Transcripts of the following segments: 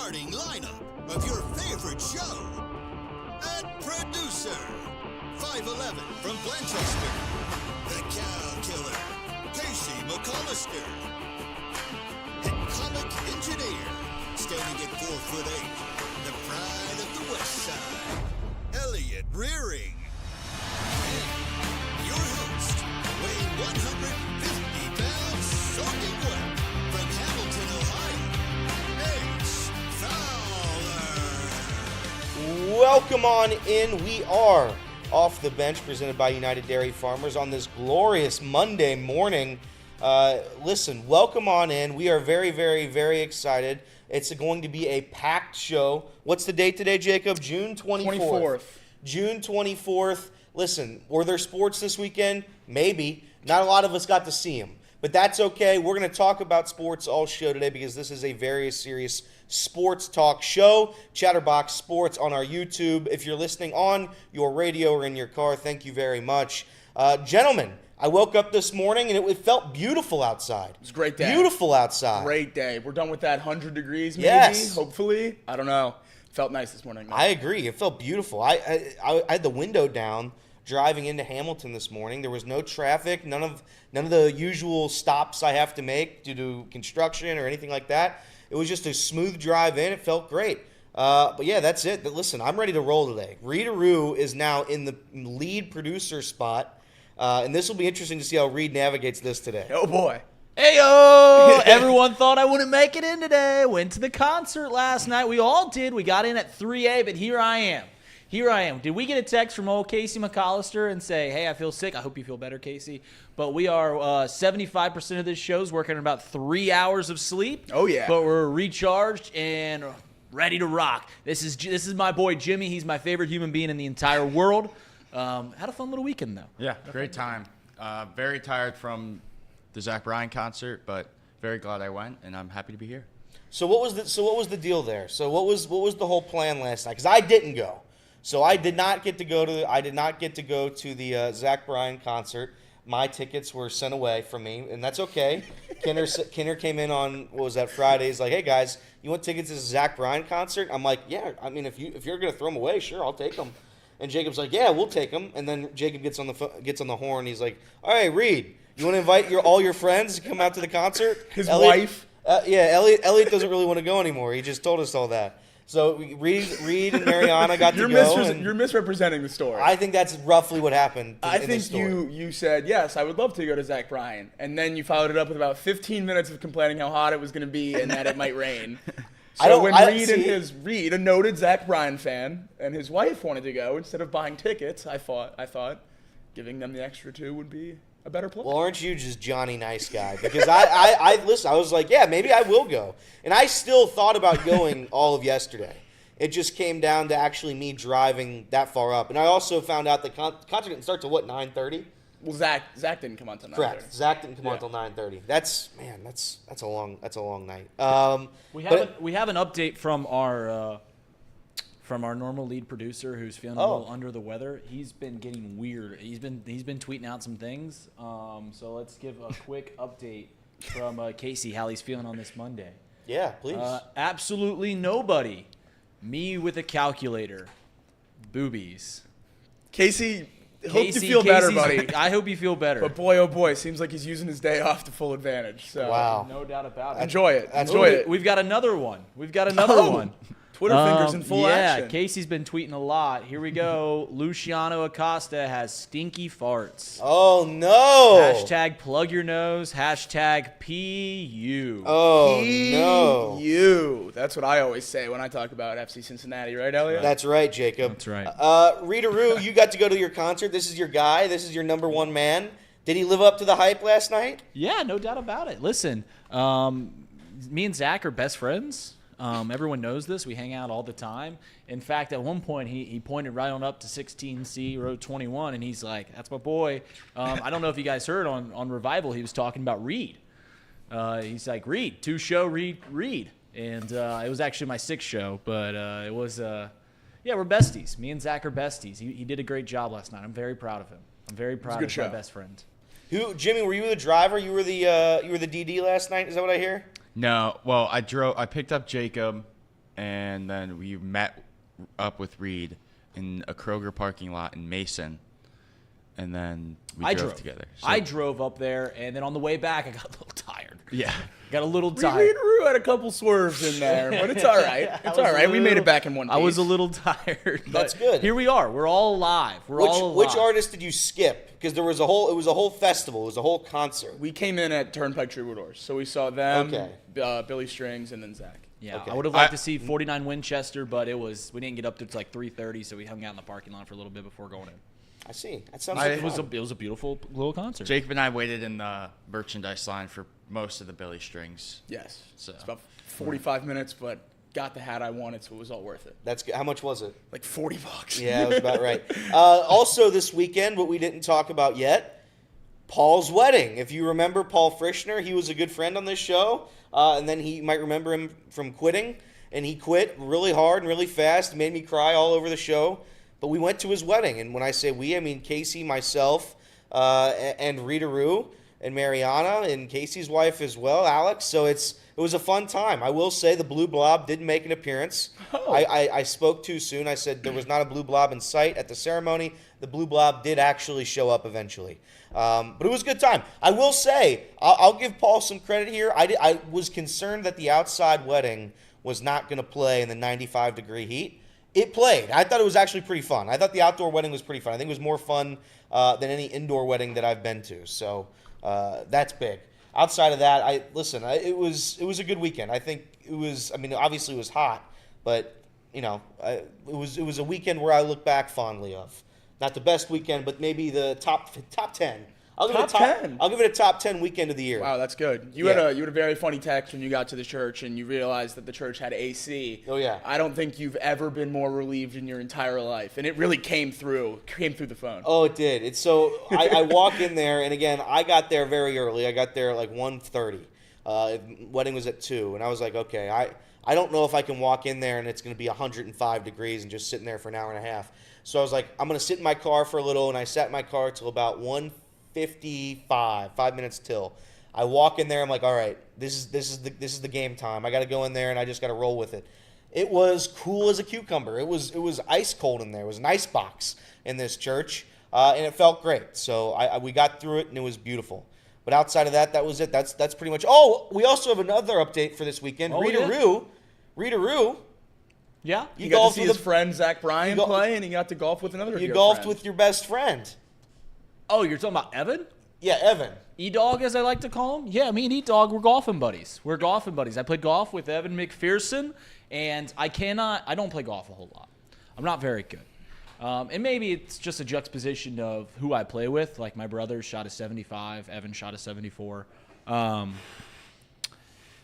starting lineup of your favorite show. At producer, 5'11" from Blanchester, the Cow Killer, Casey McCollister. And comic engineer, standing at 4'8", the pride of the West Side, Elliot Rearing. And your host, weighing 150 pounds, soaking wet, from Hamilton, Ohio, Ace Fowler. Welcome on in. We are Off the Bench, presented by United Dairy Farmers on this glorious Monday morning. Listen, welcome on in. We are very, very, very excited. It's going to be a packed show. What's the date today, Jacob? June 24th. June 24th. Listen, were there sports this weekend? Maybe. Not a lot of us got to see them. But that's okay. We're going to talk about sports all show today because this is a very serious sports talk show. Chatterbox Sports on our YouTube. If you're listening on your radio or in your car, thank you very much. Gentlemen, I woke up this morning and it felt beautiful outside. It was a great day. Beautiful outside. Great day. We're done with that 100 degrees maybe, Yes. hopefully. I don't know. Felt nice this morning. I agree. It felt beautiful. I had the window down driving into Hamilton this morning. There was no traffic, none of the usual stops I have to make due to construction or anything like that. It was just a smooth drive in. It felt great. But yeah, that's it. But listen, I'm ready to roll today. Reed is now in the lead producer spot, and this will be interesting to see how Reed navigates this today. Oh, boy. Heyo! Everyone thought I wouldn't make it in today. Went to the concert last night. We all did. We got in at 3A, but here I am. Did we get a text from old Casey McCollister and say, hey, I feel sick? I hope you feel better, Casey. But we are 75% of this show's working on about 3 hours of sleep. Oh, yeah. But we're recharged and ready to rock. This is my boy Jimmy. He's my favorite human being in the entire world. Had a fun little weekend, though. Yeah, great time. Very tired from the Zach Bryan concert, but very glad I went, and I'm happy to be here. So what was the deal there? So what was the whole plan last night? Because I didn't go. So I did not get to go to the Zach Bryan concert. My tickets were sent away from me, and that's okay. Kinner came in on, what was that, Friday. He's like, hey guys, you want tickets to the Zach Bryan concert? I'm like, yeah. I mean, if you're gonna throw them away, sure, I'll take them. And Jacob's like, yeah, we'll take them. And then Jacob gets on the horn. He's like, all right, Reed, you want to invite all your friends to come out to the concert? His wife. Elliot doesn't really want to go anymore. He just told us all that. So Reed and Mariana got to go. You're misrepresenting the story. I think that's roughly what happened. I think you said, yes, I would love to go to Zach Bryan. And then you followed it up with about 15 minutes of complaining how hot it was going to be and that it might rain. So Reed, a noted Zach Bryan fan, and his wife wanted to go, instead of buying tickets, I thought giving them the extra two would be a better play. Well, aren't you just Johnny Nice Guy? Because I listen, I was like, yeah, maybe I will go. And I still thought about going all of yesterday. It just came down to actually me driving that far up. And I also found out the concert didn't start till, 9:30? Well, Zach didn't come on till 9:30. Correct. Zach didn't come on till 9:30. That's a long night. We have an update from our normal lead producer who's feeling a little under the weather. He's been getting weird. He's been tweeting out some things. So let's give a quick update from Casey how he's feeling on this Monday. Yeah, please. Absolutely nobody. Me with a calculator. Boobies. Casey, hope you feel better, buddy. I hope you feel better. But boy, oh boy, seems like he's using his day off to full advantage. So wow. No doubt about it. Enjoy it. We've got another one. One. Twitter fingers in full action. Yeah, Casey's been tweeting a lot. Here we go. Luciano Acosta has stinky farts. Oh, no. Hashtag plug your nose. Hashtag PU. Oh, no. PU. That's what I always say when I talk about FC Cincinnati, right, Elliot? That's right, Jacob. That's right. Reed, you got to go to your concert. This is your guy. This is your number one man. Did he live up to the hype last night? Yeah, no doubt about it. Listen, me and Zach are best friends. Everyone knows this. We hang out all the time. In fact, at one point, he pointed right on up to 16C Road 21, and he's like, that's my boy. I don't know if you guys heard on Revival, he was talking about Reed. He's like, Reed, 2-show Reed. And it was actually my 6th show, but it was, we're besties. Me and Zach are besties. He did a great job last night. I'm very proud of him. I'm very proud of my best friend. Jimmy, were you the driver? You were the DD last night? Is that what I hear? No, well, I picked up Jacob, and then we met up with Reed in a Kroger parking lot in Mason, and then we drove together. So, I drove up there, and then on the way back, I got a little tired. Yeah. Got a little Reed tired. Rue had a couple swerves in there, but it's all right. It's all right. We made it back in one piece. I was a little tired. That's good. Here we are. We're all alive. Which artist did you skip? Because it was a whole festival. It was a whole concert. We came in at Turnpike Troubadours, so we saw them, Okay. Billy Strings, and then Zach. Yeah, Okay. I would have liked to see 49 Winchester, but we didn't get up to like 3:30, so we hung out in the parking lot for a little bit before going in. I see. That sounds like It was a beautiful little concert. Jacob and I waited in the merchandise line for most of the Billy Strings. Yes. So. It's about 45 minutes, but got the hat I wanted, so it was all worth it. That's good. How much was it? Like $40. Yeah, that was about right. Also this weekend, what we didn't talk about yet, Paul's wedding. If you remember Paul Frischner, he was a good friend on this show, and then you might remember him from quitting, and he quit really hard and really fast, made me cry all over the show. But we went to his wedding, and when I say we, I mean Casey, myself, and Rita Rue, and Mariana, and Casey's wife as well, Alex. So it was a fun time. I will say the Blue Blob did make an appearance. Oh. I spoke too soon. I said there was not a Blue Blob in sight at the ceremony. The Blue Blob did actually show up eventually. But it was a good time. I will say, I'll give Paul some credit here. I was concerned that the outside wedding was not going to play in the 95-degree heat. It played. I thought it was actually pretty fun. I thought the outdoor wedding was pretty fun. I think it was more fun than any indoor wedding that I've been to. So that's big. Outside of that, it was a good weekend. I think it was. I mean, obviously it was hot, but it was a weekend where I look back fondly of. Not the best weekend, but maybe the top 10. I'll give it a top 10 weekend of the year. Wow, that's good. You had a very funny text when you got to the church and you realized that the church had AC. Oh yeah. I don't think you've ever been more relieved in your entire life, and it really came through the phone. Oh, it did. It's so I walk in there, and again, I got there very early. I got there at like 1:30. Wedding was at 2, and I was like, okay, I don't know if I can walk in there and it's going to be 105 degrees and just sitting there for an hour and a half. So I was like, I'm going to sit in my car for a little, and I sat in my car till about 1:55, 5 minutes till. I walk in there. I'm like, all right, this is the game time. I got to go in there, and I just got to roll with it. It was cool as a cucumber. It was ice cold in there. It was an ice box in this church, and it felt great. So we got through it, and it was beautiful. But outside of that, that was it. That's pretty much. Oh, we also have another update for this weekend. Rita Rue. Yeah. You got to see his friend Zach Bryan play, and he got to golf with another. You golfed with your best friend. Oh, you're talking about Evan? Yeah, Evan. E-Dog, as I like to call him. Yeah, me and E-Dog, we're golfing buddies. I played golf with Evan McPherson, and I don't play golf a whole lot. I'm not very good. And maybe it's just a juxtaposition of who I play with. Like my brother shot a 75, Evan shot a 74.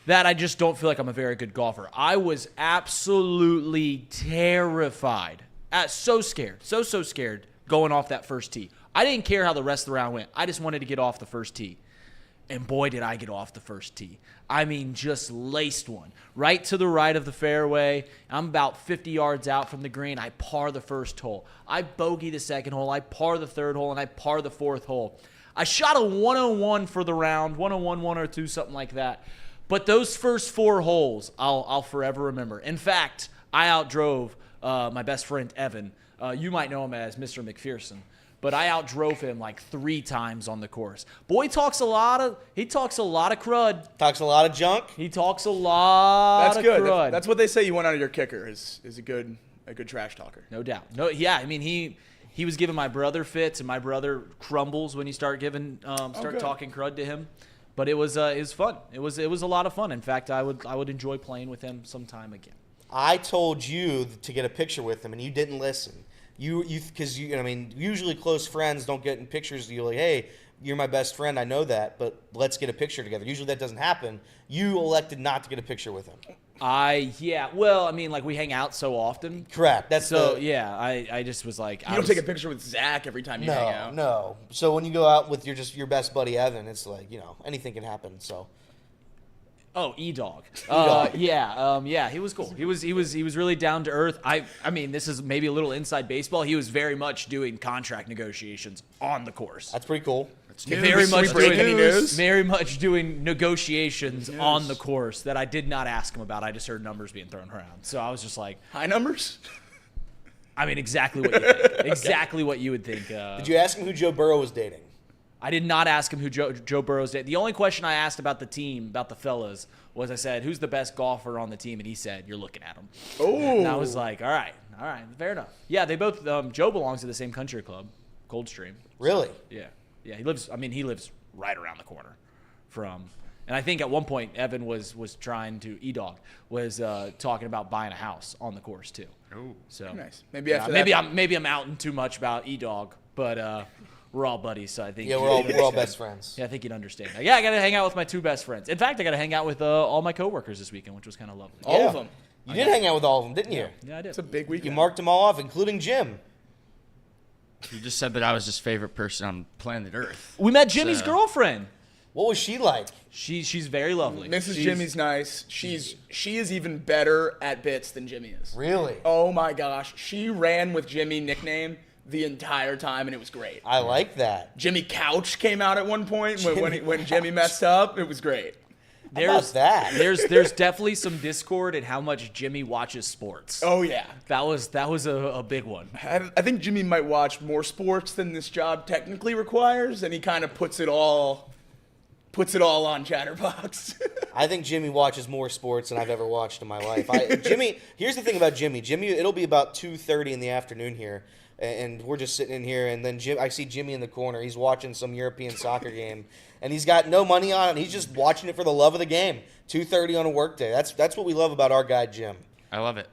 That I just don't feel like I'm a very good golfer. I was absolutely terrified. So scared going off that first tee. I didn't care how the rest of the round went. I just wanted to get off the first tee. And boy, did I get off the first tee. I mean, just laced one. Right to the right of the fairway. I'm about 50 yards out from the green. I par the first hole. I bogey the second hole. I par the third hole, and I par the fourth hole. I shot a 101 for the round, 101, 102, something like that. But those first 4 holes, I'll forever remember. In fact, I outdrove my best friend, Evan. You might know him as Mr. McPherson. But I outdrove him like 3 times on the course. Boy talks a lot of crud. Talks a lot of junk. He talks a lot of good. crud. That's what they say you want out of your kicker is a good trash talker. No doubt. No, yeah. I mean, he was giving my brother fits, and my brother crumbles when you start talking crud to him. But it was fun. It was a lot of fun. In fact, I would enjoy playing with him sometime again. I told you to get a picture with him, and you didn't listen. Because usually close friends don't get in pictures. You're like, hey, you're my best friend. I know that, but let's get a picture together. Usually that doesn't happen. You elected not to get a picture with him. Like we hang out so often. Correct. I just was like, you don't take a picture with Zach every time you hang out. No. So when you go out with your best buddy Evan, it's like anything can happen. So. Oh, E-Dog. Yeah, he was cool. He was really down to earth. I mean, this is maybe a little inside baseball. He was very much doing contract negotiations on the course. That's pretty cool. Very much doing negotiations on the course that I did not ask him about. I just heard numbers being thrown around. So I was just like, high numbers? I mean, exactly what you think. Exactly what you would think. Did you ask him who Joe Burrow was dating? I did not ask him who Joe Burrow's dating. The only question I asked about the team, about the fellas, was I said, who's the best golfer on the team? And he said, you're looking at him. Oh. And I was like, all right, fair enough. Yeah, they both, Joe belongs to the same country club, Coldstream. Really? Yeah, he lives right around the corner from, and I think at one point Evan was trying to, E-Dog was talking about buying a house on the course too. Oh, so nice. Maybe after maybe I'm outing too much about E-Dog, but we're all buddies, so I think we're all best friends. Yeah, I think you'd understand. Yeah, I got to hang out with my two best friends. In fact, I got to hang out with all my coworkers this weekend, which was kind of lovely. All of them. You did hang out with all of them, didn't you? Yeah, I did. It's a big weekend. You marked them all off, including Jim. You just said that I was his favorite person on planet Earth. We met Jimmy's girlfriend. What was she like? She's very lovely. Jimmy's nice. She is even better at bits than Jimmy is. Really? Oh my gosh. She ran with Jimmy nickname the entire time, and it was great. I like that. Jimmy Couch came out at one point when Jimmy messed up. It was great. There's that. There's definitely some discord in how much Jimmy watches sports. Oh yeah, that was a big one. I think Jimmy might watch more sports than this job technically requires, and he kind of puts it all on Chatterbox. I think Jimmy watches more sports than I've ever watched in my life. Jimmy, here's the thing about Jimmy. It'll be about 2:30 in the afternoon here, and we're just sitting in here, and then I see Jimmy in the corner. He's watching some European soccer game, and he's got no money on it. And he's just watching it for the love of the game. 2:30 on a work day. That's what we love about our guy Jim. I love it,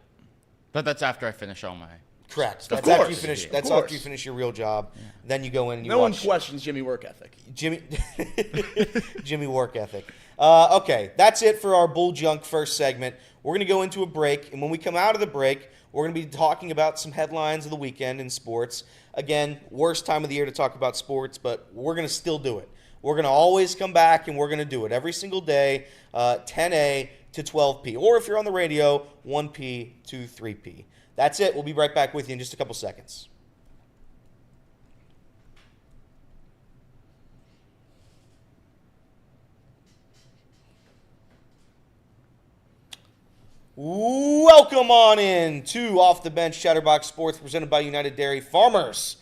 but that's after I finish all my. Correct. Of That's after you course. finish. Of That's course. after you finish your real job. Yeah. Then you go in and you No one watch. questions Jimmy work ethic. Jimmy work ethic. Okay, that's it for our Bull Junk first segment. We're going to go into a break, and when we come out of the break, we're going to be talking about some headlines of the weekend in sports. Again, worst time of the year to talk about sports, but we're going to still do it. We're going to always come back, and we're going to do it every single day, 10 to 12 p. Or if you're on the radio, 1 p to 3 p. That's it. We'll be right back with you in just a couple seconds. Welcome on in to Off the Bench Chatterbox Sports presented by United Dairy Farmers.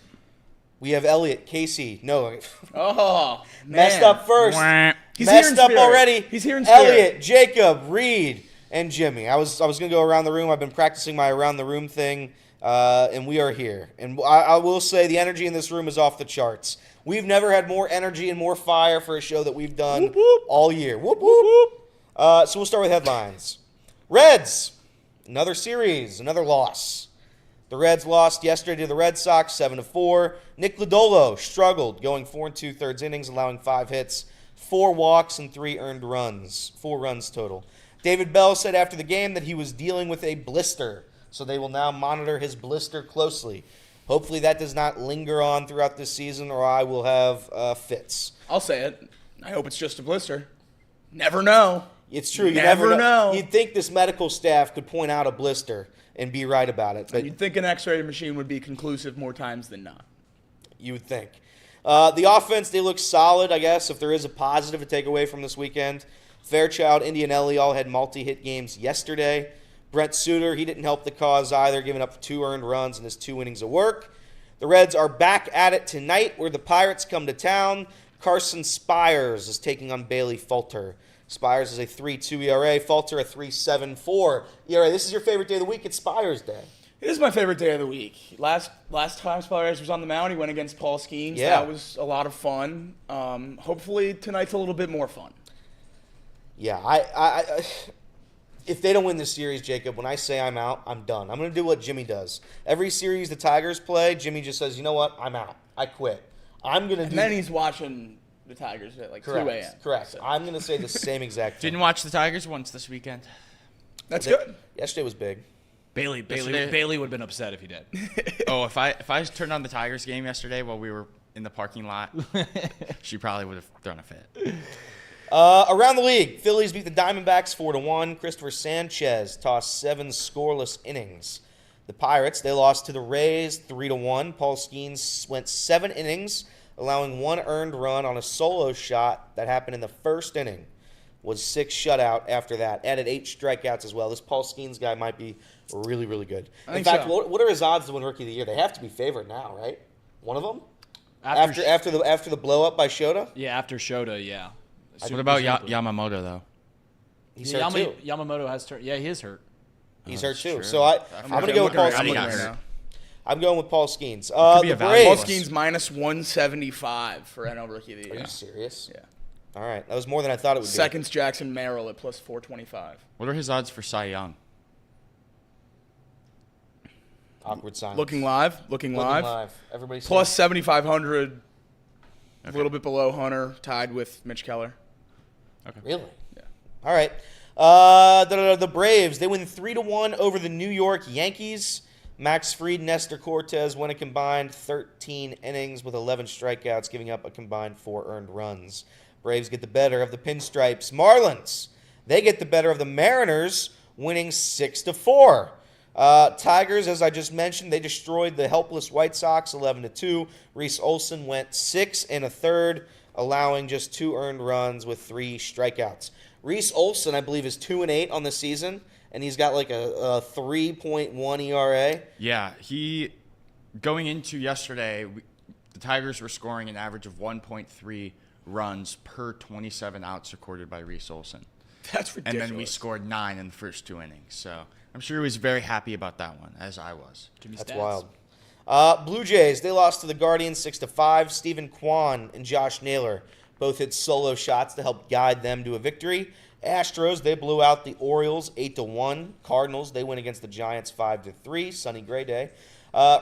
We have Elliot, Casey. No. Oh, man. Messed up first. He's here in Messed up spirit. already. He's here in spirit. Elliot, Jacob, Reed, and Jimmy. I was going to go around the room. I've been practicing my around the room thing, and we are here. And I will say the energy in this room is off the charts. We've never had more energy and more fire for a show that we've done Whoop, whoop. all year. Whoop, whoop. So we'll start with headlines. Reds, another series, another loss. The Reds lost yesterday to the Red Sox, 7-4. Nick Lodolo struggled, going 4 2/3 innings, allowing 5 hits, 4 walks, and 3 earned runs. 4 runs total. David Bell said after the game that he was dealing with a blister, so they will now monitor his blister closely. Hopefully that does not linger on throughout this season, or I will have fits. I'll say it. I hope it's just a blister. Never know. It's true. You Never know. You'd think this medical staff could point out a blister and be right about it. But You'd think an X-ray machine would be conclusive more times than not. you would think. The offense, they look solid, I guess, if there is a positive to take away from this weekend. Fairchild, Indianelli all had multi-hit games yesterday. Brent Suter, he didn't help the cause either, giving up 2 earned runs in his 2 innings of work. The Reds are back at it tonight where the Pirates come to town. Carson Spires is taking on Bailey Falter. Spires is a 3.2 ERA. Falter a 3.74 ERA. This is your favorite day of the week. It's Spires Day. It is my favorite day of the week. Last time Spires was on the mound, he went against Paul Skeens. Yeah. That was a lot of fun. Hopefully tonight's a little bit more fun. Yeah, I if they don't win this series, Jacob, when I say I'm out, I'm done. I'm going to do what Jimmy does. Every series the Tigers play, Jimmy just says, you know what, I'm out. I quit. I'm going to do... And then he's watching the Tigers at like 2 a.m. Correct. So. I'm going to say the same exact thing. Didn't watch the Tigers once this weekend. That's good. Yesterday was big. Bailey would have been upset if he did. Oh, if I turned on the Tigers game yesterday while we were in the parking lot, she probably would have thrown a fit. Around the league, Phillies beat the Diamondbacks 4-1. Christopher Sanchez tossed 7 scoreless innings. The Pirates, they lost to the Rays 3-1. Paul Skeens went 7 innings, allowing 1 earned run on a solo shot that happened in the first inning. Was 6 shutout after that. Added 8 strikeouts as well. This Paul Skeens guy might be really, really good. In fact, so. what are his odds to win Rookie of the Year? They have to be favored now, right? One of them? After the blow up by Shota? Yeah, after Shota, yeah. What about Yamamoto, though? He's hurt too. Yamamoto has turned. Yeah, he is hurt. He's hurt too. True. So I'm going to go with Paul Skeens. I'm going with Paul Skeens. The Braves. Paul Skeens minus 175 for NL Rookie of the Year. Are you serious? Yeah. All right. That was more than I thought it would be. Seconds, Jackson Merrill at plus 425. What are his odds for Cy Young? Awkward silence. Looking live. Everybody's plus 7,500. A little bit below Hunter, tied with Mitch Keller. Okay. Really? Yeah. All right. The Braves, they win 3-1 over the New York Yankees. Max Fried and Nestor Cortez went a combined 13 innings with 11 strikeouts, giving up a combined 4 earned runs. Braves get the better of the Pinstripes. Marlins, they get the better of the Mariners, winning 6-4. Tigers, as I just mentioned, they destroyed the helpless White Sox 11-2. Reese Olson went 6 1/3, allowing just 2 earned runs with 3 strikeouts. Reese Olson, I believe, is 2-8 on the season, and he's got like a 3.1 ERA. Yeah, going into yesterday, the Tigers were scoring an average of 1.3 runs per 27 outs recorded by Reese Olson. That's ridiculous. And then we scored 9 in the first 2 innings. So I'm sure he was very happy about that one, as I was. That's wild. Blue Jays, they lost to the Guardians 6-5. Stephen Kwan and Josh Naylor both hit solo shots to help guide them to a victory. Astros, they blew out the Orioles 8-1. Cardinals, they win against the Giants 5-3. Sunny gray day.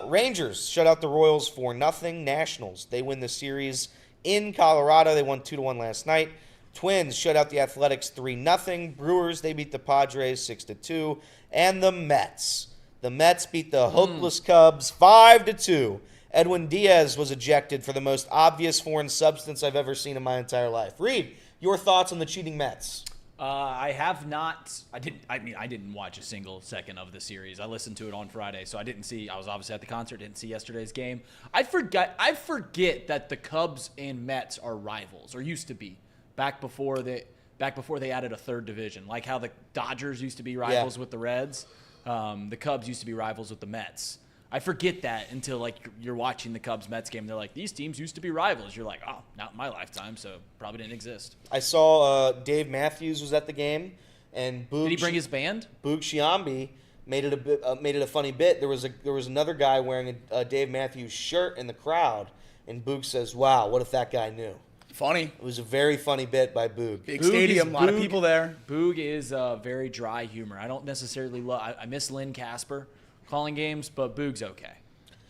Rangers shut out the Royals 4-0. Nationals, they win the series in Colorado. They won 2-1 last night. Twins shut out the Athletics 3-0. Brewers, they beat the Padres 6-2. And the Mets. The Mets beat the hopeless Cubs 5-2. Edwin Diaz was ejected for the most obvious foreign substance I've ever seen in my entire life. Reed, your thoughts on the cheating Mets? I have not. I didn't watch a single second of the series. I listened to it on Friday, so I didn't see. I was obviously at the concert. Didn't see yesterday's game. I forget that the Cubs and Mets are rivals, or used to be, back before they added a third division. Like how the Dodgers used to be rivals with the Reds. The Cubs used to be rivals with the Mets. I forget that until like you're watching the Cubs-Mets game. They're like, these teams used to be rivals. You're like, oh, not in my lifetime, so probably didn't exist. I saw Dave Matthews was at the game, and Boog, did he bring his band? Boog Sciambi made it a funny bit. There was another guy wearing a Dave Matthews shirt in the crowd, and Boog says, "Wow, what if that guy knew?" Funny. It was a very funny bit by Boog. Big stadium, a lot of people there. Boog is very dry humor. I don't necessarily love. I miss Lynn Casper calling games, but Boog's okay.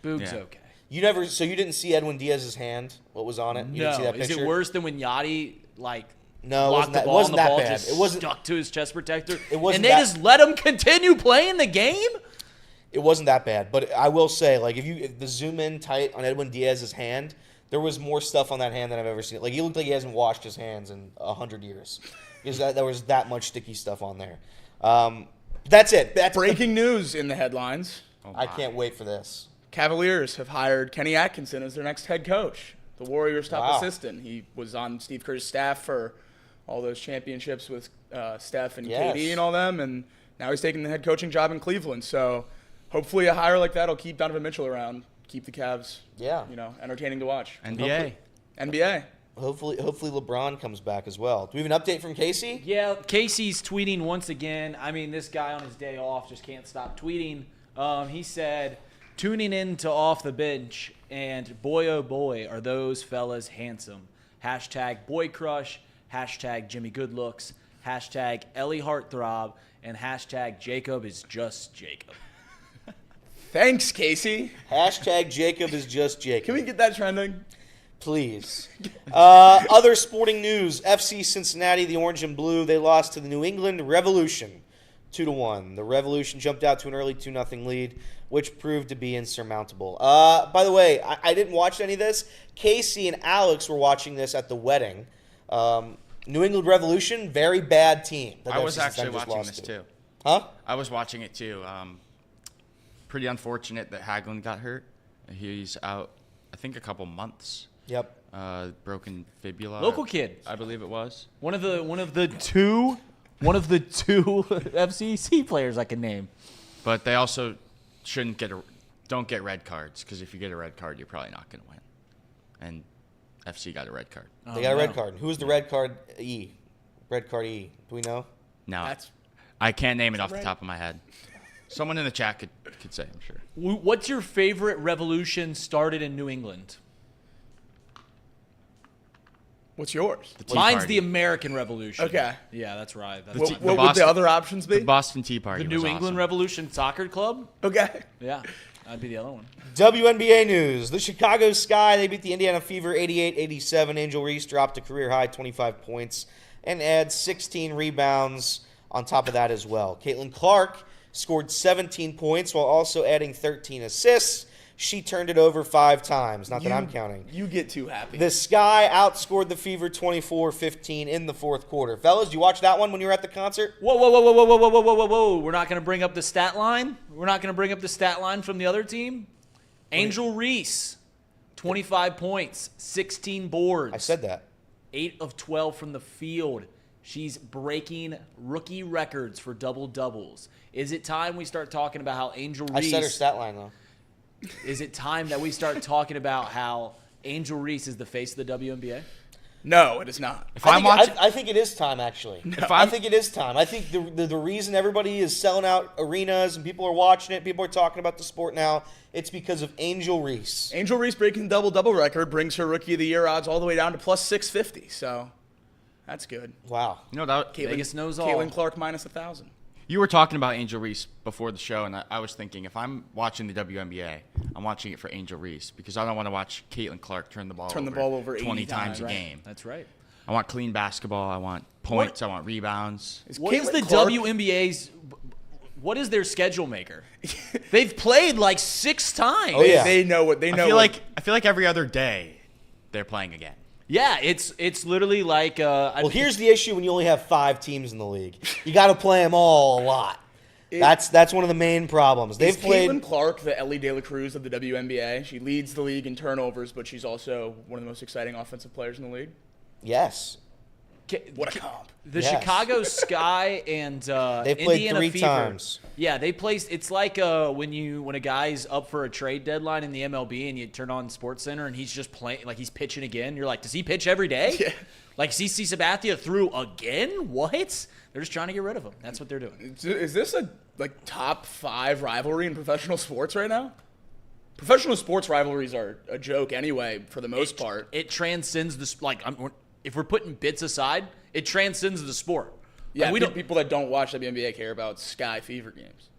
Okay. You didn't see Edwin Diaz's hand? What was on it? You didn't see that picture? Is it worse than when Yachty No, blocked the ball wasn't and the that ball bad. just It wasn't stuck to his chest protector? It wasn't. And they just let him continue playing the game? It wasn't that bad, but I will say, like, if the zoom in tight on Edwin Diaz's hand, there was more stuff on that hand than I've ever seen. Like, he looked like he hasn't washed his hands in 100 years, because there was that much sticky stuff on there. That's it. That's breaking news in the headlines. Oh, I can't wait for this. Cavaliers have hired Kenny Atkinson as their next head coach, the Warriors' top assistant. He was on Steve Kerr's staff for all those championships with Steph and KD and all them, and now he's taking the head coaching job in Cleveland. So hopefully a hire like that will keep Donovan Mitchell around, keep the Cavs, entertaining to watch. NBA. Hopefully LeBron comes back as well. Do we have an update from Casey? Yeah, Casey's tweeting once again. I mean, this guy on his day off just can't stop tweeting. He said, tuning in to Off the Bench, and boy, oh boy, are those fellas handsome. Hashtag boy crush, hashtag Jimmy Goodlooks, hashtag Ellie Heartthrob, and hashtag Jacob is just Jacob. Thanks, Casey. Hashtag Jacob is just Jacob. Can we get that trending? Please. Other sporting news. FC Cincinnati, the orange and blue, they lost to the New England Revolution 2-1. The Revolution jumped out to an early 2-0 lead, which proved to be insurmountable. By the way, I didn't watch any of this. Casey and Alex were watching this at the wedding. New England Revolution, very bad team. that I was FC actually Cincinnati just watching lost this to. too. Huh? I was watching it too. Pretty unfortunate that Hagelin got hurt. He's out, I think, a couple months. Yep. Broken fibula. Local kid. I believe it was. One of the two FCC players I can name. But they also don't get red cards, because if you get a red card, you're probably not going to win. And FC got a red card. They got a red card. Who's the red card E? Red card E. Do we know? No, I can't name it off the top of my head. Someone in the chat could say, I'm sure. What's your favorite revolution started in New England? What's yours? The Tea Mine's Party. the American Revolution. Okay. Yeah, that's right. That's What, right. what would the other options be? The Boston Tea Party The was New England awesome. Revolution Soccer Club? Okay. Yeah, that'd be the other one. WNBA news. The Chicago Sky, they beat the Indiana Fever 88-87. Angel Reese dropped a career-high 25 points and adds 16 rebounds on top of that as well. Caitlin Clark scored 17 points while also adding 13 assists. She turned it over 5 times. Not that I'm counting. You get too happy. The Sky outscored the Fever 24-15 in the fourth quarter. Fellas, did you watch that one when you were at the concert? Whoa, whoa, whoa, whoa, whoa, whoa, whoa, whoa, whoa, whoa. We're not going to bring up the stat line? We're not going to bring up the stat line from the other team? Angel Reese, 25 points, 16 boards. I said that. 8 of 12 from the field. She's breaking rookie records for double-doubles. Is it time we start talking about how Angel I Reese... said her stat line, though. Is it time that we start talking about how Angel Reese is the face of the WNBA? No, it is not. I think it is time, actually. If I I'm- think it is time. I think the reason everybody is selling out arenas and people are watching it, people are talking about the sport now, it's because of Angel Reese. Angel Reese breaking the double-double record brings her Rookie of the Year odds all the way down to plus 650. So that's good. Wow. You know, that, Vegas knows all. Caitlin Clark minus 1,000. you were talking about Angel Reese before the show, and I was thinking, if I'm watching the WNBA, I'm watching it for Angel Reese, because I don't want to watch Caitlin Clark turn the ball over 80 20 times a times, right. game. That's right. I want clean basketball. I want points. I want rebounds. What is Caitlin the Clark- WNBA's... What is their schedule maker? They've played like 6 times. Oh, yeah. They know what they know. I feel like every other day they're playing again. Yeah, it's literally like... Well, here's the issue when you only have 5 teams in the league. You got to play them all a lot. That's one of the main problems. They've Is played... Caitlin Clark the Ellie De La Cruz of the WNBA? She leads the league in turnovers, but she's also one of the most exciting offensive players in the league. Yes. What a comp. The Yes. Chicago Sky and They've played Indiana 3 Fever. times. Yeah, they play. It's like when a guy's up for a trade deadline in the MLB and you turn on SportsCenter and he's just playing, like he's pitching again. You're like, does he pitch every day? Yeah. Like CC Sabathia threw again? What? They're just trying to get rid of him. That's what they're doing. Is this a top 5 rivalry in professional sports right now? Professional sports rivalries are a joke anyway, for the most part. It transcends if we're putting bits aside, it transcends the sport. Yeah, Like, we don't. people that don't watch WNBA care about Sky Fever games.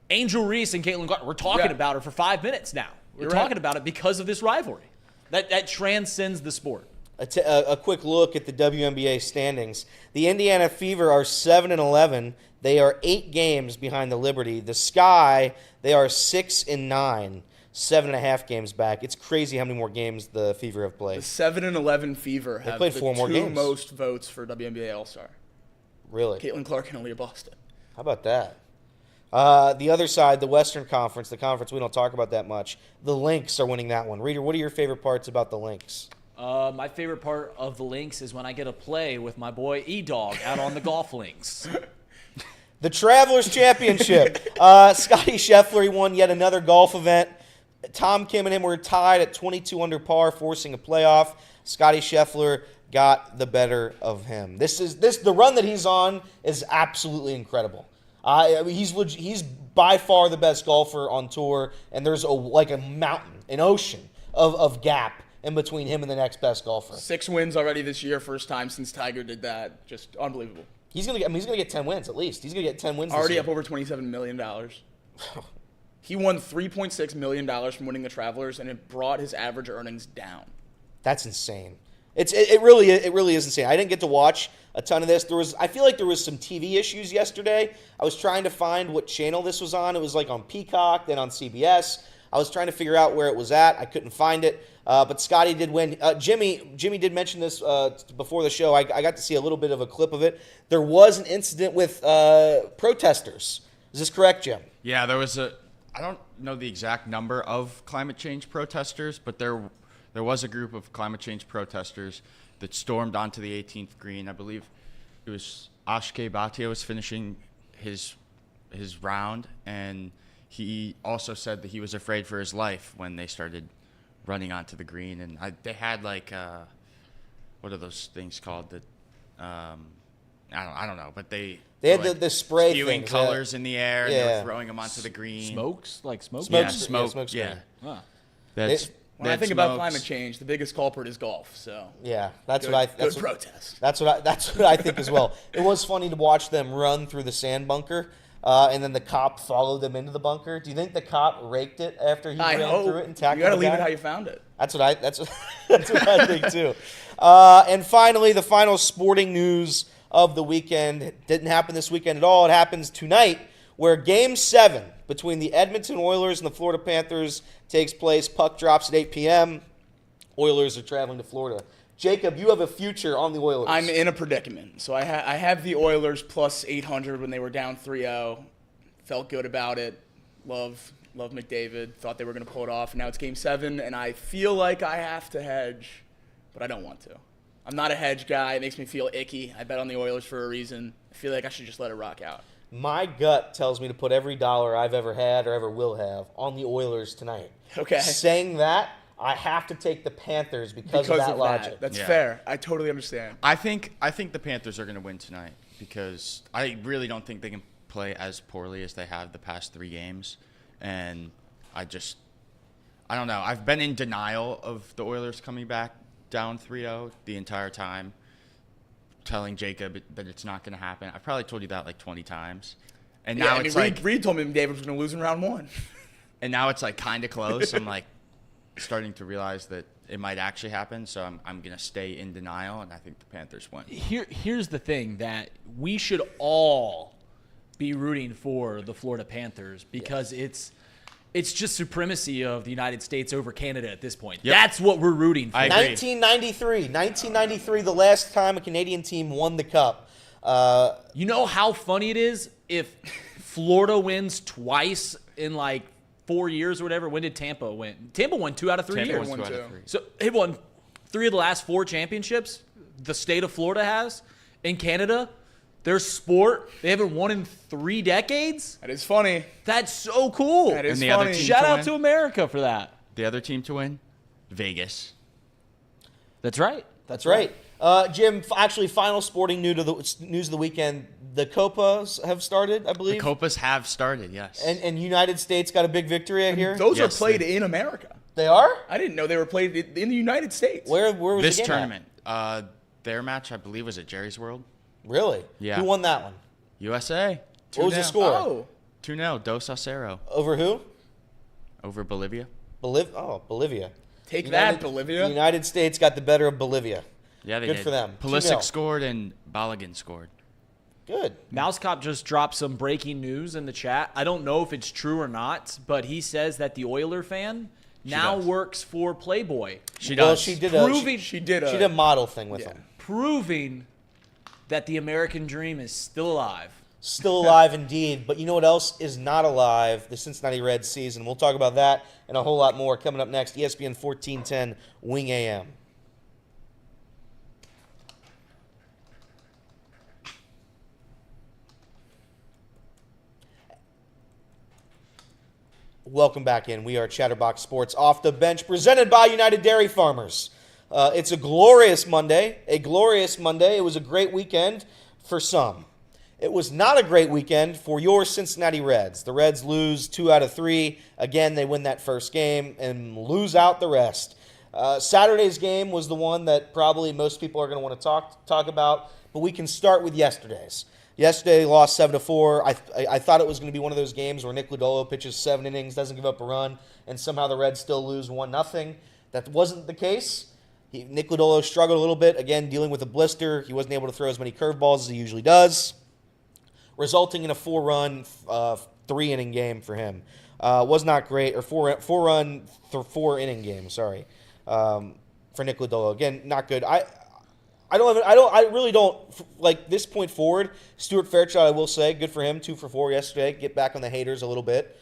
Angel Reese and Caitlin Clark, we're talking Yeah. about her for 5 minutes now. We're You're talking right. about it because of this rivalry. That transcends the sport. A quick look at the WNBA standings. The Indiana Fever are 7-11. They are 8 games behind the Liberty. The Sky, they are 6-9, 7.5 games back. It's crazy how many more games the Fever have The played. 7-11 Fever have played the 4 more 2 games. most votes for WNBA All-Star. Really? Caitlin Clark and Aaliyah Boston. How about that? The other side, the Western Conference, the conference we don't talk about that much. The Lynx are winning that one. Reader, what are your favorite parts about the Lynx? My favorite part of the links is when I get to play with my boy E-Dog out on the golf links. The Travelers Championship. Scotty Scheffler, he won yet another golf event. Tom Kim and him were tied at 22 under par, forcing a playoff. Scotty Scheffler got the better of him. The run that he's on is absolutely incredible. I mean, he's by far the best golfer on tour, and there's a mountain, an ocean of gap in between him and the next best golfer. 6 wins already this year, first time since Tiger did that. Just unbelievable. He's gonna get 10 wins at least. He's gonna get 10 wins. Already this up year. over $27 million. He won $3.6 million from winning the Travelers, and it brought his average earnings down. That's insane. It really is insane. I didn't get to watch a ton of this. I feel like there was some TV issues yesterday. I was trying to find what channel this was on. It was like on Peacock, then on CBS. I was trying to figure out where it was at. I couldn't find it. But Scotty did win. Jimmy did mention this before the show. I got to see a little bit of a clip of it. There was an incident with protesters. Is this correct, Jim? Yeah, there was I don't know the exact number of climate change protesters, but there was a group of climate change protesters that stormed onto the 18th green. I believe it was Ashke Bhatia was finishing his round, and he also said that he was afraid for his life when they started running onto the green. And they had like what are those things called that I don't know, but they had like the spray spewing things, colors in the air, and they Yeah. were throwing them onto the green. Smokes? Like smoke? Smoke- Yeah, smoke. smoke Yeah, screen. Huh. that's. When I think about climate change, the biggest culprit is golf. So Yeah, that's good, what I. good That's what, protest. that's what I think as well. It was funny to watch them run through the sand bunker, and then the cop followed them into the bunker. Do you think the cop raked it after he I ran hope through it and tackled you got to the leave guy? it how you found it. That's what I think too. And finally, the final sporting news of the weekend. It didn't happen this weekend at all. It happens tonight, where Game 7 between the Edmonton Oilers and the Florida Panthers takes place. Puck drops at 8 p.m. Oilers are traveling to Florida. Jacob, you have a future on the Oilers. I'm in a predicament. So I have the Oilers plus 800 when they were down 3-0. Felt good about it. Love McDavid. Thought they were going to pull it off. And now it's Game 7, and I feel like I have to hedge, but I don't want to. I'm not a hedge guy. It makes me feel icky. I bet on the Oilers for a reason. I feel like I should just let it rock out. My gut tells me to put every dollar I've ever had or ever will have on the Oilers tonight. Okay. Saying that, I have to take the Panthers because of that logic. That's Yeah. fair. I totally understand. I think the Panthers are going to win tonight because I really don't think they can play as poorly as they have the past 3 games, and I don't know. I've been in denial of the Oilers coming back down 3-0 the entire time, telling Jacob that it's not going to happen. I've probably told you that like 20 times, and now it's like Reed told me David was going to lose in round 1. and now it's like kind of close. I'm like starting to realize that it might actually happen, so I'm going to stay in denial, and I think the Panthers win. Here's the thing that we should all be rooting for the Florida Panthers because it's just supremacy of the United States over Canada at this point. Yep. That's what we're rooting for. I agree. 1993, the last time a Canadian team won the Cup. You know how funny it is if Florida wins twice in like 4 years or whatever? When did Tampa win? Tampa won 2 out of 3 Tampa years. won 2 won out of 2. 3. So they won 3 of the last 4 championships. The state of Florida has. In Canada, their sport, they haven't won in 3 decades. That is funny. That's so cool. That is And the other funny. team- Shout to out win? to America for that. The other team to win, Vegas. That's right. That's right. Jim, actually, final sporting news of the weekend. The Copas have started, I The believe. Copas have started, yes. And United States got a big victory out here. Those Yes, are played they- in America. They are? I didn't know they were played in the United States. Where was this the game tournament, their match, I believe, was at Jerry's World. at? Really? Yeah. Who won that one? USA. What was the 2-0. score? Oh, 2-0, Dos a 0 Over who? over Bolivia. Bolivia. take United- that, Bolivia. The United States got the better of Bolivia. Yeah, they Good did. for them. 2-0. Pulisic scored and Balogun scored. Good. Mousecop just dropped some breaking news in the chat. I don't know if it's true or not, but he says that the Oiler fan now does. works for Playboy, She Well, does. she did Proving- She did a model thing with Yeah. them. proving that the American dream is still alive. Still alive indeed. But you know what else is not alive? The Cincinnati Reds season. We'll talk about that and a whole lot more coming up next. ESPN 1410 Wing AM. Welcome back in. We are Chatterbox Sports Off the Bench, presented by United Dairy Farmers. It's a glorious Monday. It was a great weekend for some. It was not a great weekend for your Cincinnati Reds. The Reds lose 2 out of 3. Again, they win that first game and lose out the rest. Saturday's game was the one that probably most people are going to want to talk about, but we can start with yesterday's. Yesterday, they lost 7-4. I thought it was going to be one of those games where Nick Lodolo pitches 7 innings, doesn't give up a run, and somehow the Reds still lose 1-0. That wasn't the case. Nick Lodolo struggled a little bit, again, dealing with a blister. He wasn't able to throw as many curveballs as he usually does, resulting in a 4-run, 3-inning game for him. Was not great, or 4-inning game. Sorry, for Nick Lodolo. Again, not good. I really don't like this point forward. Stuart Fairchild, I will say, good for him. 2 for 4 yesterday. Get back on the haters a little bit.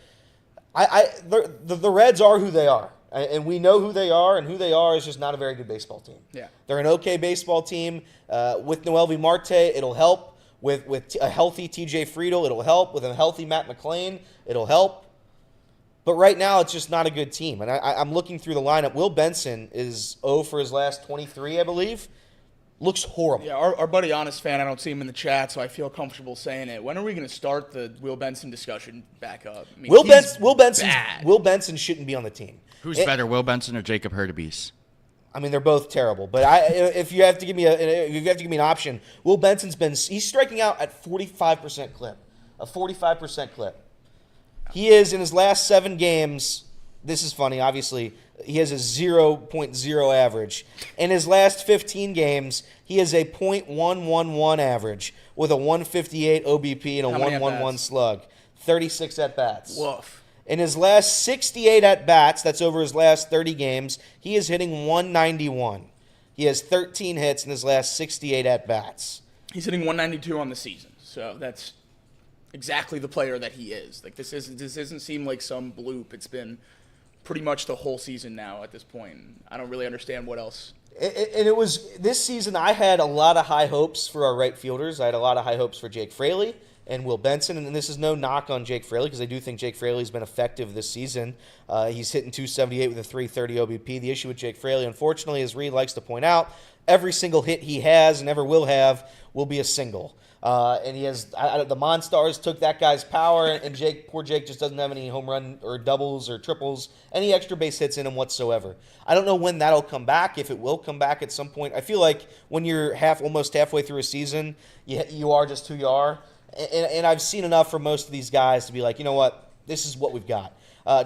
The Reds are who they are, and we know who they are, and who they are is just not a very good baseball team. Yeah, they're an okay baseball team. With Noelvi Marte, it'll help. With a healthy TJ Friedel, it'll help. With a healthy Matt McClain, it'll help. But right now, it's just not a good team. And I'm looking through the lineup. Will Benson is 0 for his last 23, I believe. Looks horrible. Yeah, our buddy Honest Fan, I don't see him in the chat, so I feel comfortable saying it. When are we going to start the Will Benson discussion back up? I mean, Will Benson shouldn't be on the team. Who's better, Will Benson or Jacob Hurtubise? I mean, they're both terrible. But if you have to give me an option, Will Benson's he's striking out at 45% clip, a 45% clip. He is, in his last 7 games, this is funny, obviously, he has a 0.0 average. In his last 15 games, he has a .111 average with a 158 OBP and a 111 slug. 36 at-bats. Woof. In his last 68 at-bats, that's over his last 30 games, he is hitting 191. He has 13 hits in his last 68 at-bats. He's hitting 192 on the season, so that's exactly the player that he is. Like this doesn't seem like some bloop. It's been pretty much the whole season now at this point. I don't really understand what else. And it was this season. I had a lot of high hopes for our right fielders. I had a lot of high hopes for Jake Fraley and Will Benson. And this is no knock on Jake Fraley because I do think Jake Fraley's been effective this season. He's hitting .278 with a 330 OBP. The issue with Jake Fraley, unfortunately, as Reed likes to point out, every single hit he has and ever will have will be a single. And he has the Monstars took that guy's power, and poor Jake just doesn't have any home run or doubles or triples, any extra base hits in him whatsoever. I don't know when that'll come back, if it will come back at some point. I feel like when you're almost halfway through a season, you are just who you are. And I've seen enough from most of these guys to be like, you know what, this is what we've got.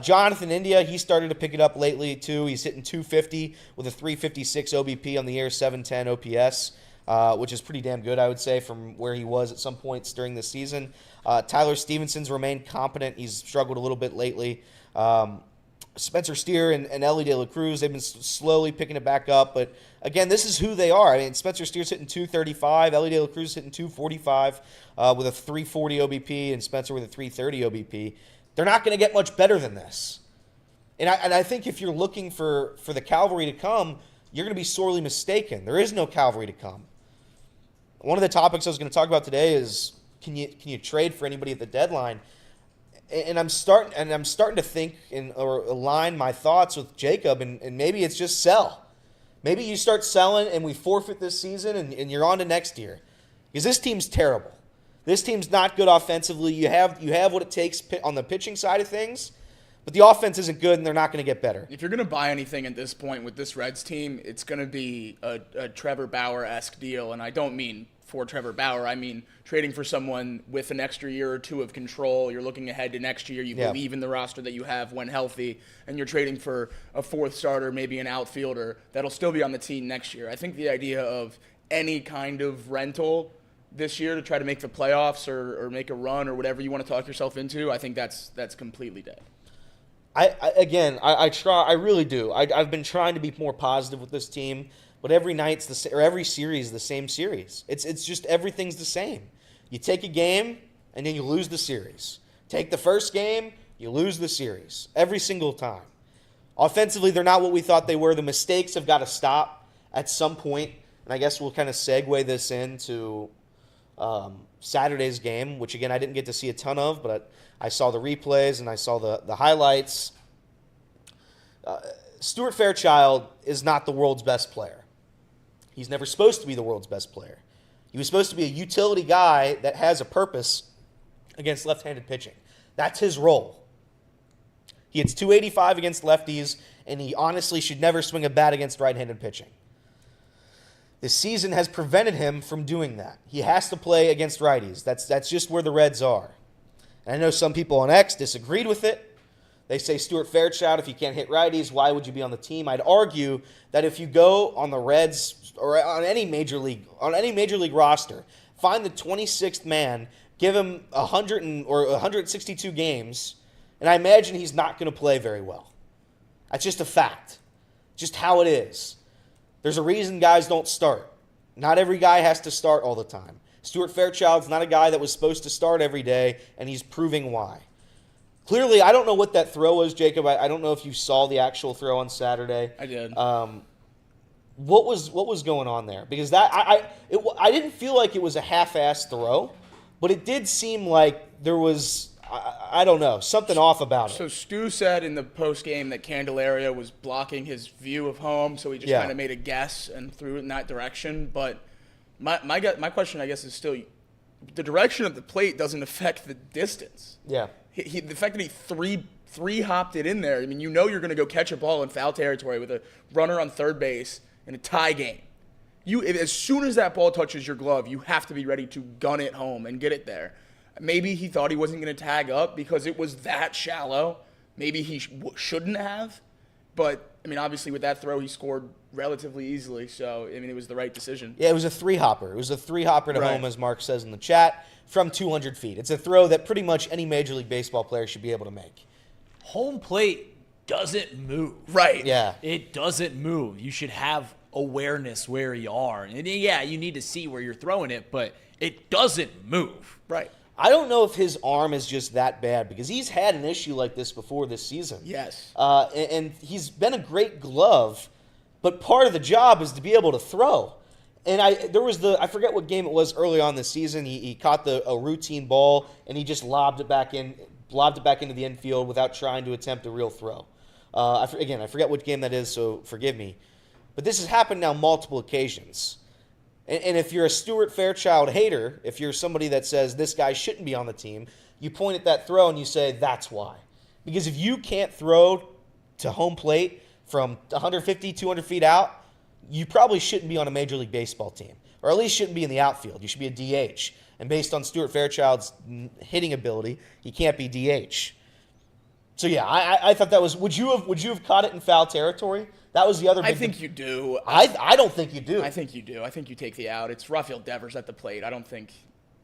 Jonathan India, he started to pick it up lately too. He's hitting .250 with a 356 OBP on the year, 710 OPS. Which is pretty damn good, I would say, from where he was at some points during the season. Tyler Stevenson's remained competent. He's struggled a little bit lately. Spencer Steer and Ellie De La Cruz, they've been slowly picking it back up. But, again, this is who they are. I mean, Spencer Steer's hitting .235. Ellie De La Cruz is hitting .245 with a 340 OBP, and Spencer with a 330 OBP. They're not going to get much better than this. And I think if you're looking for the cavalry to come, you're going to be sorely mistaken. There is no cavalry to come. One of the topics I was going to talk about today is can you trade for anybody at the deadline? And I'm starting to think or align my thoughts with Jacob, and maybe it's just sell. Maybe you start selling and we forfeit this season and you're on to next year. Because this team's terrible. This team's not good offensively. You have what it takes on the pitching side of things, but the offense isn't good and they're not going to get better. If you're going to buy anything at this point with this Reds team, it's going to be a Trevor Bauer-esque deal. And I don't mean for Trevor Bauer. I mean trading for someone with an extra year or two of control. You're looking ahead to next year. You believe in the roster that you have when healthy, and you're trading for a fourth starter, maybe an outfielder that'll still be on the team next year. I think the idea of any kind of rental this year to try to make the playoffs or make a run or whatever you want to talk yourself into, I think that's completely dead. I try. I really do. I've been trying to be more positive with this team, but every night's every series is the same series. It's just everything's the same. You take a game and then you lose the series. Take the first game, you lose the series every single time. Offensively, they're not what we thought they were. The mistakes have got to stop at some point, and I guess we'll kind of segue this into Saturday's game, which again I didn't get to see a ton of, but I saw the replays and I saw the highlights. Stuart Fairchild is not the world's best player. He's never supposed to be the world's best player. He was supposed to be a utility guy that has a purpose against left-handed pitching. That's his role. He hits .285 against lefties, and he honestly should never swing a bat against right-handed pitching. This season has prevented him from doing that. He has to play against righties. That's just where the Reds are. And I know some people on X disagreed with it. They say, Stuart Fairchild, if you can't hit righties, why would you be on the team? I'd argue that if you go on the Reds or on any major league roster, find the 26th man, give him 162 games, and I imagine he's not going to play very well. That's just a fact. Just how it is. There's a reason guys don't start. Not every guy has to start all the time. Stuart Fairchild's not a guy that was supposed to start every day, and he's proving why. Clearly, I don't know what that throw was, Jacob. I don't know if you saw the actual throw on Saturday. I did. What was going on there? Because that I didn't feel like it was a half-assed throw, but it did seem like there was I don't know, something off about it. So Stu said in the post game that Candelaria was blocking his view of home, so he just kind of made a guess and threw it in that direction. But my question, I guess, is still the direction of the plate doesn't affect the distance. Yeah. The fact that he three hopped it in there. I mean, you know you're going to go catch a ball in foul territory with a runner on third base in a tie game. As soon as that ball touches your glove, you have to be ready to gun it home and get it there. Maybe he thought he wasn't going to tag up because it was that shallow. Maybe he shouldn't have. But, I mean, obviously with that throw, he scored relatively easily. So, I mean, it was the right decision. Yeah, it was a three-hopper. It was a three-hopper to home, as Mark says in the chat, from 200 feet. It's a throw that pretty much any Major League Baseball player should be able to make. Home plate doesn't move. Right. Yeah. It doesn't move. You should have awareness where you are. And, yeah, you need to see where you're throwing it, but it doesn't move. Right. I don't know if his arm is just that bad because he's had an issue like this before this season. Yes. And he's been a great glove, but part of the job is to be able to throw. And I forget what game it was early on this season. He caught a routine ball and he just lobbed it back into the infield without trying to attempt a real throw. I forget what game that is, so forgive me. But this has happened now multiple occasions. And if you're a Stuart Fairchild hater, if you're somebody that says this guy shouldn't be on the team, you point at that throw and you say, that's why. Because if you can't throw to home plate from 150, 200 feet out, you probably shouldn't be on a Major League Baseball team. Or at least shouldn't be in the outfield. You should be a DH. And based on Stuart Fairchild's hitting ability, he can't be DH. So yeah, I thought that was. Would you have caught it in foul territory? That was the other. I think you do. I don't think you do. I think you do. I think you take the out. It's Rafael Devers at the plate. I don't think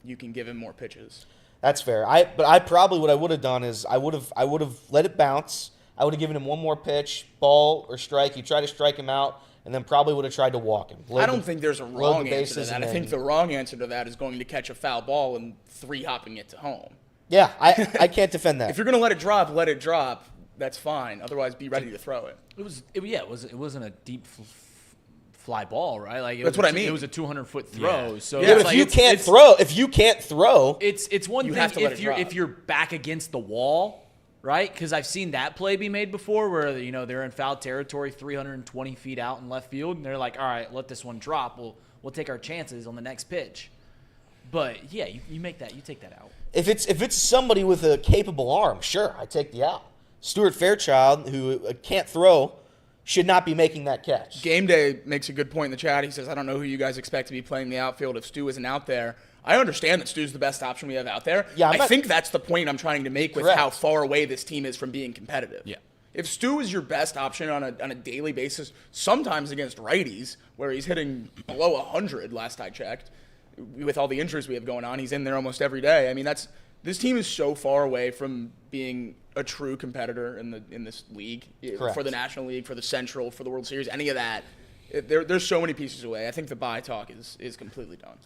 you can give him more pitches. That's fair. But probably what I would have done is I would have let it bounce. I would have given him one more pitch, ball or strike. You try to strike him out, and then probably would have tried to walk him. I don't think there's a wrong answer to that. I think the wrong answer to that is going to catch a foul ball and three-hopping it to home. Yeah, I can't defend that. If you're going to let it drop. That's fine. Otherwise, be ready to throw it. It wasn't a deep fly ball, right? Like that's what I mean. It was a 200-foot throw. Yeah. So yeah, but if you can't throw, it's one thing if you're back against the wall, right? Because I've seen that play be made before, where they're in foul territory, 320 feet out in left field, and they're like, all right, let this one drop. We'll take our chances on the next pitch. But yeah, you take that out. If it's somebody with a capable arm, sure, I take the out. Stuart Fairchild, who can't throw, should not be making that catch. Game Day makes a good point in the chat. He says, I don't know who you guys expect to be playing the outfield if Stu isn't out there. I understand that Stu's the best option we have out there. Yeah, I think that's the point I'm trying to make with Correct. How far away this team is from being competitive. Yeah. If Stu is your best option on a daily basis, sometimes against righties, where he's hitting below 100 last I checked, with all the injuries we have going on, he's in there almost every day. I mean, this team is so far away from being a true competitor in this league. Correct. For the National League, for the Central, for the World Series, any of that. There's so many pieces away. I think the bye talk is completely done.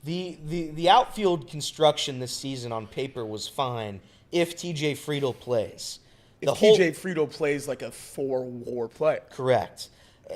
The outfield construction this season on paper was fine if TJ Friedel plays. TJ Friedel plays like a 4-WAR player. Correct.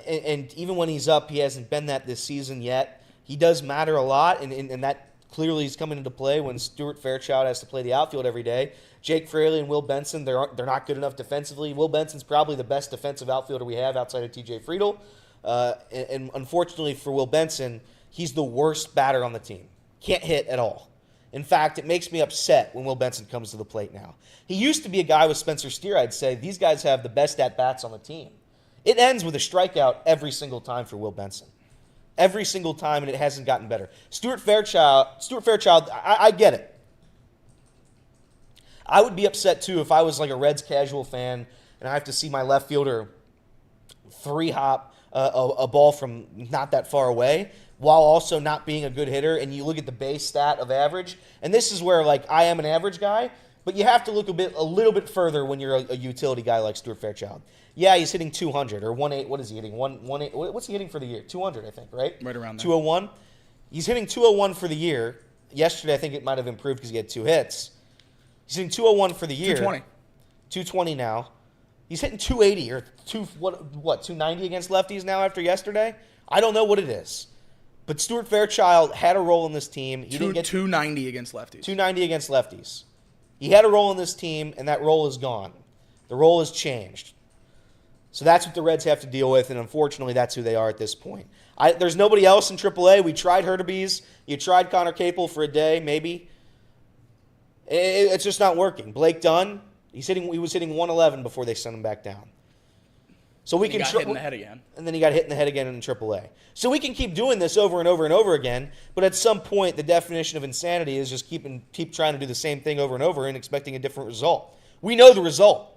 And even when he's up, he hasn't been that this season yet. He does matter a lot, and that clearly is coming into play when Stuart Fairchild has to play the outfield every day. Jake Fraley and Will Benson, they're not good enough defensively. Will Benson's probably the best defensive outfielder we have outside of TJ Friedel. And unfortunately for Will Benson, he's the worst batter on the team. Can't hit at all. In fact, it makes me upset when Will Benson comes to the plate now. He used to be a guy with Spencer Steer. I'd say these guys have the best at-bats on the team. It ends with a strikeout every single time for Will Benson. Every single time, and it hasn't gotten better. Stuart Fairchild, I get it. I would be upset, too, if I was like a Reds casual fan and I have to see my left fielder three-hop a ball from not that far away, while also not being a good hitter. And you look at the base stat of average, and this is where like I am an average guy, but you have to look a little bit further when you're a utility guy like Stuart Fairchild. Yeah, he's hitting 200 or 1.8. What is he hitting? 1.8. What's he hitting for the year? 200, I think, right? Right around there. 201. He's hitting 201 for the year. Yesterday, I think it might have improved because he had 2 hits. He's hitting 201 for the year. 220. 220 now. He's hitting 280 or 290 against lefties now after yesterday. I don't know what it is, but Stuart Fairchild had a role in this team. He didn't get 290 against lefties. 290 against lefties. He had a role in this team, and that role is gone. The role has changed. So that's what the Reds have to deal with, and unfortunately, that's who they are at this point. There's nobody else in AAA. We tried Hurtubise. You tried Connor Capel for a day, maybe. It's just not working. Blake Dunn, he was hitting 111 before they sent him back down. So we He got hit in the head again. And then he got hit in the head again in AAA. So we can keep doing this over and over and over again, but at some point, the definition of insanity is just keep trying to do the same thing over and over and expecting a different result. We know the result.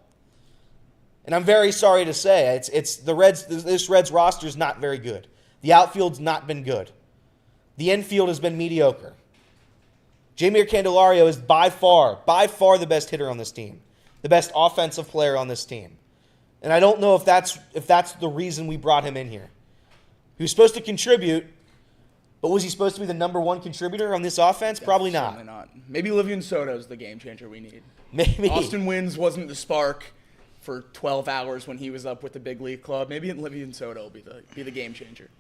And I'm very sorry to say, it's the Reds. This Reds roster is not very good. The outfield's not been good. The infield has been mediocre. Jamier Candelario is by far the best hitter on this team, the best offensive player on this team. And I don't know if that's the reason we brought him in here. He was supposed to contribute, but was he supposed to be the number one contributor on this offense? Probably not. Certainly not. Maybe Livian Soto's the game changer we need. Maybe. Austin Wynns wasn't the spark for 12 hours when he was up with the big league club. Maybe Livian Soto will be the game changer.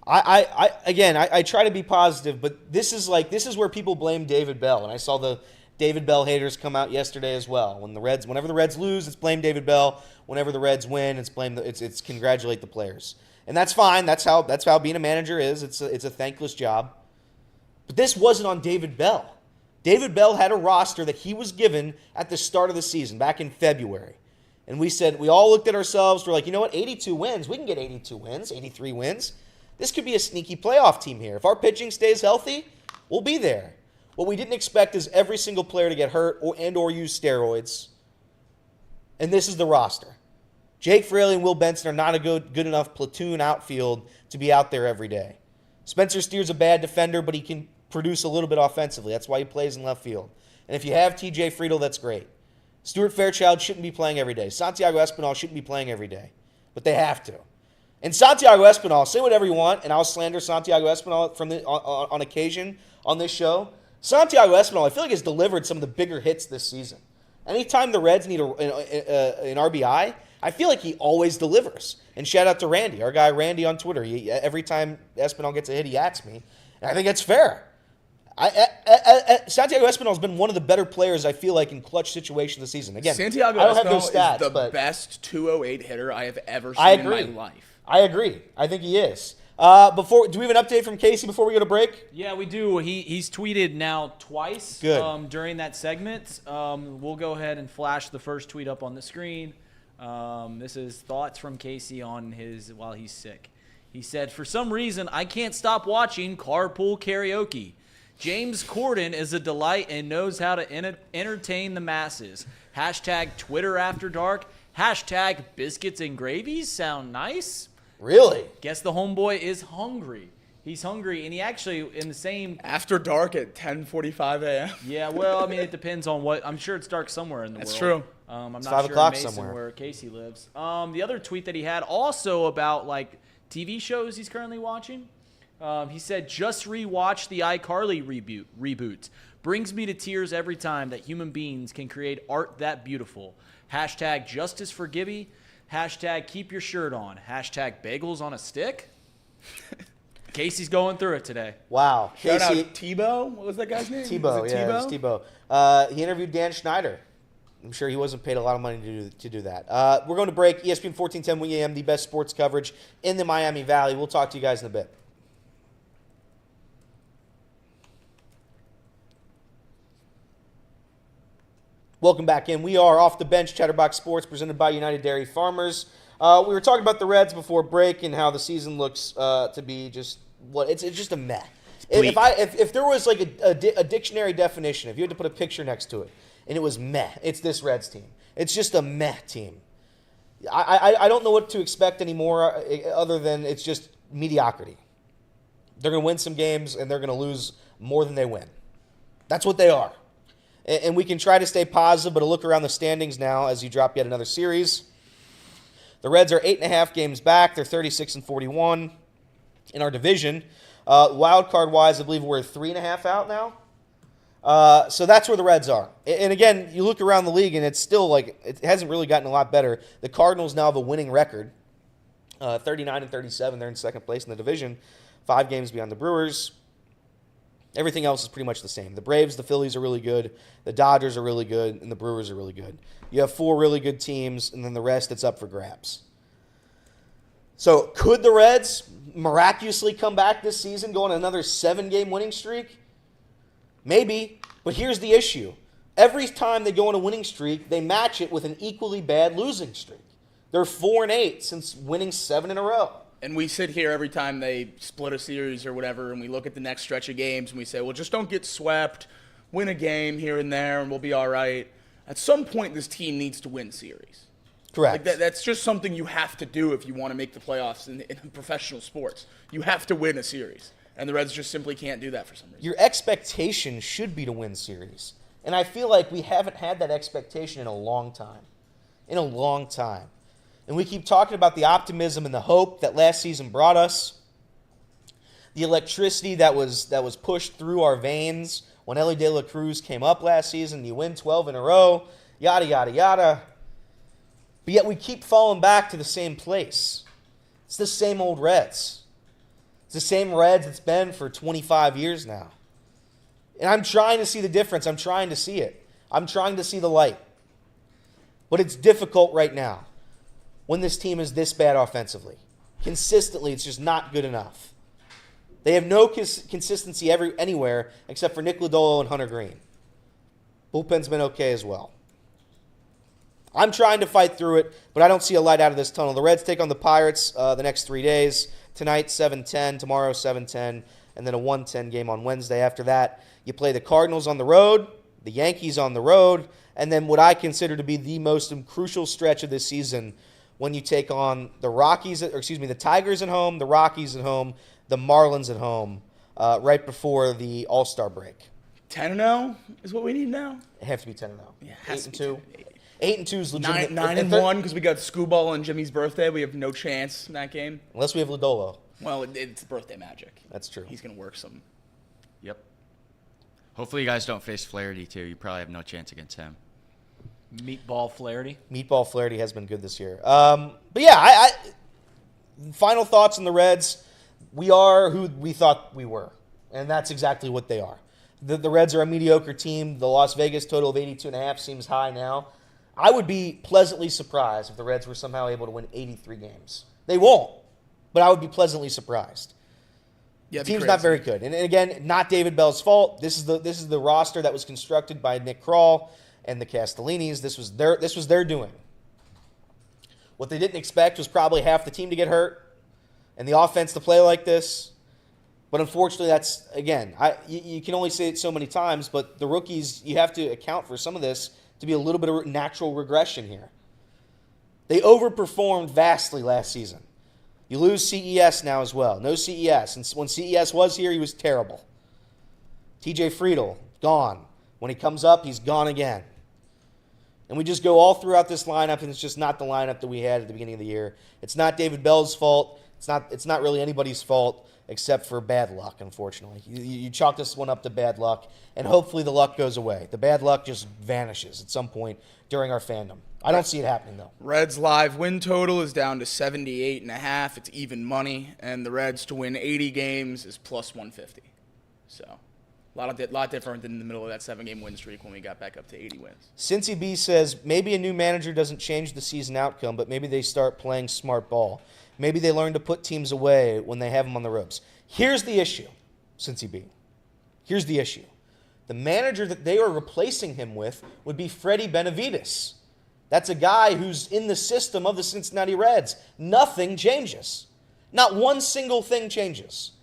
I try to be positive, but this is where people blame David Bell, and I saw the David Bell haters come out yesterday as well. Whenever the Reds lose, it's blame David Bell. Whenever the Reds win, it's congratulate the players, and that's fine. That's how being a manager is. It's a thankless job, but this wasn't on David Bell. David Bell had a roster that he was given at the start of the season back in February. And we all looked at ourselves, we're like, you know what, 82 wins. We can get 82 wins, 83 wins. This could be a sneaky playoff team here. If our pitching stays healthy, we'll be there. What we didn't expect is every single player to get hurt or use steroids. And this is the roster. Jake Fraley and Will Benson are not a good enough platoon outfield to be out there every day. Spencer Steer's a bad defender, but he can produce a little bit offensively. That's why he plays in left field. And if you have TJ Friedel, that's great. Stuart Fairchild shouldn't be playing every day. Santiago Espinal shouldn't be playing every day. But they have to. And Santiago Espinal, say whatever you want, and I'll slander Santiago Espinal on occasion on this show. Santiago Espinal, I feel like, has delivered some of the bigger hits this season. Anytime the Reds need an RBI, I feel like he always delivers. And shout out to Randy, our guy Randy on Twitter. Every time Espinal gets a hit, he ats me. And I think that's fair. Santiago Espinal has been one of the better players, I feel like, in clutch situations this season. Again, Santiago I don't have Espinal those stats, is the but best 208 hitter I have ever seen in my life. I agree. I think he is. Do we have an update from Casey before we go to break? Yeah, we do. He's tweeted now twice during that segment. We'll go ahead and flash the first tweet up on the screen. This is thoughts from Casey on while he's sick. He said, "For some reason, I can't stop watching Carpool Karaoke. James Corden is a delight and knows how to entertain the masses. Hashtag Twitter After Dark. Hashtag Biscuits and Gravies sound nice." Really? Guess the homeboy is hungry. He's hungry, and he actually, in the same... After dark at 10:45 a.m. Yeah, well, I mean, it depends on what... I'm sure it's dark somewhere in the world. That's true. I'm not 5 sure o'clock in Mason somewhere. where Casey lives. The other tweet that he had also about, like, TV shows he's currently watching. He said, "Just rewatched the iCarly reboot. Brings me to tears every time that human beings can create art that beautiful. Hashtag Justice for Gibby. Hashtag Keep Your Shirt On. Hashtag Bagels on a Stick." Casey's going through it today. Wow. Shout Casey, out Tebow. What was that guy's name? Tebow, Was it yeah, Tebow? it was Tebow. He interviewed Dan Schneider. I'm sure he wasn't paid a lot of money to do that. We're going to break. ESPN 1410 Wing AM, the best sports coverage in the Miami Valley. We'll talk to you guys in a bit. Welcome back in. We are off the bench, Chatterbox Sports, presented by United Dairy Farmers. We were talking about the Reds before break and how the season looks to be just it's just a meh. If there was like a dictionary definition, if you had to put a picture next to it, and it was meh, it's this Reds team. It's just a meh team. I don't know what to expect anymore other than it's just mediocrity. They're going to win some games, and they're going to lose more than they win. That's what they are. And we can try to stay positive, but a look around the standings now as you drop yet another series. The Reds are 8.5 games back. They're 36-41 in our division. Wild card wise, I believe we're 3.5 out now. So that's where the Reds are. And again, you look around the league, and it's still like it hasn't really gotten a lot better. The Cardinals now have a winning record, 39-37. They're in second place in the division, 5 games behind the Brewers. Everything else is pretty much the same. The Braves, the Phillies are really good. The Dodgers are really good, and the Brewers are really good. You have 4 really good teams, and then the rest, it's up for grabs. So could the Reds miraculously come back this season, go on another 7-game winning streak? Maybe, but here's the issue. Every time they go on a winning streak, they match it with an equally bad losing streak. They're 4-8 since winning 7 in a row. And we sit here every time they split a series or whatever, and we look at the next stretch of games, and we say, well, just don't get swept, win a game here and there, and we'll be all right. At some point, this team needs to win series. Correct. Like that's just something you have to do if you want to make the playoffs in professional sports. You have to win a series. And the Reds just simply can't do that for some reason. Your expectation should be to win series. And I feel like we haven't had that expectation in a long time. In a long time. And we keep talking about the optimism and the hope that last season brought us. The electricity that was pushed through our veins when Ellie De La Cruz came up last season. You win 12 in a row. Yada, yada, yada. But yet we keep falling back to the same place. It's the same old Reds. It's the same Reds it's been for 25 years now. And I'm trying to see the difference. I'm trying to see it. I'm trying to see the light. But it's difficult right now when this team is this bad offensively. Consistently, it's just not good enough. They have no consistency anywhere except for Nick Lodolo and Hunter Green. Bullpen's been okay as well. I'm trying to fight through it, but I don't see a light out of this tunnel. The Reds take on the Pirates the next 3 days. Tonight, 7:10. Tomorrow, 7:10. And then a 1:10 game on Wednesday. After that, you play the Cardinals on the road, the Yankees on the road, and then what I consider to be the most crucial stretch of this season when you take on the Tigers at home, the Rockies at home, the Marlins at home, right before the All-Star break. 10-0 is what we need now? It have to be 10-0. Yeah, 8-2. 8-2 is legitimate. 9-1 because we got Screwball and Jimmy's birthday. We have no chance in that game. Unless we have Lodolo. Well, it's birthday magic. That's true. He's going to work some. Yep. Hopefully you guys don't face Flaherty, too. You probably have no chance against him. Meatball Flaherty. Meatball Flaherty has been good this year. But yeah, final thoughts on the Reds. We are who we thought we were, and that's exactly what they are. The Reds are a mediocre team. The Las Vegas total of 82.5 seems high now. I would be pleasantly surprised if the Reds were somehow able to win 83 games. They won't, but I would be pleasantly surprised. Yeah, the team's not very good. And again, not David Bell's fault. This is the roster that was constructed by Nick Krall and the Castellinis. This was their doing. What they didn't expect was probably half the team to get hurt and the offense to play like this. But unfortunately, that's, again, you can only say it so many times, but the rookies, you have to account for some of this to be a little bit of natural regression here. They overperformed vastly last season. You lose CES now as well. No CES. And when CES was here, he was terrible. TJ Friedel, gone. When he comes up, he's gone again. And we just go all throughout this lineup, and it's just not the lineup that we had at the beginning of the year. It's not David Bell's fault. It's not really anybody's fault except for bad luck, unfortunately. You chalk this one up to bad luck, and hopefully the luck goes away. The bad luck just vanishes at some point during our fandom. I don't see it happening, though. Reds live win total is down to 78.5. It's even money, and the Reds to win 80 games is plus 150. So a lot different than in the middle of that 7-game win streak when we got back up to 80 wins. Cincy B says, maybe a new manager doesn't change the season outcome, but maybe they start playing smart ball. Maybe they learn to put teams away when they have them on the ropes. Here's the issue, Cincy B. Here's the issue. The manager that they are replacing him with would be Freddie Benavides. That's a guy who's in the system of the Cincinnati Reds. Nothing changes. Not one single thing changes.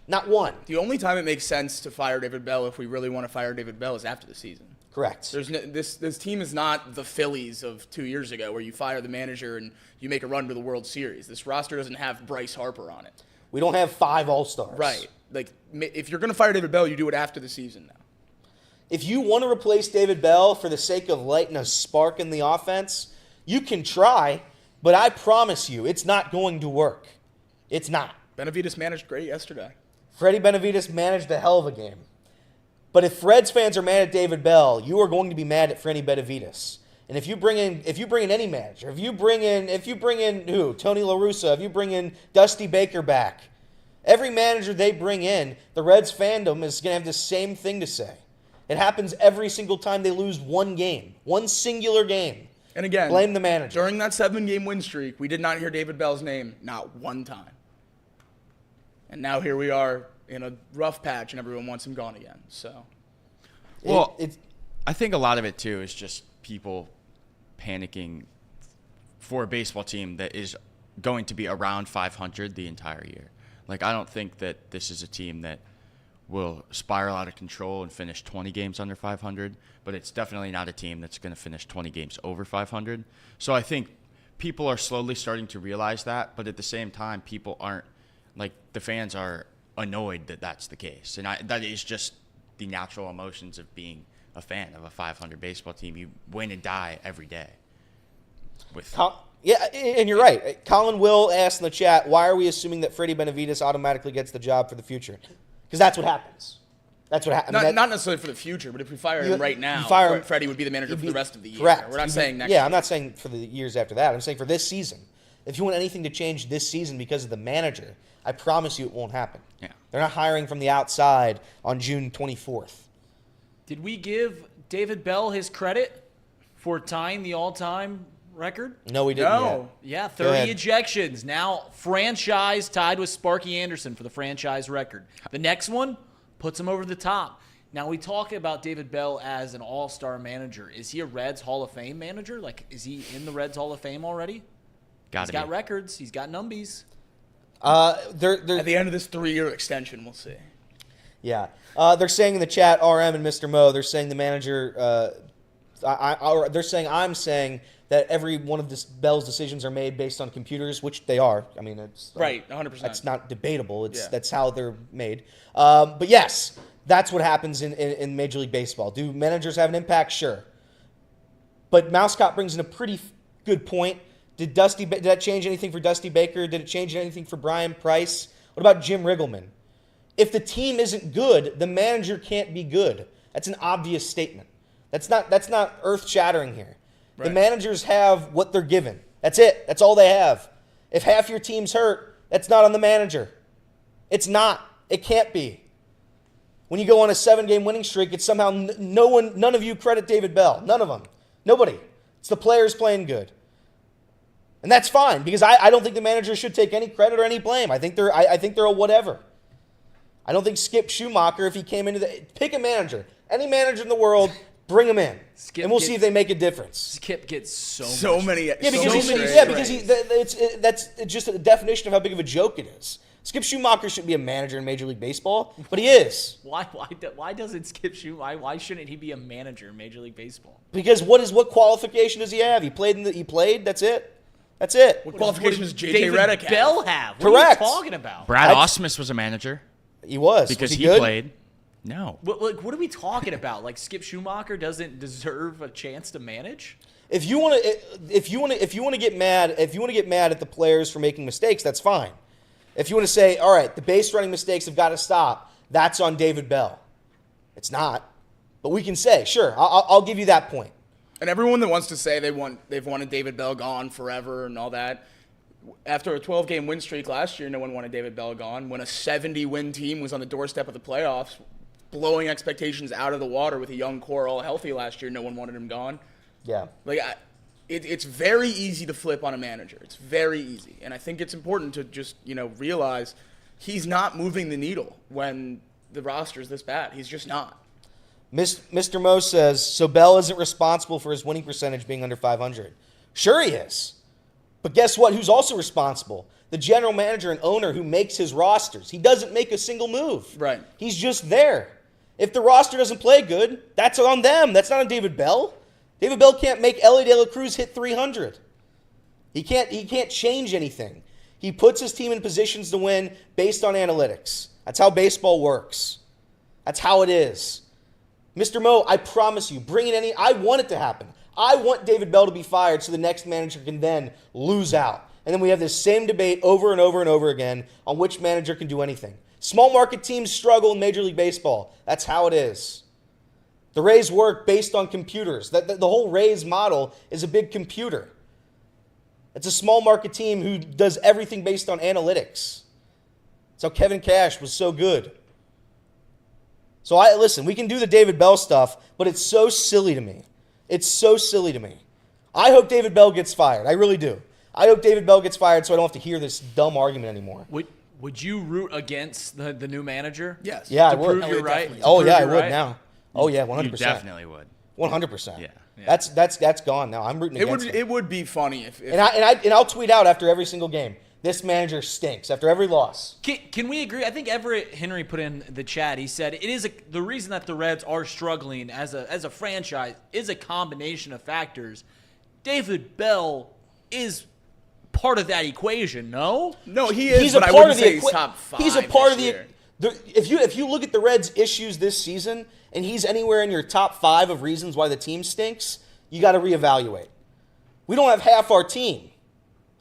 Not one. The only time it makes sense to fire David Bell, if we really want to fire David Bell, is after the season. Correct. There's no, this team is not the Phillies of 2 years ago where you fire the manager and you make a run to the World Series. This roster doesn't have Bryce Harper on it. We don't have 5 All-Stars. Right. Like, if you're going to fire David Bell, you do it after the season now. If you want to replace David Bell for the sake of lighting a spark in the offense, you can try, but I promise you it's not going to work. It's not. Benavides managed great yesterday. Freddie Benavides managed a hell of a game. But if Reds fans are mad at David Bell, you are going to be mad at Freddie Benavides. And if you bring in any manager, if you bring in who? Tony La Russa, if you bring in Dusty Baker back, every manager they bring in, the Reds fandom is going to have the same thing to say. It happens every single time they lose one game, one singular game. And again, blame the manager. During that 7-game win streak, we did not hear David Bell's name not one time. And now here we are in a rough patch, and everyone wants him gone again. So, well, I think a lot of it too is just people panicking for a baseball team that is going to be around 500 the entire year. Like, I don't think that this is a team that will spiral out of control and finish 20 games under 500, but it's definitely not a team that's going to finish 20 games over 500. So I think people are slowly starting to realize that, but at the same time, people aren't, like, the fans are annoyed that that's the case. And that is just the natural emotions of being a fan of a 500 baseball team. You win and die every day. Yeah, and you're right. Colin Will asked in the chat, why are we assuming that Freddie Benavides automatically gets the job for the future? Because that's what happens. That's what happens. Not necessarily for the future, but if we fire him right now, Freddie would be the manager for the rest of the year. Correct. We're not saying next year. year. I'm not saying for the years after that. I'm saying for this season. If you want anything to change this season because of the manager, I promise you it won't happen. Yeah. They're not hiring from the outside on June 24th. Did we give David Bell his credit for tying the all-time record? No, we didn't. No. Yeah, 30 ejections. Now franchise tied with Sparky Anderson for the franchise record. The next one puts him over the top. Now we talk about David Bell as an all-star manager. Is he a Reds Hall of Fame manager? Like, is he in the Reds Hall of Fame already? He's got records. He's got numbies. At the end of this 3-year extension, we'll see. Yeah. They're saying in the chat, RM and Mr. Mo, they're saying the manager, I'm saying that every one of Bell's decisions are made based on computers, which they are. I mean, it's right, 100%. That's not debatable. That's how they're made. But yes, that's what happens in Major League Baseball. Do managers have an impact? Sure. But Mousecop brings in a pretty good point. Did that change anything for Dusty Baker? Did it change anything for Brian Price? What about Jim Riggleman? If the team isn't good, the manager can't be good. That's an obvious statement. That's not earth-shattering here. Right. The managers have what they're given. That's it. That's all they have. If half your team's hurt, that's not on the manager. It's not. It can't be. When you go on a 7-game winning streak, it's somehow none of you credit David Bell. None of them. Nobody. It's the players playing good. And that's fine, because I don't think the manager should take any credit or any blame. I think they're a whatever. I don't think Skip Schumacher, if he came into pick a manager, any manager in the world, bring him in, and we'll see if they make a difference. Skip gets so many. Because that's just a definition of how big of a joke it is. Skip Schumacher shouldn't be a manager in Major League Baseball, but he is. Why doesn't Skip Schumacher? Why shouldn't he be a manager in Major League Baseball? Because what qualification does he have? He played. That's it. That's it. What qualification does J.J. David Redick have? Bell have? What Correct. are you talking about? Brad Ausmus was a manager. He was. Because was he good? played. No. What are we talking about? Like, Skip Schumacher doesn't deserve a chance to manage? If you want to get mad at the players for making mistakes, that's fine. If you want to say, all right, the base running mistakes have got to stop, that's on David Bell. It's not. But we can say, sure, I'll give you that point. And everyone that wants to say they've wanted David Bell gone forever and all that, after a 12-game win streak last year, no one wanted David Bell gone. When a 70-win team was on the doorstep of the playoffs, blowing expectations out of the water with a young core all healthy last year, no one wanted him gone. Yeah. It's very easy to flip on a manager. It's very easy. And I think it's important to just, realize he's not moving the needle when the roster's this bad. He's just not. Mr. Mo says, so Bell isn't responsible for his winning percentage being under 500. Sure he is. But guess what? Who's also responsible? The general manager and owner who makes his rosters. He doesn't make a single move. Right. He's just there. If the roster doesn't play good, that's on them. That's not on David Bell. David Bell can't make Ellie De La Cruz hit 300. He can't change anything. He puts his team in positions to win based on analytics. That's how baseball works. That's how it is. Mr. Mo, I promise you, bring in I want it to happen. I want David Bell to be fired so the next manager can then lose out. And then we have this same debate over and over and over again on which manager can do anything. Small market teams struggle in Major League Baseball. That's how it is. The Rays work based on computers. The whole Rays model is a big computer. It's a small market team who does everything based on analytics. That's how Kevin Cash was so good. So listen, we can do the David Bell stuff, but it's so silly to me. It's so silly to me. I hope David Bell gets fired. I really do. I hope David Bell gets fired so I don't have to hear this dumb argument anymore. Would you root against the new manager? Yes. Yeah, I To would. prove you're right? Oh, yeah, I you're would right? now. Oh, yeah, 100%. You definitely would. 100%. Yeah. That's gone now. I'm rooting against him. It would be funny if And I'll tweet out after every single game, this manager stinks after every loss. Can we agree? I think Everett Henry put in the chat. He said the reason that the Reds are struggling as a franchise is a combination of factors. David Bell is part of that equation. No, he is. He's a but I part wouldn't of say the he's top 5. He's a part of this the. year. If you look at the Reds' issues this season, and he's anywhere in your top 5 of reasons why the team stinks, you got to reevaluate. We don't have half our team,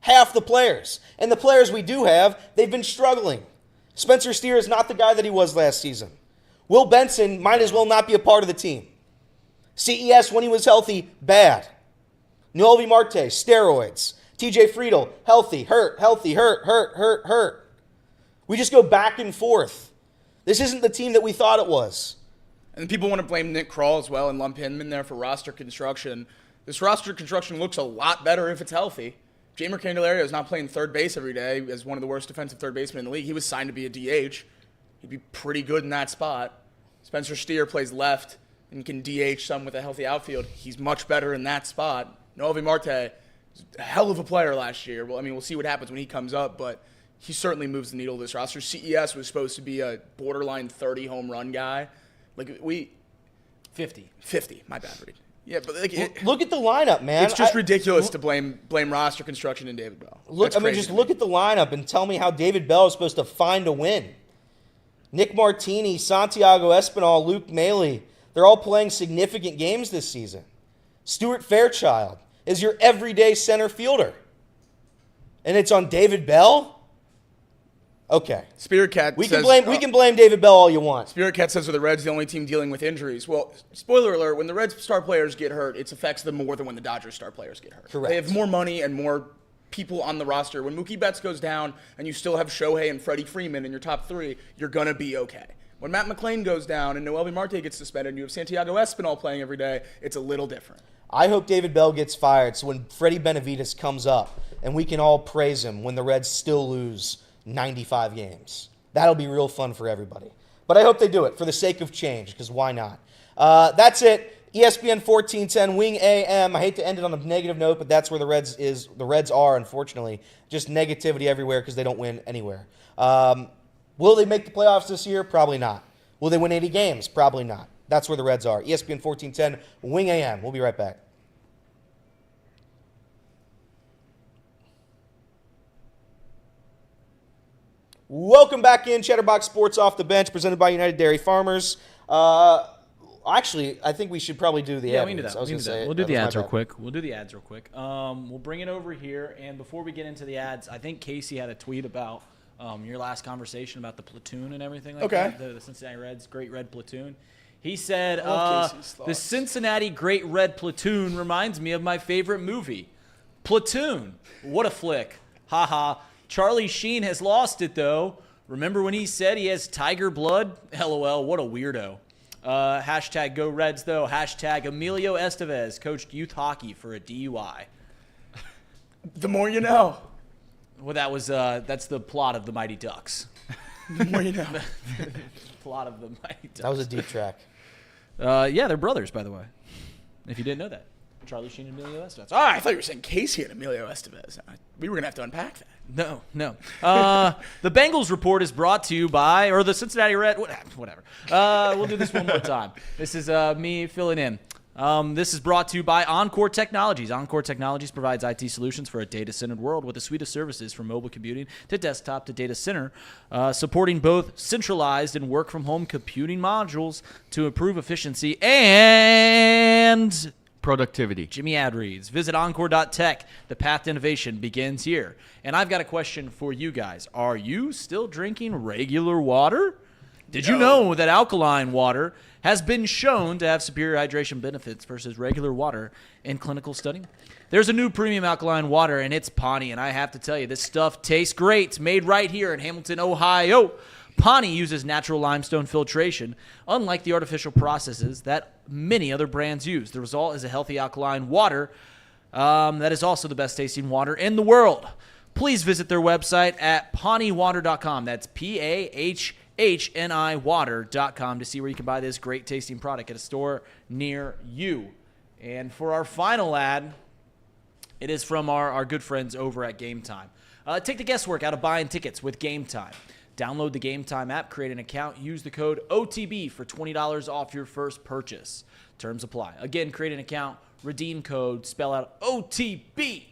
half the players, and the players we do have, they've been struggling. Spencer Steer is not the guy that he was last season. Will Benson might as well not be a part of the team. CES when he was healthy, bad. Noelvi Marte, steroids. TJ Friedel, healthy, hurt, hurt. We just go back and forth. This isn't the team that we thought it was. And people want to blame Nick Krall as well and lump him in there for roster construction. This roster construction looks a lot better if it's healthy. Jamer Candelario is not playing third base every day as one of the worst defensive third basemen in the league. He was signed to be a DH. He'd be pretty good in that spot. Spencer Steer plays left and can DH some with a healthy outfield. He's much better in that spot. Noelvi Marte was a hell of a player last year. Well, I mean, we'll see what happens when he comes up, but he certainly moves the needle of this roster. CES was supposed to be a borderline 30 home run guy. 50, my bad, Reed. Yeah, but Look at the lineup, man. it's just ridiculous to blame roster construction in David Bell. Just look at the lineup and tell me how David Bell is supposed to find a win. Nick Martini, Santiago Espinal, Luke Maley, they're all playing significant games this season. Stuart Fairchild is your everyday center fielder. And it's on David Bell? Okay. Spirit Cat We says, can blame David Bell all you want. Spirit Cat says, are the Reds the only team dealing with injuries? Well, spoiler alert, when the Reds star players get hurt, it affects them more than when the Dodgers star players get hurt. Correct. They have more money and more people on the roster. When Mookie Betts goes down and you still have Shohei and Freddie Freeman in your top 3, you're going to be okay. When Matt McClain goes down and Noelvi Marte gets suspended and you have Santiago Espinal playing every day, it's a little different. I hope David Bell gets fired so when Freddie Benavides comes up and we can all praise him when the Reds still lose 95 games. That'll be real fun for everybody. But I hope they do it for the sake of change, because why not? That's it. ESPN 1410, Wing AM. I hate to end it on a negative note, but that's where the Reds are, unfortunately. Just negativity everywhere because they don't win anywhere. Will they make the playoffs this year? Probably not. Will they win 80 games? Probably not. That's where the Reds are. ESPN 1410, Wing AM. We'll be right back. Welcome back in. Chatterbox Sports Off the Bench, presented by United Dairy Farmers. Actually, I think we should probably do the ads. we can do that. I was we going can to do that. say We'll do that the was my ads real bad. quick. We'll bring it over here. And before we get into the ads, I think Casey had a tweet about your last conversation about the platoon and everything like that. The Cincinnati Reds, Great Red Platoon. He said, the Cincinnati Great Red Platoon reminds me of my favorite movie, Platoon. What a flick. Haha. Charlie Sheen has lost it, though. Remember when he said he has tiger blood? LOL, what a weirdo. Hashtag Go Reds, though. Hashtag Emilio Estevez coached youth hockey for a DUI. The more you know. Well, that's the plot of the Mighty Ducks. The more you know. Plot of the Mighty Ducks. That was a deep track. Yeah, they're brothers, by the way, if you didn't know that. Charlie Sheen and Emilio Estevez. Oh, I thought you were saying Casey and Emilio Estevez. We were going to have to unpack that. No. The Bengals report is brought to you by, or the Cincinnati Red, whatever. We'll do this one more time. This is me filling in. This is brought to you by Encore Technologies. Encore Technologies provides IT solutions for a data-centered world with a suite of services from mobile computing to desktop to data center, supporting both centralized and work-from-home computing modules to improve efficiency and Productivity. Jimmy ad reads. Visit encore.tech. The path to innovation begins here. And I've got a question for you guys. Are you still drinking regular water? Did you know that alkaline water has been shown to have superior hydration benefits versus regular water in clinical study? There's a new premium alkaline water, and it's Pawnee. And I have to tell you, this stuff tastes great. It's made right here in Hamilton, Ohio. Pawnee uses natural limestone filtration, unlike the artificial processes that many other brands use. The result is a healthy alkaline water that is also the best tasting water in the world. Please visit their website at pawneewater.com. That's PAHHNI water.com to see where you can buy this great tasting product at a store near you. And for our final ad, it is from our good friends over at Game Time. Take the guesswork out of buying tickets with Game Time. Download the Game Time app, create an account, use the code OTB for $20 off your first purchase. Terms apply. Again, create an account, redeem code, spell out OTB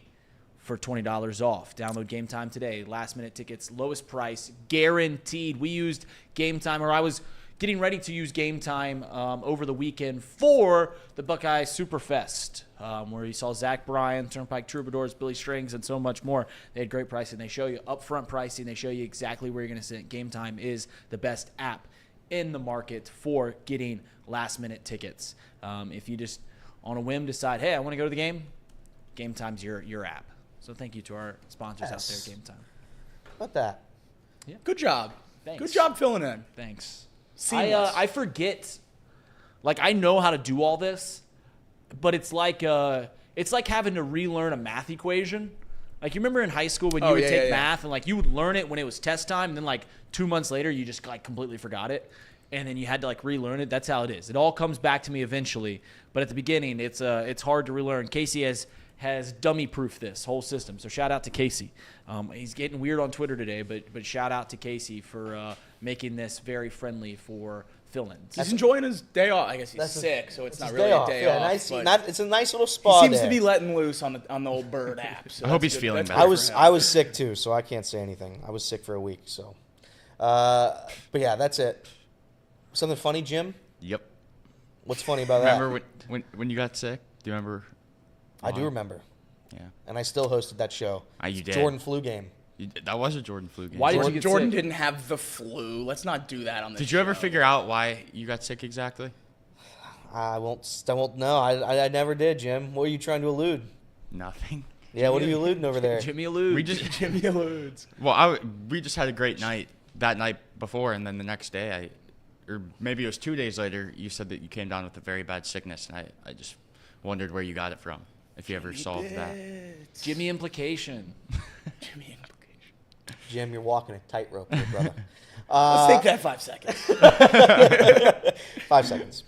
for $20 off. Download Game Time today. Last minute tickets, lowest price, guaranteed. We used Game Time, or I was getting ready to use Game Time over the weekend for the Buckeye Superfest, where you saw Zach Bryan, Turnpike Troubadours, Billy Strings, and so much more. They had great pricing. They show you upfront pricing. They show you exactly where you're going to sit. Game Time is the best app in the market for getting last-minute tickets. If you just, on a whim, decide, hey, I want to go to the game, Game Time's your app. So thank you to our sponsors out there, Game Time. How about that? Yeah. Good job. Thanks. Good job filling in. Thanks. Seamless. I forget, like, I know how to do all this, but it's like having to relearn a math equation. Like, you remember in high school when you would take math and, like, you would learn it when it was test time, and then, like, 2 months later you just, like, completely forgot it, and then you had to, like, relearn it. That's how it is. It all comes back to me eventually, but at the beginning it's hard to relearn. Casey has dummy-proofed this whole system, so shout out to Casey. He's getting weird on Twitter today, but shout out to Casey for making this very friendly for fill-ins. He's enjoying his day off. I guess he's sick, so it's not really a day off. Nice, it's a nice little spa. He seems to be letting loose on the old Bird app. So I hope he's feeling better. I was sick too, so I can't say anything. I was sick for a week, so. But yeah, that's it. Something funny, Jim? Yep. What's funny about that? Remember when you got sick? Do you remember? I do remember. Yeah. And I still hosted that show. You did. Jordan flu game. That was a Jordan flu game. Why did you get Jordan sick? didn't have the flu. Let's not do that on this Did you ever figure out why you got sick exactly? I won't know. I never did, Jim. What are you trying to elude? Nothing. Yeah, what are you alluding over there? Jimmy alludes. Jimmy alludes. Well, we just had a great night that night before, and then the next day, or maybe it was 2 days later, you said that you came down with a very bad sickness, and I just wondered where you got it from, if you ever solved that. Jimmy implication. Jimmy implication. Jim, you're walking a tightrope here, brother. Let's take that 5 seconds. 5 seconds.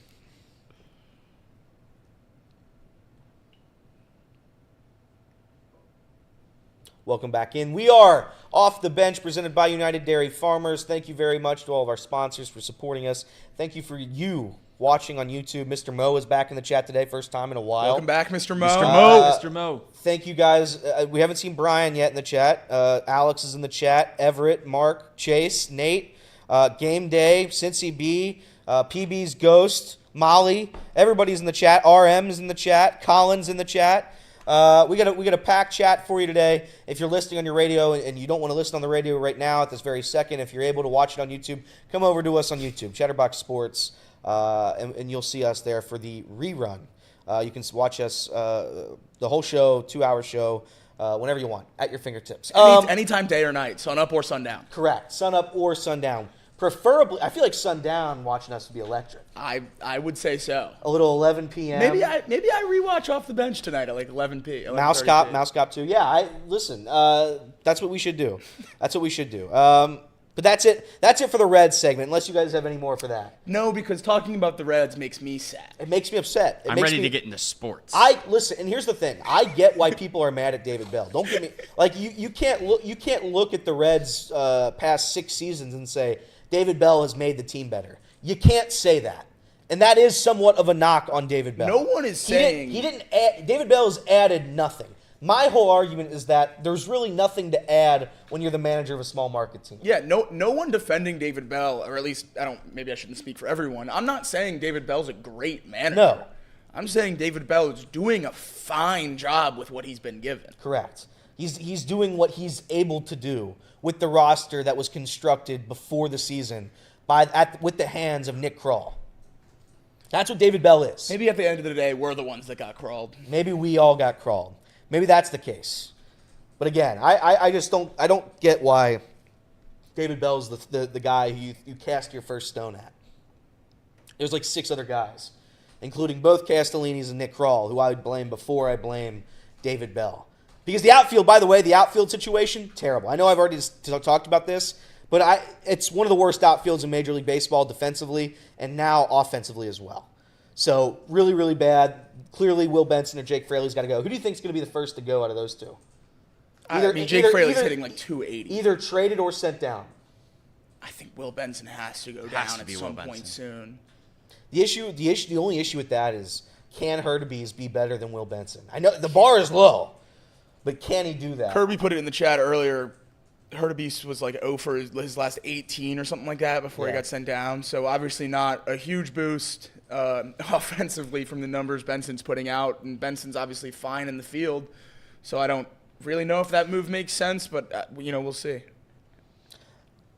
Welcome back in. We are Off the Bench, presented by United Dairy Farmers. Thank you very much to all of our sponsors for supporting us. Thank you for you watching on YouTube. Mr. Mo is back in the chat today, first time in a while. Welcome back, Mr. Mo. Mr. Mo. Thank you guys. We haven't seen Brian yet in the chat. Alex is in the chat. Everett, Mark, Chase, Nate, Game Day, Cincy B, PB's Ghost, Molly. Everybody's in the chat. RM is in the chat. Colin's in the chat. We got a packed chat for you today. If you're listening on your radio and you don't want to listen on the radio right now at this very second, if you're able to watch it on YouTube, come over to us on YouTube, Chatterbox Sports, and you'll see us there for the rerun. You can watch us the whole show, 2-hour show, whenever you want, at your fingertips. Anytime, day or night, sun up or sundown. Correct, sun up or sundown. Preferably, I feel like sundown watching us would be electric. I would say so. A little 11 p.m. Maybe I rewatch Off the Bench tonight at like 11 p.m. Mouse Cop too. Yeah, listen. That's what we should do. That's what we should do. But that's it. That's it for the Reds segment, unless you guys have any more for that. No, because talking about the Reds makes me sad. It makes me upset. I'm ready to get into sports. Listen, and here's the thing. I get why people are mad at David Bell. Don't get me like you can't look at the Reds past 6 seasons and say David Bell has made the team better. You can't say that. And that is somewhat of a knock on David Bell. No one is saying David Bell has added nothing. My whole argument is that there's really nothing to add when you're the manager of a small market team. Yeah, no one defending David Bell, or at least maybe I shouldn't speak for everyone. I'm not saying David Bell's a great manager. No. I'm saying David Bell is doing a fine job with what he's been given. Correct. He's doing what he's able to do with the roster that was constructed before the season with the hands of Nick Kroll. That's what David Bell is. Maybe at the end of the day, we're the ones that got crawled. Maybe we all got crawled. Maybe that's the case. But again, I just don't get why David Bell's the guy who you cast your first stone at. There's like 6 other guys, including both Castellini's and Nick Kroll, who I would blame before I blame David Bell. Because the outfield, by the way, the outfield situation, terrible. I know I've already talked about this, but it's one of the worst outfields in Major League Baseball defensively and now offensively as well. So really, really bad. Clearly, Will Benson or Jake Fraley's got to go. Who do you think is going to be the first to go out of those two? Jake Fraley's hitting like 280. Either traded or sent down. I think Will Benson has to go down at some point soon. The only issue with that is, can Hurtubise be better than Will Benson? I know the bar is low, but can he do that? Kirby put it in the chat earlier. Hurtubise was like 0 for his last 18 or something like that before he got sent down. So obviously not a huge boost offensively from the numbers Benson's putting out. And Benson's obviously fine in the field. So I don't really know if that move makes sense, but we'll see.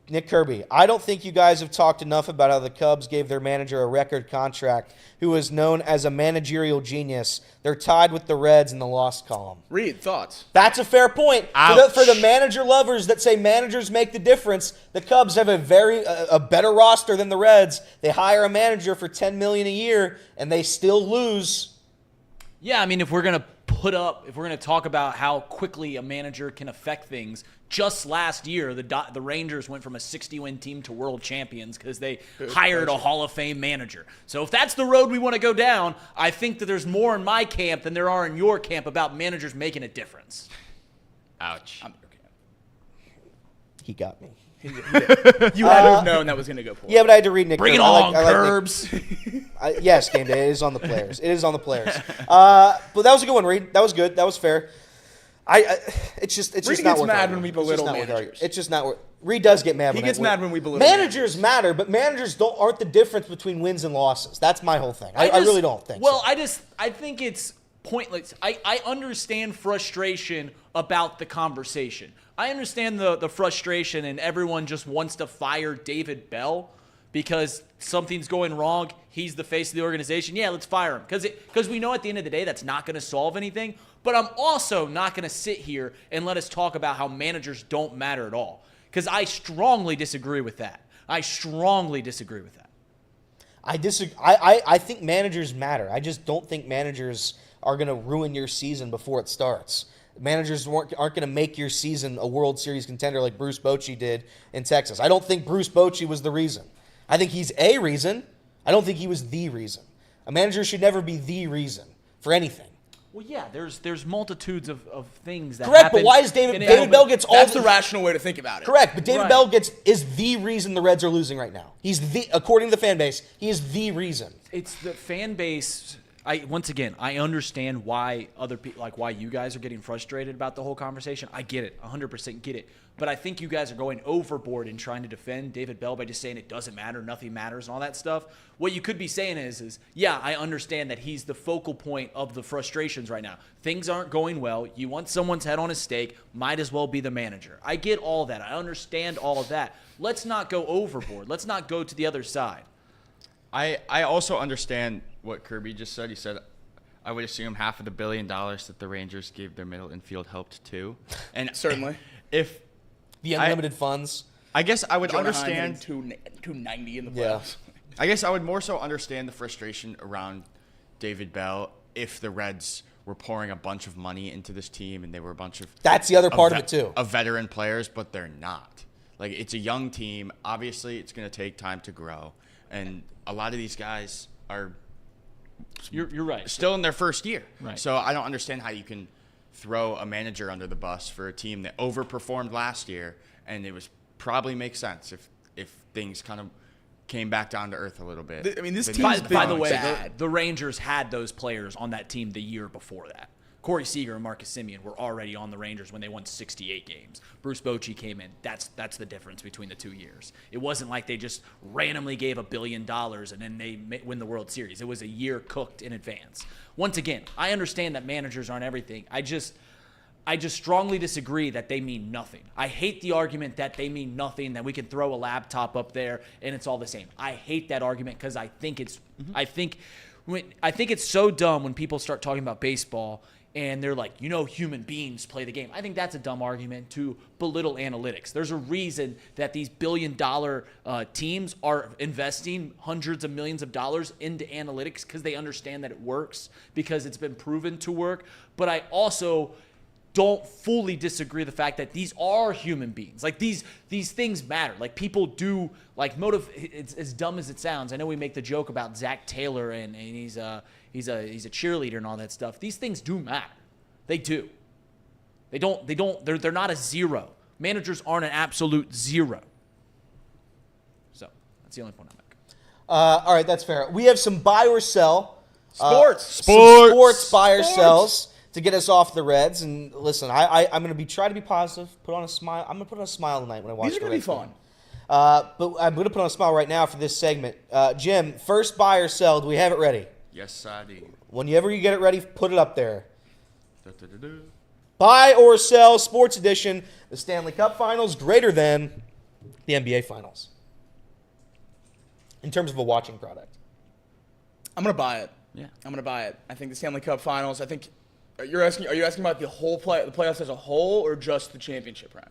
Nick Kirby, I don't think you guys have talked enough about how the Cubs gave their manager a record contract, who is known as a managerial genius. They're tied with the Reds in the lost column. Reed, thoughts? That's a fair point. For the manager lovers that say managers make the difference, the Cubs have a better roster than the Reds. They hire a manager for $10 million a year, and they still lose. Yeah, I mean, if we're going to talk about how quickly a manager can affect things, just last year, the Rangers went from a 60-win team to world champions because they hired a Hall of Fame manager. So if that's the road we want to go down, I think that there's more in my camp than there are in your camp about managers making a difference. Ouch. He got me. You had to have known that was going to go poorly. Yeah, but I had to read Nick. Bring it on, Curbs. Yes, game day. It is on the players. It is on the players. But that was a good one, Reed. That was good. That was fair. It's just Reed not gets worth mad arguing. when we belittle managers. It's just not worth. Reed does get mad. He gets mad when we belittle managers. Matter, but managers aren't the difference between wins and losses. That's my whole thing. I really don't think. Well, so. I think it's pointless. I understand frustration about the conversation. I understand the frustration, and everyone just wants to fire David Bell because something's going wrong. He's the face of the organization. Yeah, let's fire him because we know at the end of the day that's not going to solve anything. But I'm also not going to sit here and let us talk about how managers don't matter at all, because I strongly disagree with that. I disagree. I think managers matter. I just don't think managers are going to ruin your season before it starts. Managers aren't going to make your season a World Series contender like Bruce Bochy did in Texas. I don't think Bruce Bochy was the reason. I think he's a reason. I don't think he was the reason. A manager should never be the reason for anything. Well, yeah, there's multitudes of things that correct, happen. But why is David Bell gets all That's the rational way to think about it. Correct, but David Right. Bell is the reason the Reds are losing right now. He's according to the fan base, he is the reason. It's the fan base. I understand why other people, like why you guys are getting frustrated about the whole conversation. I get it, 100% get it. But I think you guys are going overboard in trying to defend David Bell by just saying it doesn't matter, nothing matters, and all that stuff. What you could be saying is yeah, I understand that he's the focal point of the frustrations right now. Things aren't going well. You want someone's head on a stake, might as well be the manager. I get all that. I understand all of that. Let's not go overboard. Let's not go to the other side. I also understand what Kirby just said. He said, I would assume half of the $1 billion that the Rangers gave their middle infield helped too. And Certainly. If The unlimited funds. I guess I would Jonah understand. Heim hitting 290 in the Yeah. playoffs. I guess I would more so understand the frustration around David Bell if the Reds were pouring a bunch of money into this team and they were a bunch of That's the other part of it too. Of veteran players, but they're not. Like, it's a young team. Obviously, it's going to take time to grow. And a lot of these guys are You're right. still in their first year. Right. So I don't understand how you can throw a manager under the bus for a team that overperformed last year, and it was probably makes sense if things kind of came back down to earth a little bit. I mean, this The team's next been By the way, bad. the Rangers had those players on that team the year before that. Corey Seager and Marcus Semien were already on the Rangers when they won 68 games. Bruce Bochy came in. That's the difference between the 2 years. It wasn't like they just randomly gave $1 billion and then they win the World Series. It was a year cooked in advance. Once again, I understand that managers aren't everything. I just strongly disagree that they mean nothing. I hate the argument that they mean nothing, that we can throw a laptop up there and it's all the same. I hate that argument because I think it's I think it's so dumb when people start talking about baseball and they're like, human beings play the game. I think that's a dumb argument to belittle analytics. There's a reason that these billion-dollar teams are investing hundreds of millions of dollars into analytics because they understand that it works, because it's been proven to work. But I also don't fully disagree the fact that these are human beings. Like, these things matter. Like, people do, like, it's as dumb as it sounds. I know we make the joke about Zach Taylor and he's a cheerleader and all that stuff. These things do matter. They do. They're not a zero. Managers aren't an absolute zero. So that's the only point I make. All right, that's fair. We have some buy or sell. Sports. Some sports buy or sells to get us off the Reds. And listen, I'm going to try to be positive, put on a smile. I'm going to put on a smile tonight when I watch These are the going to be Reds fun. But I'm going to put on a smile right now for this segment. Jim, first buy or sell, do we have it ready? Yes, I do. Whenever you get it ready, put it up there. Da-da-da-da. Buy or sell, Sports Edition, the Stanley Cup Finals greater than the NBA Finals in terms of a watching product. I'm going to buy it. Yeah. I'm going to buy it. I think the Stanley Cup Finals, are you asking about the whole the playoffs as a whole or just the championship round?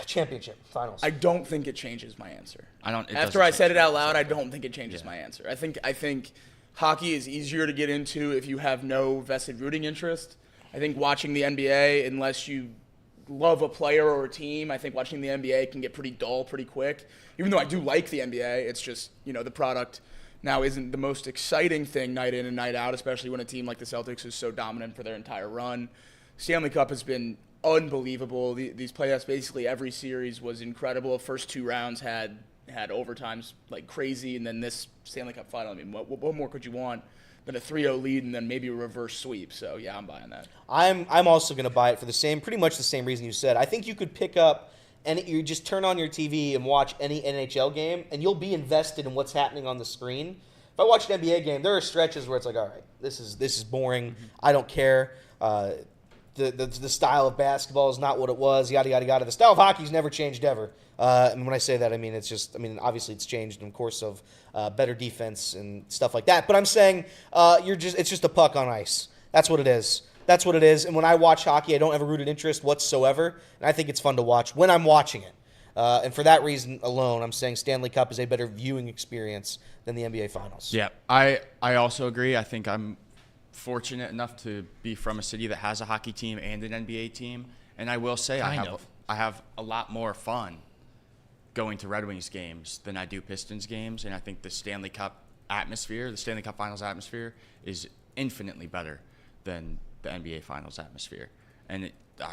Championship Finals. I don't think it changes my answer. After I said it out loud, I don't think it changes my answer. I think hockey is easier to get into if you have no vested rooting interest. I think watching the NBA, unless you love a player or a team, I think watching the NBA can get pretty dull pretty quick. Even though I do like the NBA, it's just, the product now isn't the most exciting thing night in and night out, especially when a team like the Celtics is so dominant for their entire run. Stanley Cup has been unbelievable. These playoffs, basically every series was incredible. First 2 rounds had overtimes like crazy, and then this Stanley Cup final, I mean, what more could you want than a 3-0 lead and then maybe a reverse sweep? So yeah, I'm buying that. I'm also going to buy it for pretty much the same reason you said. I think you could pick up and you just turn on your TV and watch any NHL game, and you'll be invested in what's happening on the screen. If I watch an NBA game, there are stretches where it's like, all right, this is boring. Mm-hmm. I don't care. The style of basketball is not what it was. Yada yada yada. The style of hockey's never changed ever. And when I say that, I mean obviously it's changed in the course of better defense and stuff like that. But I'm saying it's just a puck on ice. That's what it is. That's what it is. And when I watch hockey, I don't have a rooted interest whatsoever, and I think it's fun to watch when I'm watching it. And for that reason alone, I'm saying Stanley Cup is a better viewing experience than the NBA Finals. Yeah, I also agree. I think I'm fortunate enough to be from a city that has a hockey team and an NBA team, and I will say I have a lot more fun going to Red Wings games than I do Pistons games, and I think the Stanley Cup atmosphere, the Stanley Cup Finals atmosphere, is infinitely better than the NBA Finals atmosphere, and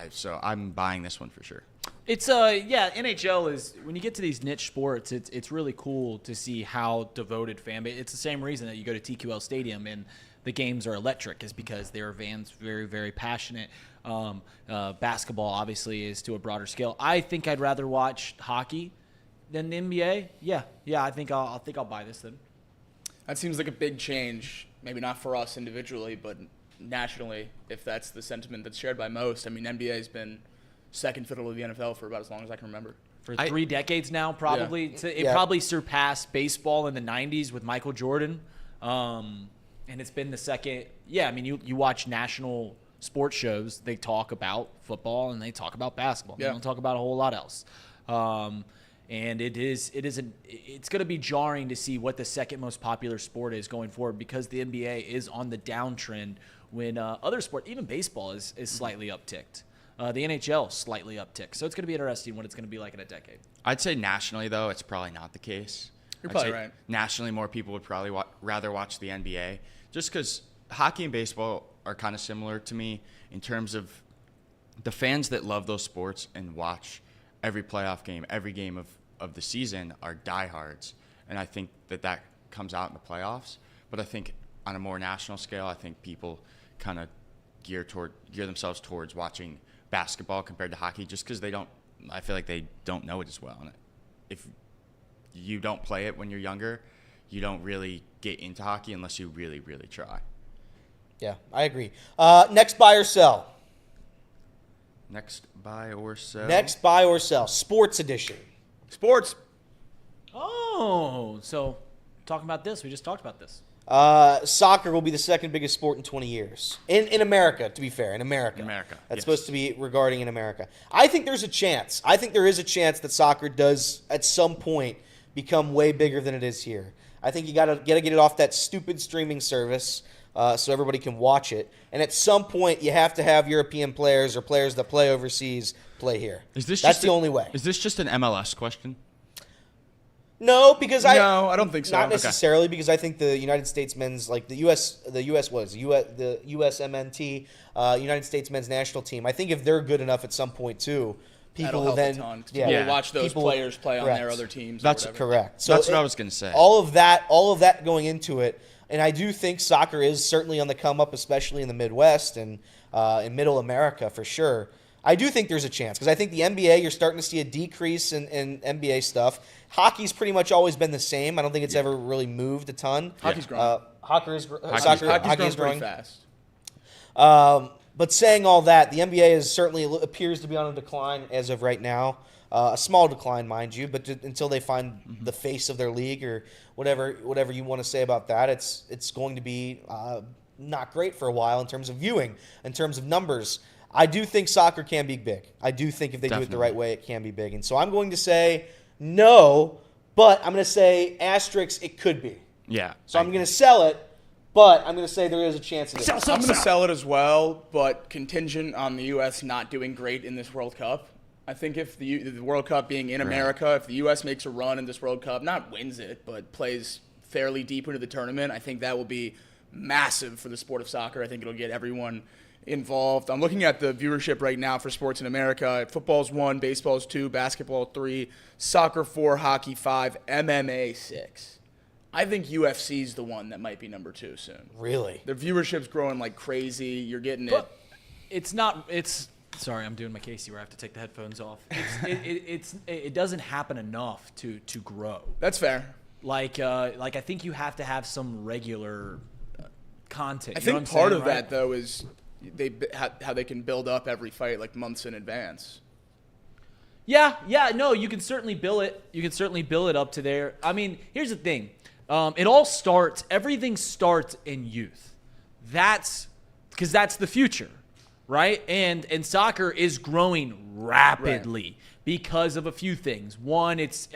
so I'm buying this one for sure. It's NHL is, when you get to these niche sports, it's really cool to see how devoted fan base. It's the same reason that you go to TQL Stadium and the games are electric, is because their fans very, very passionate. Basketball obviously is to a broader scale. I think I'd rather watch hockey than the NBA. Yeah, I think I'll buy this then. That seems like a big change. Maybe not for us individually, but nationally, if that's the sentiment that's shared by most. I mean, NBA has been second fiddle to the NFL for about as long as I can remember. For 3 decades now, probably. Yeah. It probably surpassed baseball in the 90s with Michael Jordan. And it's been the second. Yeah, I mean, you watch national sports shows. They talk about football and they talk about basketball. Yeah. They don't talk about a whole lot else. And it's going to be jarring to see what the second most popular sport is going forward, because the NBA is on the downtrend when other sport, even baseball, is slightly upticked. The NHL slightly uptick. So it's going to be interesting what it's going to be like in a decade. I'd say nationally, though, it's probably not the case. You're I'd probably say right. Nationally, more people would probably rather watch the NBA, just because hockey and baseball are kind of similar to me in terms of the fans that love those sports and watch every playoff game, every game of the season are diehards. And I think that comes out in the playoffs. But I think on a more national scale, I think people kind of gear themselves towards watching basketball compared to hockey, just because I feel like they don't know it as well. And if you don't play it when you're younger, you don't really get into hockey unless you really, really try. Yeah, I agree. Next buy or sell. Next buy or sell. Next buy or sell. Sports edition. Sports. Oh, so talking about this, we just talked about this. Soccer will be the second biggest sport in 20 years. In America, to be fair. In America. That's yes. supposed to be regarding in America. I think there's a chance. I think there is a chance that soccer does, at some point, become way bigger than it is here. I think you gotta get it off that stupid streaming service so everybody can watch it. And at some point, you have to have European players or players that play overseas play here. That's the only way. Is this just an MLS question? No, because No, I don't think so. Not Okay. necessarily, because I think the United States men's, like the USMNT, United States men's national team. I think if they're good enough at some point too, people That'll will help then a ton. 'Cause yeah, people will watch those people- players play on correct. their other teams. That's or whatever. Correct. So That's what I was going to say. All of that going into it, and I do think soccer is certainly on the come up, especially in the Midwest and in Middle America for sure. I do think there's a chance because I think the NBA, you're starting to see a decrease in NBA stuff. Hockey's pretty much always been the same. I don't think it's ever really moved a ton. Hockey's growing. Hockey's Hockey's growing growing pretty fast. But saying all that, the NBA appears to be on a decline as of right now. A small decline, mind you, but until they find the face of their league or whatever you want to say about that, it's going to be not great for a while in terms of viewing, in terms of numbers. I do think soccer can be big. I do think if they do it the right way, it can be big. And so I'm going to say no, but I'm going to say asterisk, it could be. Yeah. So I'm going to sell it, but I'm going to say there is a chance it is. I'm going to sell it as well, but contingent on the U.S. not doing great in this World Cup. I think if the World Cup being in America, if the U.S. makes a run in this World Cup, not wins it, but plays fairly deep into the tournament, I think that will be massive for the sport of soccer. I think it'll get everyone involved. I'm looking at the viewership right now for sports in America. Football's 1, baseball's 2, basketball 3, soccer 4, hockey 5, MMA 6. I think UFC's the one that might be number 2 soon. Really? Their viewership's growing like crazy. You're getting it. Sorry, I'm doing my Casey where I have to take the headphones off. It doesn't happen enough to grow. That's fair. Like I think you have to have some regular content. I You know think what I'm part saying, of right? that though is how they can build up every fight like months in advance. Yeah, no, you can certainly bill it. You can certainly bill it up to there. I mean, here's the thing. Everything starts in youth. That's because that's the future, right? And soccer is growing rapidly because of a few things. One, it's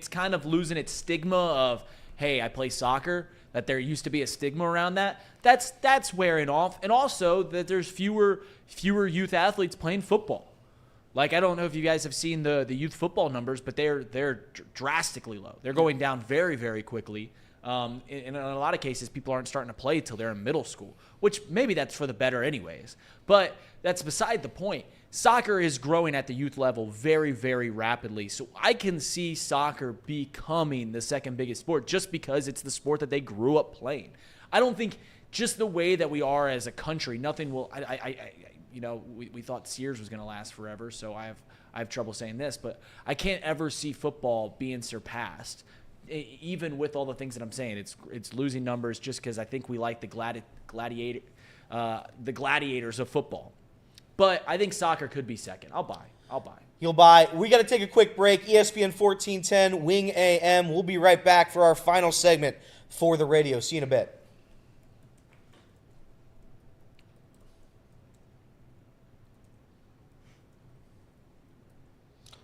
kind of losing its stigma of, hey, I play soccer, that there used to be a stigma around that. That's wearing off. And also that there's fewer youth athletes playing football. Like, I don't know if you guys have seen the youth football numbers, but they're drastically low. They're going down very, very quickly. In a lot of cases, people aren't starting to play till they're in middle school, which maybe that's for the better anyways. But that's beside the point. Soccer is growing at the youth level very, very rapidly. So I can see soccer becoming the second biggest sport just because it's the sport that they grew up playing. I don't think just the way that we are as a country, nothing will we thought Sears was going to last forever, so I have trouble saying this, but I can't ever see football being surpassed, even with all the things that I'm saying. It's losing numbers just because I think we like the gladiators of football. But I think soccer could be second. I'll buy. You'll buy. We got to take a quick break. ESPN 1410, Wing AM. We'll be right back for our final segment for the radio. See you in a bit.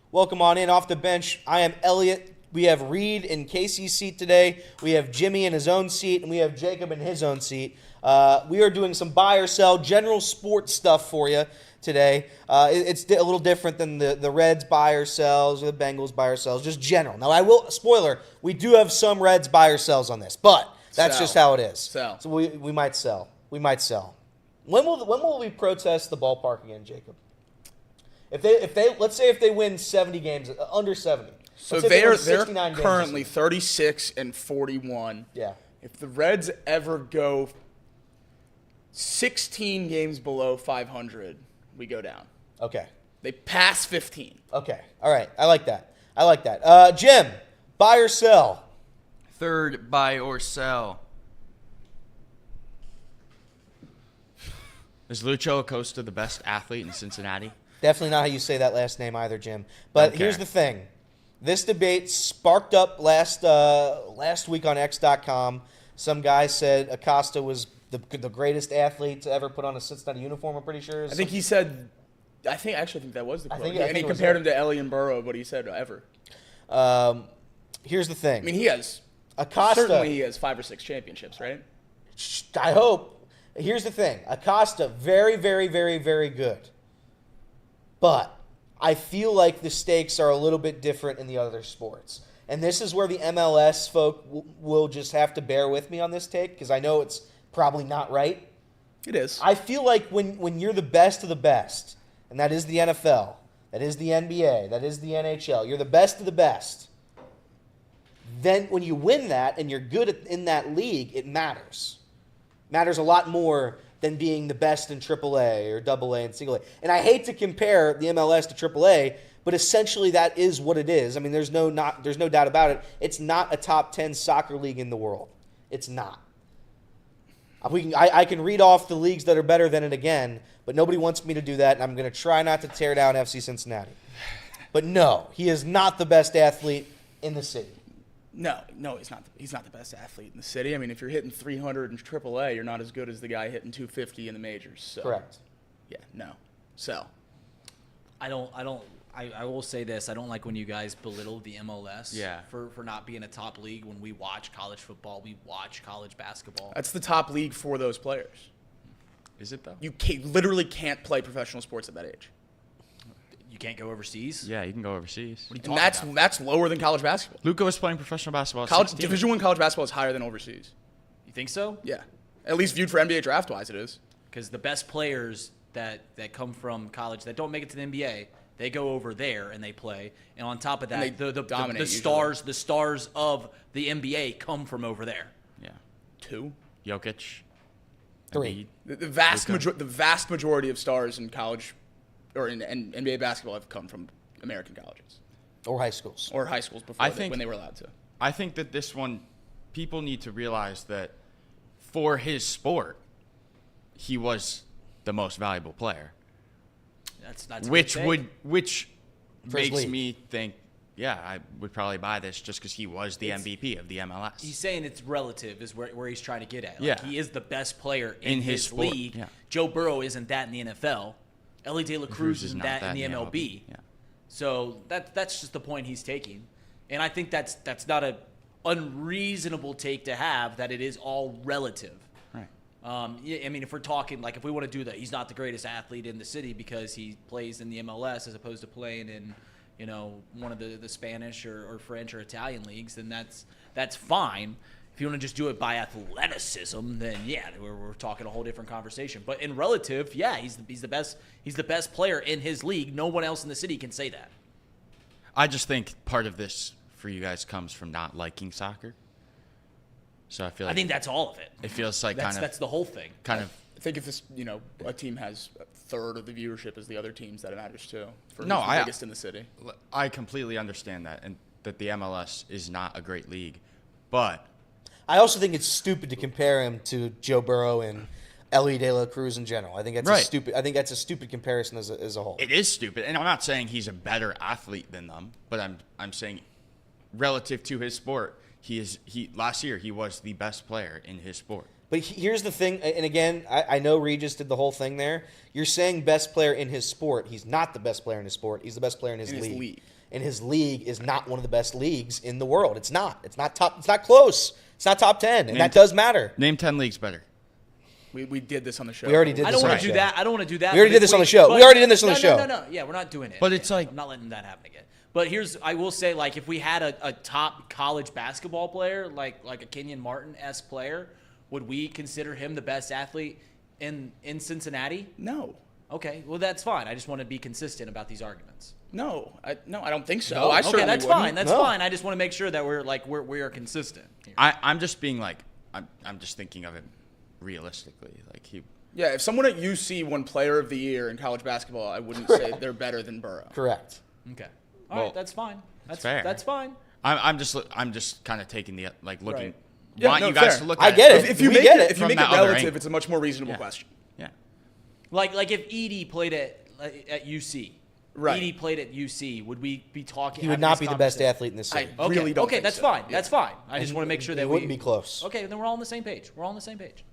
Welcome on in off the bench. I am Elliot, Reed in Casey's seat today. We have Jimmy in his own seat, and we have Jacob in his own seat. We are doing some buy or sell general sports stuff for you today. It's a little different than the Reds buy or sells or the Bengals buy or sells, just general. Now, spoiler, we do have some Reds buy or sells on this, but that's just how it is. Sell. So we might sell. We might sell. When will we protest the ballpark again, Jacob? If they let's say if they win 70 games, under 70. So they're they're currently 36-41. Yeah. If the Reds ever go 16 games below 500, we go down. Okay. They pass 15. Okay. All right. I like that. Jim, buy or sell? Third, buy or sell. Is Lucho Acosta the best athlete in Cincinnati? Definitely not how you say that last name either, Jim. But Okay. here's the thing. This debate sparked up last week on X.com. Some guy said Acosta was the greatest athlete to ever put on a Cincinnati uniform, I'm pretty sure. I think he said, I actually think that was the quote. think And he it was compared it. him to Ellie and Burrow, but he said ever. Here's the thing. I mean, he has, Acosta, certainly he has 5 or 6 championships, right? I hope. Here's the thing. Acosta, very, very, very, very good. But I feel like the stakes are a little bit different in the other sports. And this is where the MLS folk will just have to bear with me on this take, because I know it's probably not right. It is. I feel like when you're the best of the best, and that is the NFL, that is the NBA, that is the NHL, you're the best of the best, then when you win that and you're good in that league, it matters. Matters a lot more than being the best in AAA or AA and single A. And I hate to compare the MLS to AAA, but essentially that is what it is. I mean, there's no doubt about it. It's not a top 10 soccer league in the world. It's not. I can read off the leagues that are better than it again, but nobody wants me to do that, and I'm going to try not to tear down FC Cincinnati. But no, he is not the best athlete in the city. No, he's not. He's not the best athlete in the city. I mean, if you're hitting 300 in AAA, you're not as good as the guy hitting 250 in the majors. So. Correct. Yeah, no. Sell. I will say this. I don't like when you guys belittle the MLS for not being a top league. When we watch college football, we watch college basketball. That's the top league for those players. Is it, though? You literally can't play professional sports at that age. You can't go overseas? Yeah, you can go overseas. What are you And talking about? that's lower than college basketball. Luka was playing professional basketball at College 16. Division I college basketball is higher than overseas. You think so? Yeah. At least viewed for NBA draft-wise, it is. Because the best players that come from college that don't make it to the NBA, they go over there and they play. And on top of that, And they dominate the stars of the NBA come from over there. Yeah. 2. Jokic. 3. Embiid. The vast majority of stars in college or in NBA basketball have come from American colleges Or high schools. or high schools before think- when they were allowed to. I think that this one, people need to realize that for his sport, he was the most valuable player. That's a Which good take. which For his makes league. me think, yeah, I would probably buy this just because he was the MVP of the MLS. He's saying it's relative is where he's trying to get at. Like, Yeah. he is the best player in In his his sport, league. yeah. Joe Burrow isn't that in the NFL. Ellie De La Cruz Cruz isn't that in the MLB. Yeah. So that's just the point he's taking. And I think that's not a unreasonable take to have, that it is all relative. Right. Yeah, I mean, if we're talking, like, if we want to do that, he's not the greatest athlete in the city because he plays in the MLS as opposed to playing in, one of the Spanish or French or Italian leagues, then that's fine. If you want to just do it by athleticism, then yeah, we're talking a whole different conversation. But in relative, yeah, he's the best. He's the best player in his league. No one else in the city can say that. I just think part of this for you guys comes from not liking soccer. So I feel like I think that's all of it. it feels like That's the whole thing. kind of I think if this, a team has a third of the viewership as the other teams, that it matters too. For No, who's the I- biggest in the city. I completely understand that, and that the MLS is not a great league, but I also think it's stupid to compare him to Joe Burrow and Ellie De La Cruz in general. I think that's Right. a stupid comparison as a whole. it is stupid. And I'm not saying he's a better athlete than them, but I'm saying relative to his sport, last year he was the best player in his sport. But here's the thing, and again, I know Regis did the whole thing there. You're saying best player in his sport. He's not the best player in his sport. He's the best player in his In his league. league. and his league is not one of the best leagues in the world. It's not. It's not top. It's not close. It's not top 10, and that does matter. Name 10 leagues better. We did this on the show. We already did this I don't on want the to do show. that. I don't want to do that. We already did this on the show. We already did this on the show. No. Yeah, we're not doing it. But it's like- I'm not letting that happen again. But I will say, like, if we had a top college basketball player, like a Kenyon Martin-esque player, would we consider him the best athlete in Cincinnati? No. Okay, well, that's fine. I just want to be consistent about these arguments. No, I don't think so. No. I Okay, certainly that's wouldn't. fine. That's No. fine. I just want to make sure that we are consistent here. I'm just being like, I'm just thinking of him realistically. Like he. Yeah, if someone at UC won Player of the Year in college basketball, I wouldn't say they're better than Burrow. Correct. Okay. All Well, right, that's fine. That's fair. That's fine. I'm just kind of taking the like looking. Right. Yeah, Want no, you guys fair. to look I at get it. it. If you We make get it, it if you from make it that other relative, angle. it's a much more reasonable Yeah. question. Yeah. Like if Edie played at UC. Right. Edie played at UC. Would we be talking? He would having not this be the best conversation? athlete in this city. I really don't Okay, think that's so. fine. Yeah. That's fine. I just want to make sure that it wouldn't be close. Okay, then we're all on the same page. We're all on the same page.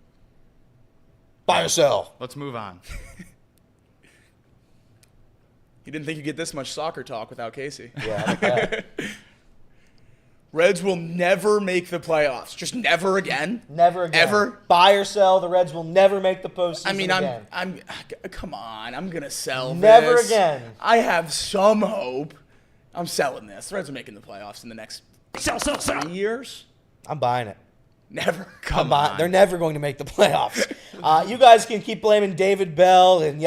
Buy or sell. Let's move on. You didn't think you'd get this much soccer talk without Casey. Yeah, I like that. Reds will never make the playoffs. Just never again. Never again. Ever. Buy or sell. The Reds will never make the postseason I mean, again. I'm. Come on, I'm gonna sell. Never this. again. I have some hope. I'm selling this. The Reds are making the playoffs in the next 3 years. I'm buying it. Never. I'm buying. They're never going to make the playoffs. You guys can keep blaming David Bell and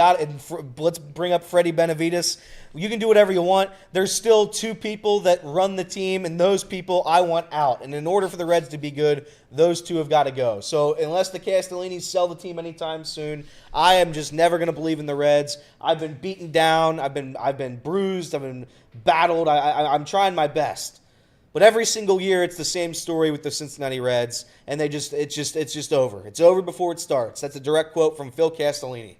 let's bring up Freddie Benavides. You can do whatever you want. There's still two people that run the team, and those people I want out. And in order for the Reds to be good, those two have got to go. So unless the Castellinis sell the team anytime soon, I am just never going to believe in the Reds. I've been beaten down. I've been bruised. I've been battled. I'm trying my best. But every single year, it's the same story with the Cincinnati Reds, and it's just over. It's over before it starts. That's a direct quote from Phil Castellini.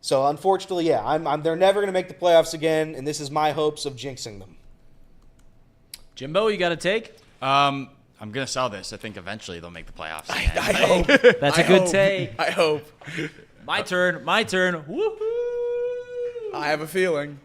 So unfortunately, yeah, they're never going to make the playoffs again, and this is my hopes of jinxing them. Jimbo, you got a take? I'm gonna sell this. I think eventually they'll make the playoffs. I again. hope. That's a I good hope. take. I hope. My turn. Woohoo! I have a feeling.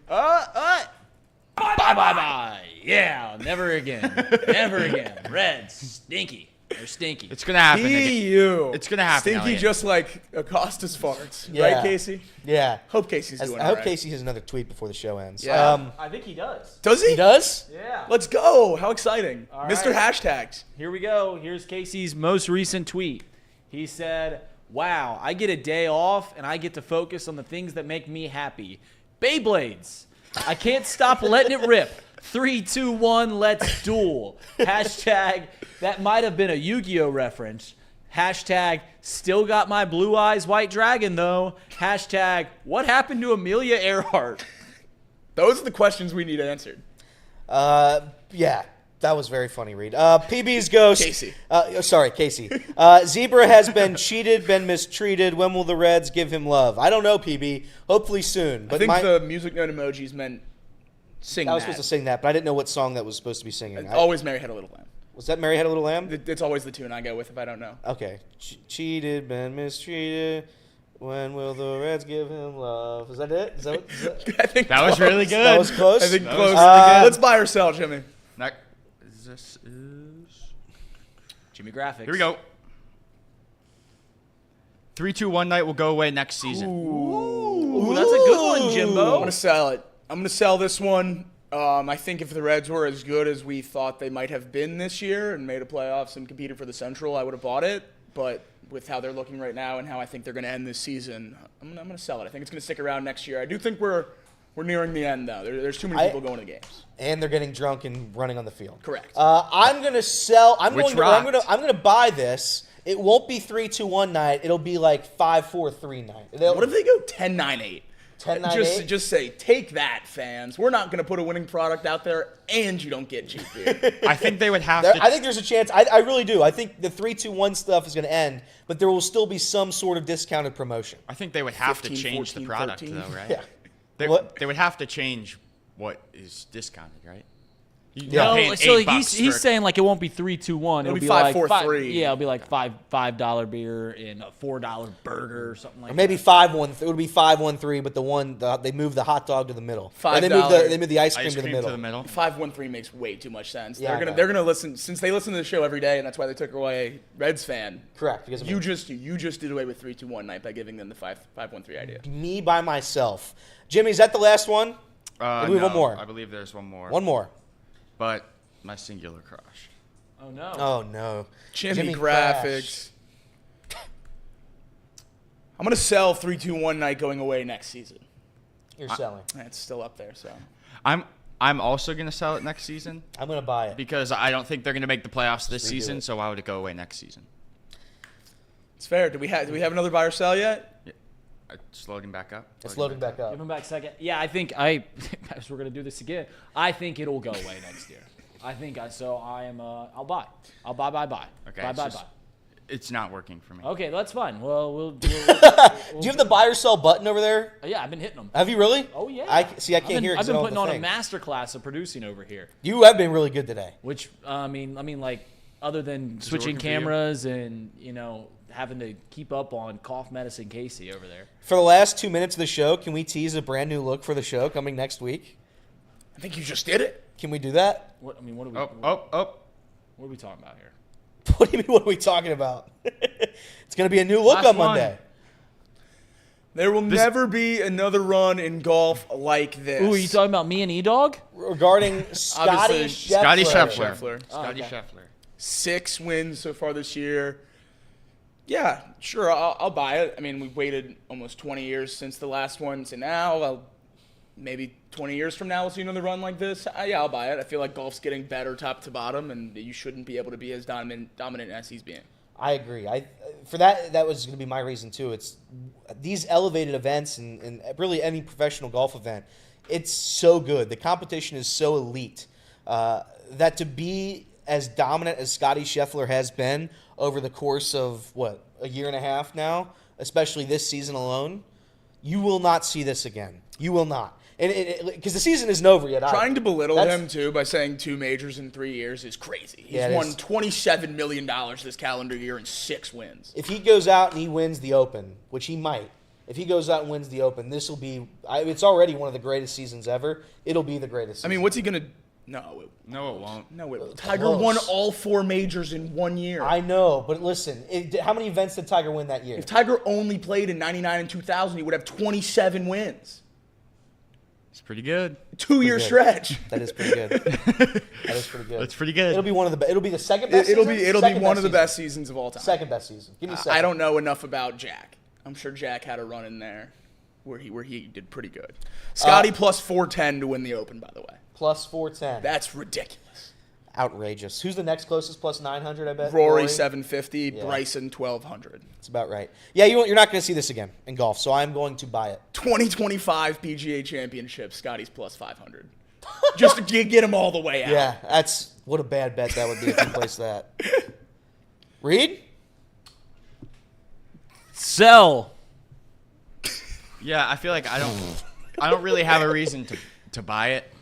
Bye. Yeah, never again. Never again. Reds, stinky. They're stinky. It's gonna happen. again. You. It's gonna happen, Stinky Elliot. just like Acosta's farts. Yeah. Right, Casey? Yeah. Hope Casey's doing I hope all right. Casey has another tweet before the show ends. Yeah. I think he does. Does he? He does? Yeah. Let's go. How exciting. All Mr. right. Hashtags. Here we go. Here's Casey's most recent tweet. He said, "Wow, I get a day off and I get to focus on the things that make me happy. Beyblades. I can't stop letting it rip. 3, 2, 1, let's duel. Hashtag, that might have been a Yu-Gi-Oh reference. Hashtag, still got my blue eyes white dragon though. Hashtag, what happened to Amelia Earhart?" Those are the questions we need answered. Yeah. That was very funny, Reed. PB's Ghost. Casey. Sorry, Casey. Zebra has been cheated, been mistreated. When will the Reds give him love? I don't know, PB. Hopefully soon. But I think the music note emojis meant sing I was that. supposed to sing that, but I didn't know what song that was supposed to be singing. Always Mary Had a Little Lamb. Was that Mary Had a Little Lamb? It's always the tune I go with if I don't know. Okay. Cheated, been mistreated. When will the Reds give him love? Is that it? Is that I think That was close. really good. That was close? I think That close. was really good. Let's buy or sell, Jimmy. This is. Jimmy Graphics. Here we go. 3, 2, 1 night will go away next season. Ooh, that's a good one, I'm Jimbo. gonna sell it. I'm gonna sell this one. I think if the Reds were as good as we thought they might have been this year and made a playoffs and competed for the Central, I would have bought it. But with how they're looking right now and how I think they're gonna end this season, I'm gonna sell it. I think it's gonna stick around next year. I do think we're nearing the end though. There's too many people going to games. And they're getting drunk and running on the field. Correct. I'm gonna sell. I'm Which gonna rocked. I'm gonna buy this. It won't be 3-2-1 night. It'll be like 5-4-3 night. What if they go 10-9-8? 10-9-8? Just say, take that, fans. We're not going to put a winning product out there, and you don't get cheap beer. I think they would have to. I think there's a chance. I really do. I think the 3-2-1 stuff is going to end, but there will still be some sort of discounted promotion. I think they would have 15, to change 14, the product, 13. though, right? Yeah. They What? would have to change what is discounted, right? No, paying so $8 he's for- saying like it won't be 3-2-1. It'll be like 5-4-3. Yeah, it'll be like $5 beer and a $4 burger or something like Or maybe that. 5-1. It would be 5-1-3, but they moved the hot dog to the middle. And $5. they moved the ice cream to the middle. 5-1-3 makes way too much sense. Yeah, I know. They're gonna listen since they listen to the show every day, and that's why they took away Reds fan. Correct. Because You just did away with 3-2-1 night by giving them the 5-1-3 idea. me by myself. Jimmy, is that the last one? Or do we have one more? I believe there's one more. One more. But my singular crush. Oh no. Oh no. Jimmy graphics. I'm gonna sell 3-2-1 night going away next season. You're selling. It's still up there, so. I'm also gonna sell it next season I'm gonna buy it. because I don't think they're gonna make the playoffs this redo season. it. So why would it go away next season? It's fair. Do we have another buy or sell yet? It's loading back up. It's loading back up. Give him back a second. Yeah, I think as we're gonna do this again. I think it'll go away next year. I'll buy. I'll buy. Okay. Buy. It's not working for me. Okay, that's fine. Well, we'll Do you have the buy or sell button over there? yeah, I've been hitting them. Have you really? Oh yeah. I can't hear it 'cause I've been I don't putting have on the a thing. master class of producing over here. You have been really good today. Which I mean, like other than switching working for you? cameras and having to keep up on cough medicine Casey over there. For the last 2 minutes of the show, can we tease a brand new look for the show coming next week? I think you just did it. Can we do that? What are we? Oh. What are we talking about here? What do you mean? What are we talking about? It's going to be a new look Last on one. Monday. There will never be another run in golf like this. Ooh, are you talking about me and E-Dog? Regarding Scotty Obviously, Scheffler. Scotty Scheffler. Scheffler. Scotty Scheffler. 6 wins so far this year. Yeah, sure, I'll buy it. I mean, we've waited almost 20 years since the last one to now. Maybe 20 years from now we'll see another run like this. Yeah, I'll buy it. I feel like golf's getting better top to bottom, and you shouldn't be able to be as dominant as he's being. I agree. For that was going to be my reason too. It's these elevated events and really any professional golf event. It's so good. The competition is so elite that to be as dominant as Scotty Scheffler has been over the course of a year and a half now, especially this season alone, you will not see this again. You will not. Because the season isn't over yet. Trying to belittle him, too, by saying 2 majors in 3 years is crazy. He's won $27 million this calendar year and 6 wins. If he goes out and he wins the Open, which he might, if he goes out and wins the Open, this will be – it's already one of the greatest seasons ever. It'll be the greatest season. I mean, what's he going to – No, it won't. No, it won't. Tiger won all 4 majors in 1 year. I know, but listen, how many events did Tiger win that year? If Tiger only played in 99 and 2000, he would have 27 wins. It's pretty good. 2-year stretch. That is pretty good. That is pretty good. That's pretty good. It'll be one of the. It'll be the second best. It'll season? be one of the best seasons of all time. Second best season. Give me second. I don't know enough about Jack. I'm sure Jack had a run in there where he did pretty good. Scotty plus 410 to win the Open, by the way. Plus 410. That's ridiculous. Outrageous. Who's the next closest? Plus 900, I bet. Rory 750, Yeah. Bryson 1200. That's about right. Yeah, you're not going to see this again in golf, so I'm going to buy it. 2025 PGA Championship, Scotty's plus 500. Just to get him all the way out. Yeah, that's what a bad bet that would be if you placed that. Reed? Sell. Yeah, I feel like I don't really have a reason to buy it,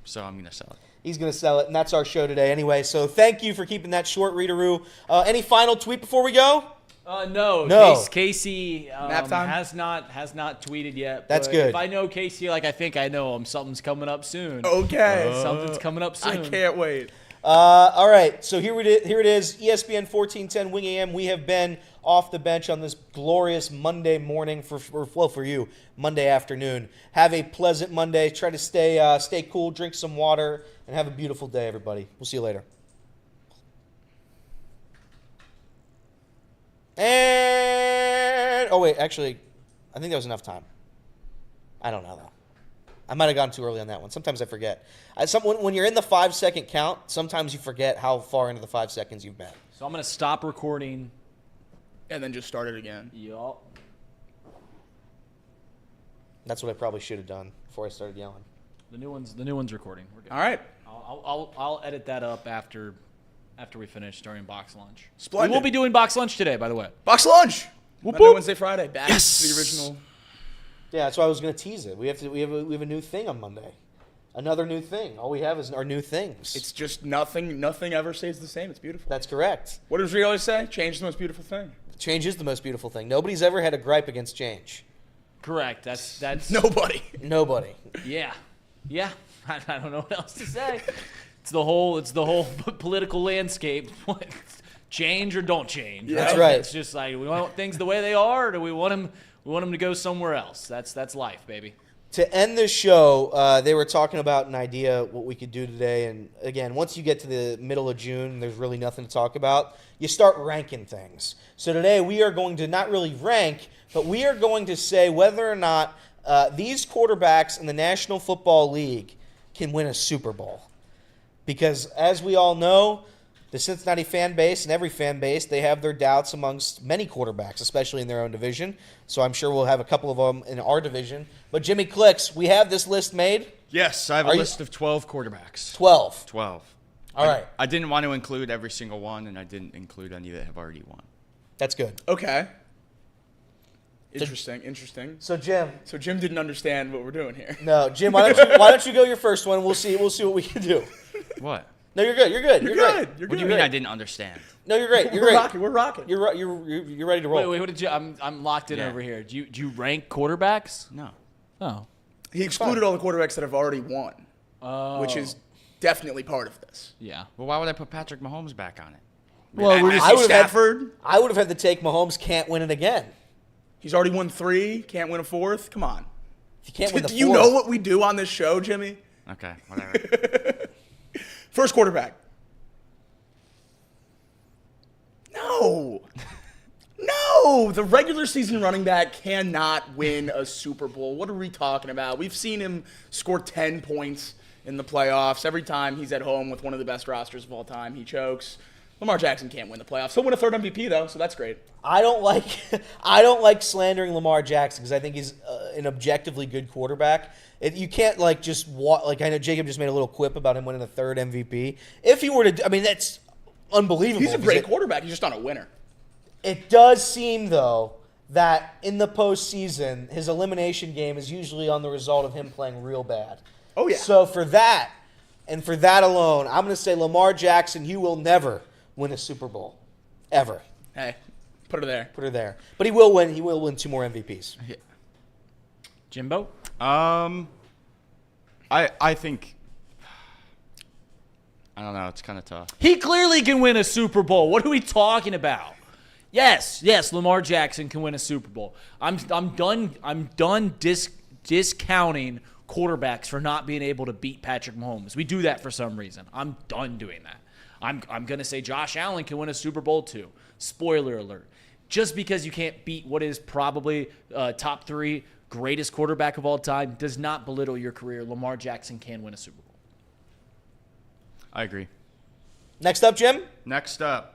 so I'm gonna sell it. He's going to sell it, and that's our show today anyway. So thank you for keeping that short, Readeroo. Any final tweet before we go? No. Casey Nap time? has not tweeted yet. That's but good. If I know Casey, like I think I know him, something's coming up soon. Okay. Something's coming up soon. I can't wait. All right, so here it is, ESPN 1410 Wing AM. We have been off the bench on this glorious Monday morning for you, Monday afternoon. Have a pleasant Monday. Try to stay cool, drink some water, and have a beautiful day, everybody. We'll see you later. And actually, I think that was enough time. I don't know though. I might have gone too early on that one. Sometimes I forget. When you're in the 5-second count, sometimes you forget how far into the 5 seconds you've been. So I'm gonna stop recording. And then just start it again. Yup. That's what I probably should have done before I started yelling. The new one's recording. We're good. All right. I'll edit that up after we finish during box lunch. Splendid. We will be doing box lunch today, by the way. Box lunch. Whoop, Monday, whoop. Wednesday, Friday. Back to the original. Yeah, that's why I was going to tease it. We have a new thing on Monday. Another new thing. All we have is our new things. It's just nothing ever stays the same. It's beautiful. That's correct. What does Reese always say? Change is the most beautiful thing. Change is the most beautiful thing. Nobody's ever had a gripe against change. Correct. That's Nobody. Nobody. Yeah. I don't know what else to say. It's the whole political landscape. Change or don't change. Yeah. That's right. It's just like we want things the way they are, or do we want them to go somewhere else? That's life, baby. To end this show, they were talking about an idea what we could do today. And again, once you get to the middle of June, there's really nothing to talk about. You start ranking things. So today we are going to not really rank, but we are going to say whether or not these quarterbacks in the National Football League can win a Super Bowl. Because as we all know, the Cincinnati fan base and every fan base, they have their doubts amongst many quarterbacks, especially in their own division. So I'm sure we'll have a couple of them in our division. But Jimmy Clicks, we have this list made. Yes, I have a list of 12 quarterbacks. 12. 12. All right. I didn't want to include every single one, and I didn't include any that have already won. That's good. Okay. Interesting. So Jim. So Jim didn't understand what we're doing here. No, Jim, why don't you go your first one? We'll see what we can do. What? No, you're good. You're good. You're great. good. What do you mean I didn't understand? No, you're great. You're We're great. rocking. We're rocking. You're ready to roll. Wait, what did you? I'm locked in Yeah. over here. Do you rank quarterbacks? No. Oh. He excluded all the quarterbacks that have already won, which is definitely part of this. Yeah. Well, why would I put Patrick Mahomes back on it? Well, we're Matthew just, Stafford. I would have had to take Mahomes can't win it again. He's already won 3. Can't win a 4th. Come on. If you can't win the Do you fourth- know what we do on this show, Jimmy? Okay, whatever. First quarterback. No. No. The regular season running back cannot win a Super Bowl. What are we talking about? We've seen him score 10 points in the playoffs. Every time he's at home with one of the best rosters of all time, he chokes. Lamar Jackson can't win the playoffs. He'll win a 3rd MVP, though, so that's great. I don't like slandering Lamar Jackson because I think he's an objectively good quarterback. You can't just I know Jacob just made a little quip about him winning a 3rd MVP. If he were to, that's unbelievable. He's a great quarterback. He's just not a winner. It does seem though that in the postseason, his elimination game is usually on the result of him playing real bad. Oh yeah. So for that, and for that alone, I'm going to say Lamar Jackson. You will never win a Super Bowl, ever. Hey, put her there. Put her there. But he will win. He will win 2 more MVPs. Yeah. Jimbo? I think, I don't know, it's kind of tough. He clearly can win a Super Bowl. What are we talking about? Yes, Lamar Jackson can win a Super Bowl. I'm done discounting quarterbacks for not being able to beat Patrick Mahomes. We do that for some reason. I'm done doing that. I'm going to say Josh Allen can win a Super Bowl too. Spoiler alert. Just because you can't beat what is probably top 3 greatest quarterback of all time does not belittle your career. Lamar Jackson can win a Super Bowl. I agree. Next up, Jim. Next up,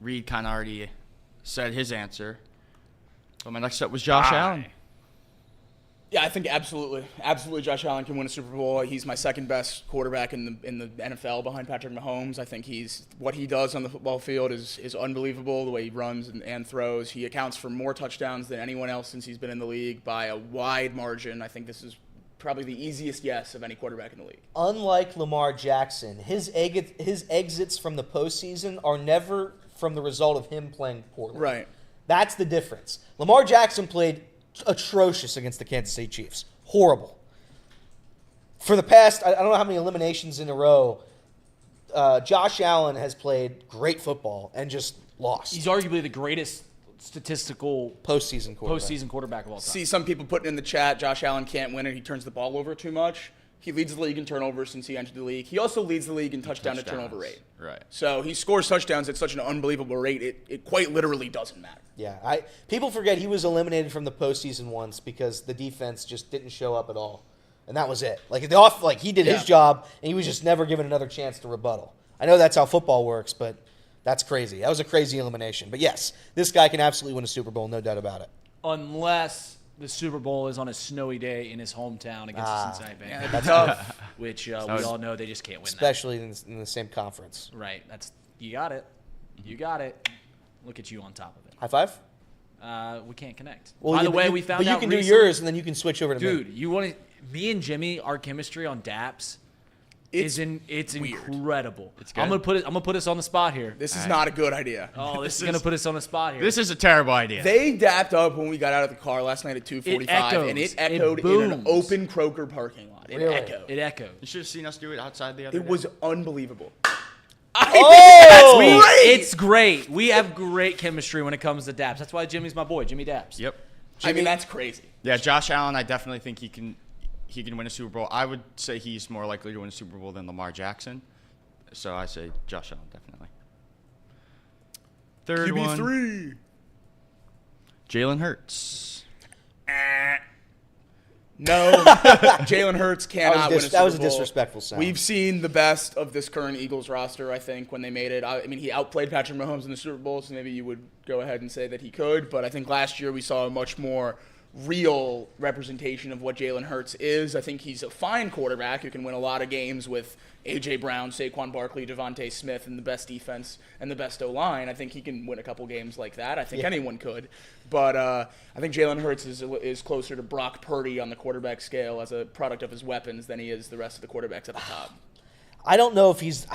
Reed kind of already said his answer. But my next up was Josh Allen. Yeah, I think absolutely Josh Allen can win a Super Bowl. He's my second best quarterback in the NFL behind Patrick Mahomes. I think what he does on the football field is unbelievable. The way he runs and throws, he accounts for more touchdowns than anyone else since he's been in the league by a wide margin. I think this is probably the easiest yes of any quarterback in the league. Unlike Lamar Jackson, his exits from the postseason are never from the result of him playing poorly. Right. That's the difference. Lamar Jackson played atrocious against the Kansas City Chiefs. Horrible. For the past, I don't know how many eliminations in a row, Josh Allen has played great football and just lost. He's arguably the greatest statistical postseason quarterback of all time. See some people putting in the chat, Josh Allen can't win it. He turns the ball over too much. He leads the league in turnovers since he entered the league. He also leads the league in touchdown to turnover rate. Right. So he scores touchdowns at such an unbelievable rate, it quite literally doesn't matter. Yeah, people forget he was eliminated from the postseason once because the defense just didn't show up at all, and that was it. He did his job, and he was just never given another chance to rebuttal. I know that's how football works, but that's crazy. That was a crazy elimination. But yes, this guy can absolutely win a Super Bowl, no doubt about it. Unless the Super Bowl is on a snowy day in his hometown against the Cincinnati Bengals. Yeah, that's tough. Which we all know they just can't win Especially in the same conference. that. Right. You got it. You got it. Look at you on top of it. High five? We can't connect. Well, By the way, we found out you can do recently- yours, and then you can switch over to me. Dude, you want to Me and Jimmy, our chemistry on Daps it's weird. incredible. It's good. I'm gonna put us on the spot here. This is not a good idea. Oh, this is gonna put us on the spot here. This is a terrible idea. They dapped up when we got out of the car last night at 2:45, and it echoed in an booms. open Kroger parking lot. It Really? echoed. It echoed. You should have seen us do it outside the other It day. was unbelievable. Oh! It's great. We have great chemistry when it comes to Daps. That's why Jimmy's my boy, Jimmy Daps. Yep. I mean, that's crazy. Yeah, Josh Allen, I definitely think he can win a Super Bowl. I would say he's more likely to win a Super Bowl than Lamar Jackson. So I say Josh Allen, definitely. Third one, QB3. Jalen Hurts. No, Jalen Hurts cannot win a Super Bowl. That was a disrespectful sound. We've seen the best of this current Eagles roster, I think, when they made it. I mean, he outplayed Patrick Mahomes in the Super Bowl, so maybe you would go ahead and say that he could. But I think last year we saw a much more real representation of what Jalen Hurts is. I think he's a fine quarterback who can win a lot of games with A.J. Brown, Saquon Barkley, Devontae Smith, and the best defense and the best O-line. I think he can win a couple games like that. I think anyone could. But I think Jalen Hurts is closer to Brock Purdy on the quarterback scale as a product of his weapons than he is the rest of the quarterbacks at the top. I don't know if he's.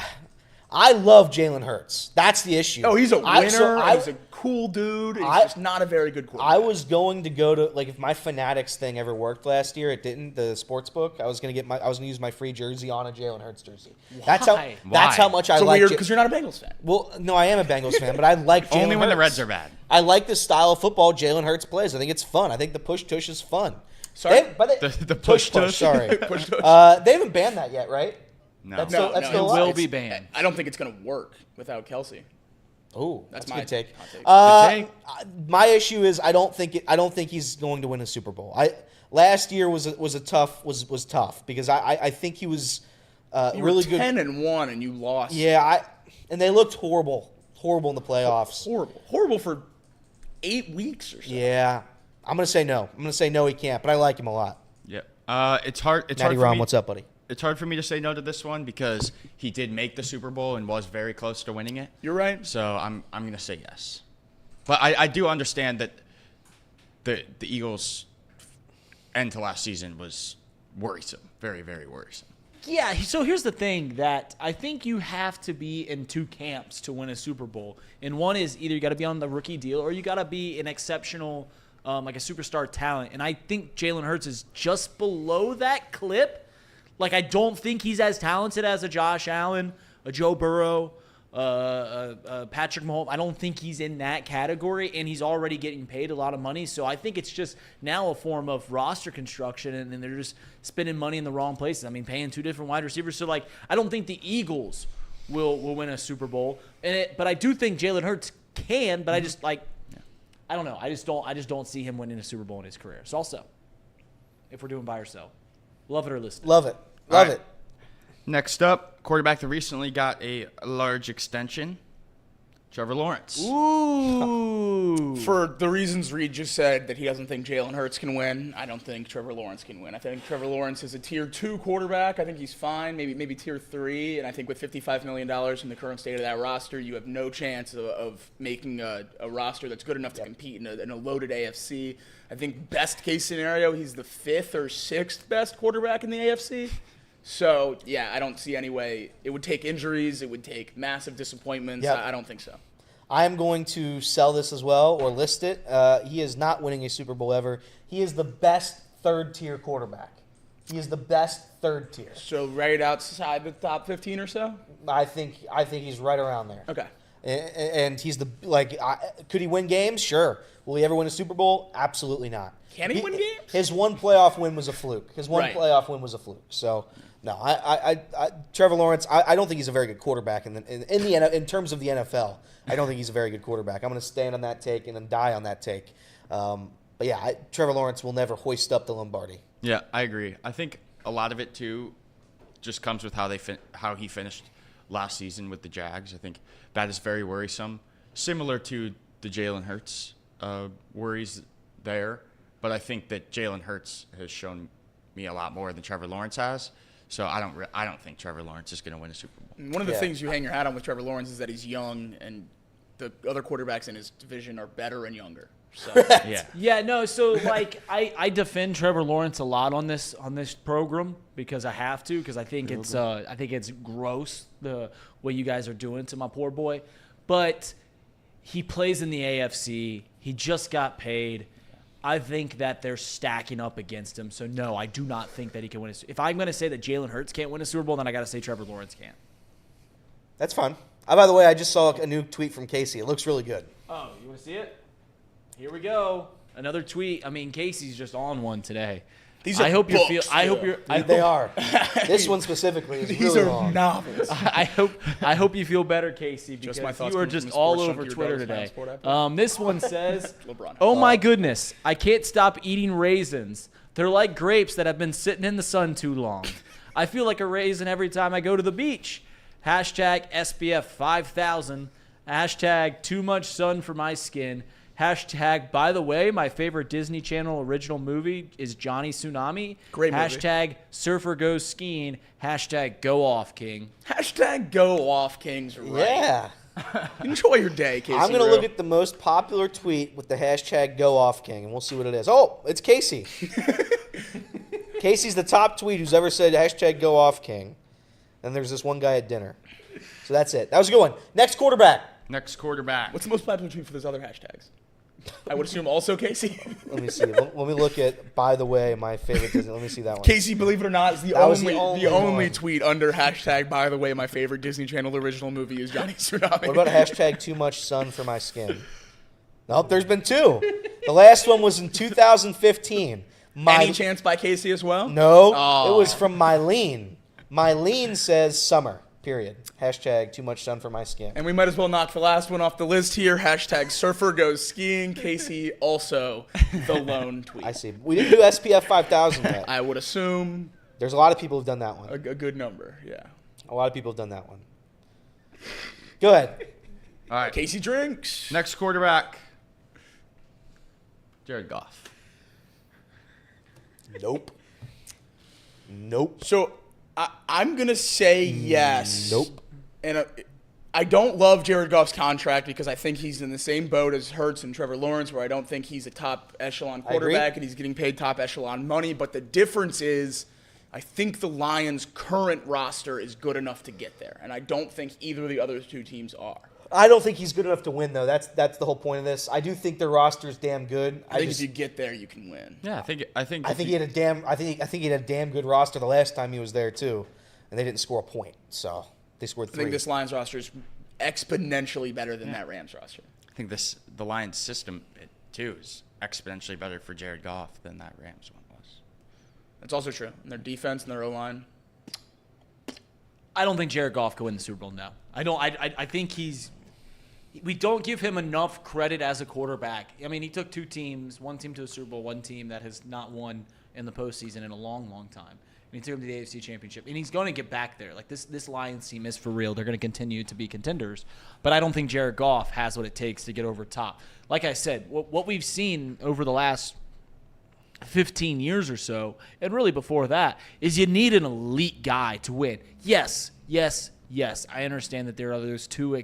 I love Jalen Hurts. That's the issue. Oh, he's a winner. I He's a cool dude. He's just not a very good quarterback. I was going to go to, like, if my Fanatics thing ever worked last year, it didn't. The sports book, I was gonna use my free jersey on a Jalen Hurts jersey. That's Why? how much I so like. weird because you're not a Bengals fan. Well, no, I am a Bengals fan, but I like Jalen Only when the Hurts. Reds are bad. I like the style of football Jalen Hurts plays. I think it's fun. I think the push-tush is fun. Sorry? The push-tush, sorry. Push-tush. They haven't banned that yet, right? No. That's No, still, that's no, still It alive. will It's- be banned. I don't think it's going to work without Kelsey. Oh, that's a my good take. hot take. My issue is I don't think he's going to win a Super Bowl. Last year was tough because I think he was You really were good. 10-1 and you lost. Yeah, and they looked horrible in the playoffs. Horrible for 8 weeks or so. Yeah, I'm gonna say no. I'm gonna say no. He can't, but I like him a lot. Yep. It's hard. It's Matty hard for Ron, me. what's up, buddy? It's hard for me to say no to this one because he did make the Super Bowl and was very close to winning it. You're right. So I'm gonna say yes. But I do understand that the Eagles' end to last season was worrisome, very, very worrisome. Yeah, so here's the thing that I think you have to be in two camps to win a Super Bowl. And one is either you got to be on the rookie deal or you got to be an exceptional, like a superstar talent. And I think Jalen Hurts is just below that clip. Like, I don't think he's as talented as a Josh Allen, a Joe Burrow, Patrick Mahomes. I don't think he's in that category, and he's already getting paid a lot of money. So I think it's just now a form of roster construction, and they're just spending money in the wrong places. I mean, paying two different wide receivers. So, like, I don't think the Eagles will win a Super Bowl, but I do think Jalen Hurts can. But I just I don't know. I just don't see him winning a Super Bowl in his career. So also, if we're doing buy or sell, love it or list it. Love it. All Love right. it. Next up, quarterback that recently got a large extension, Trevor Lawrence. Ooh. For the reasons Reed just said, that he doesn't think Jalen Hurts can win, I don't think Trevor Lawrence can win. I think Trevor Lawrence is a tier 2 quarterback. I think he's fine, maybe tier 3. And I think with $55 million in the current state of that roster, you have no chance of making a roster that's good enough to compete in a loaded AFC. I think best case scenario, he's the 5th or 6th best quarterback in the AFC. So, yeah, I don't see any way. It would take injuries. It would take massive disappointments. Yep. I don't think so. I am going to sell this as well or list it. He is not winning a Super Bowl ever. He is the best third-tier quarterback. He is the best third tier. So right outside the top 15 or so? I think he's right around there. Okay. And he's could he win games? Sure. Will he ever win a Super Bowl? Absolutely not. Can he win games? His one playoff win was a fluke. Right. Playoff win was a fluke. So no, Trevor Lawrence. I don't think he's a very good quarterback in terms of the NFL. I don't think he's a very good quarterback. I'm going to stand on that take and then die on that take. But yeah, Trevor Lawrence will never hoist up the Lombardi. Yeah, I agree. I think a lot of it too just comes with how he finished last season with the Jags. I think that is very worrisome, similar to the Jalen Hurts worries there. But I think that Jalen Hurts has shown me a lot more than Trevor Lawrence has. So I don't think Trevor Lawrence is going to win a Super Bowl. One of the things you hang your hat on with Trevor Lawrence is that he's young, and the other quarterbacks in his division are better and younger. So Yeah. yeah, no. So like, I defend Trevor Lawrence a lot on this program because I have to, because I think it's gross the way you guys are doing to my poor boy, but he plays in the AFC. He just got paid. I think that they're stacking up against him. So no, I do not think that he can win. If I'm going to say that Jalen Hurts can't win a Super Bowl, then I got to say Trevor Lawrence can't. That's fine. By the way, I just saw a new tweet from Casey. It looks really good. Oh, you want to see it? Here we go. Another tweet. I mean, Casey's just on one today. These are I hope books, you feel. I hope you're. They are. This one specifically is These really are long. novels. I hope you feel better, Casey, because my thoughts you are coming just from a all sports over junkie Twitter regardless today. of sport This one says, LeBron. "Oh my goodness, I can't stop eating raisins. They're like grapes that have been sitting in the sun too long. I feel like a raisin every time I go to the beach. Hashtag SPF 5000. Hashtag too much sun for my skin. Hashtag, by the way, my favorite Disney Channel original movie is Johnny Tsunami. Great movie. Hashtag surfer goes skiing. Hashtag go off, King." Hashtag go off, Kings. Right. Yeah. Enjoy your day, Casey. I'm going to Rue. look at the most popular tweet with the hashtag #GoOffKing, and we'll see what it is. Oh, it's Casey. Casey's the top tweet who's ever said hashtag #GoOffKing. And there's this one guy at dinner. So that's it. That was a good one. Next quarterback. Next quarterback. What's the most popular tweet for those other hashtags? I would assume also Casey. Let me see. Let me look at, by the way, my favorite Disney. Let me see that one. Casey, believe it or not, is the That was only the only one. tweet under hashtag, by the way, my favorite Disney Channel original movie is Johnny Tsunami. What about hashtag too much sun for my skin? Nope, there's been two. The last one was in 2015. Any chance by Casey as well? No, Oh. it was from Mylene. Mylene says summer, period. Hashtag too much sun for my skin. And we might as well knock the last one off the list here. Hashtag surfer goes skiing. Casey also the lone tweet. I see. We didn't do SPF 5000 yet. I would assume There's a lot of people who've done that one. a good number, yeah. A lot of people have done that one. Go ahead. All right. Casey drinks. Next quarterback. Jared Goff. Nope. Nope. So I'm going to say yes. Nope. And I don't love Jared Goff's contract because I think he's in the same boat as Hurts and Trevor Lawrence, where I don't think he's a top echelon quarterback and he's getting paid top echelon money. But the difference is I think the Lions' current roster is good enough to get there. And I don't think either of the other two teams are. I don't think he's good enough to win, though. That's the whole point of this. I do think their roster is damn good. I think if you get there, you can win. Yeah, I think he had a damn good roster the last time he was there too, and they didn't score a point. So they scored I 3. think this Lions roster is exponentially better than that Rams roster. I think the Lions system too is exponentially better for Jared Goff than that Rams one was. That's also true. And their defense and their O-line. I don't think Jared Goff could win the Super Bowl. No, I don't. I think we don't give him enough credit as a quarterback. I mean, he took two teams, one team to the Super Bowl, one team that has not won in the postseason in a long, long time. And he took him to the AFC Championship. And he's going to get back there. Like, this Lions team is for real. They're going to continue to be contenders. But I don't think Jared Goff has what it takes to get over top. Like I said, what we've seen over the last 15 years or so, and really before that, is you need an elite guy to win. Yes, I understand that there are those two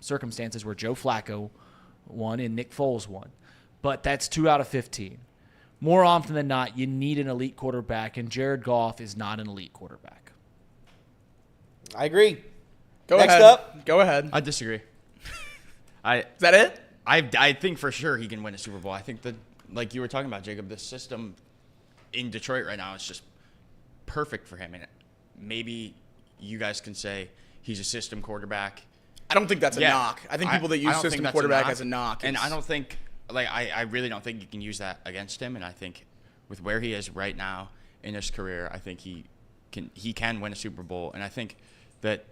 circumstances where Joe Flacco won and Nick Foles won. But that's 2 out of 15. More often than not, you need an elite quarterback, and Jared Goff is not an elite quarterback. I agree. Go Next ahead. up. Go ahead. I disagree. Is that it? I think for sure he can win a Super Bowl. I think that, like you were talking about, Jacob, the system in Detroit right now is just perfect for him. And maybe you guys can say he's a system quarterback. I don't think that's a knock. I think people that I use don't think system that's quarterback as a knock. And I don't think, I really don't think you can use that against him. And I think with where he is right now in his career, I think he can win a Super Bowl. And I think that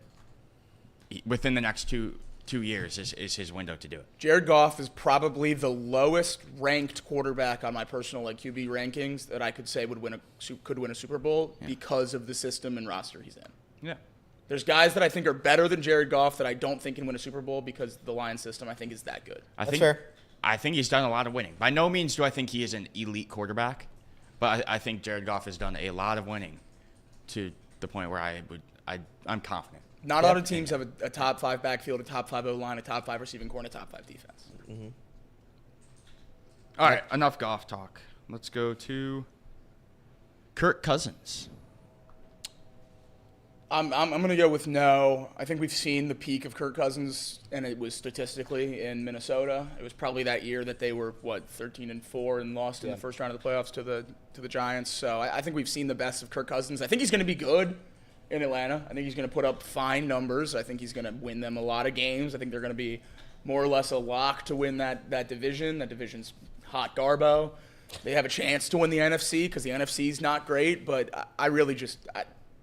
within the next two years is his window to do it. Jared Goff is probably the lowest ranked quarterback on my personal QB rankings that I could say could win a Super Bowl because of the system and roster he's in. Yeah. There's guys that I think are better than Jared Goff that I don't think can win a Super Bowl because the Lions system I think is that good. That's fair. I think he's done a lot of winning. By no means do I think he is an elite quarterback, but I think Jared Goff has done a lot of winning to the point where I'm confident. Not a lot of teams have a top 5 backfield, a top 5 O-line, a top 5 receiving core, and a top 5 defense. Mm-hmm. All right, enough golf talk. Let's go to Kirk Cousins. I'm going to go with no. I think we've seen the peak of Kirk Cousins, and it was statistically in Minnesota. It was probably that year that they were 13-4 and lost in the first round of the playoffs to the Giants. So I think we've seen the best of Kirk Cousins. I think he's going to be good in Atlanta. I think he's going to put up fine numbers. I think he's going to win them a lot of games. I think they're going to be more or less a lock to win that division. That division's hot garbo. They have a chance to win the NFC because the NFC's not great, but I really just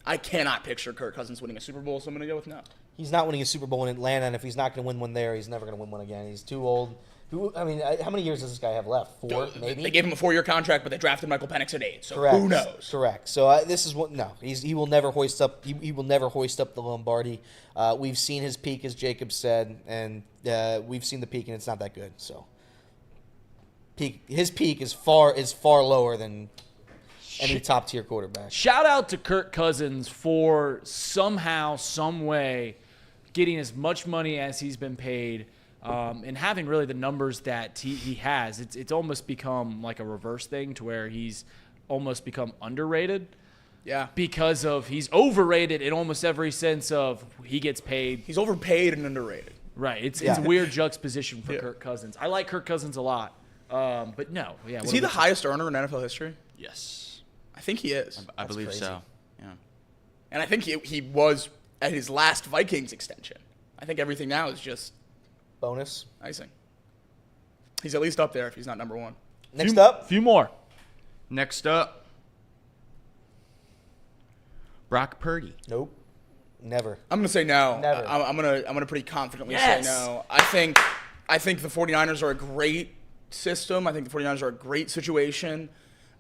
I cannot picture Kirk Cousins winning a Super Bowl, so I'm going to go with no. He's not winning a Super Bowl in Atlanta, and if he's not going to win one there, he's never going to win one again. He's too old. How many years does this guy have left? 4, maybe? They gave him a 4-year contract, but they drafted Michael Penix at 8, so Correct. who knows? Correct. So this is what he will never hoist up. He will never hoist up the Lombardi. We've seen his peak, as Jacob said, and we've seen the peak, and it's not that good. So his peak is far lower than any top tier quarterback. Shout out to Kirk Cousins for somehow, some way, getting as much money as he's been paid, and having really the numbers that he has. It's almost become like a reverse thing to where he's almost become underrated. Yeah. Because he's overrated in almost every sense of he gets paid. He's overpaid and underrated. Right. It's a weird juxtaposition for Kirk Cousins. I like Kirk Cousins a lot, but no. Yeah. Is he the highest earner in NFL history? Yes. I think he is. I believe crazy. so. Yeah. And I think he was at his last Vikings extension. I think everything now is just Bonus. icing. He's at least up there if he's not number one. Next up. Few more. Next up, Brock Purdy. Nope. Never. I'm gonna say no. Never. I'm gonna pretty confidently Yes. say no. I think the 49ers are a great system. I think the 49ers are a great situation.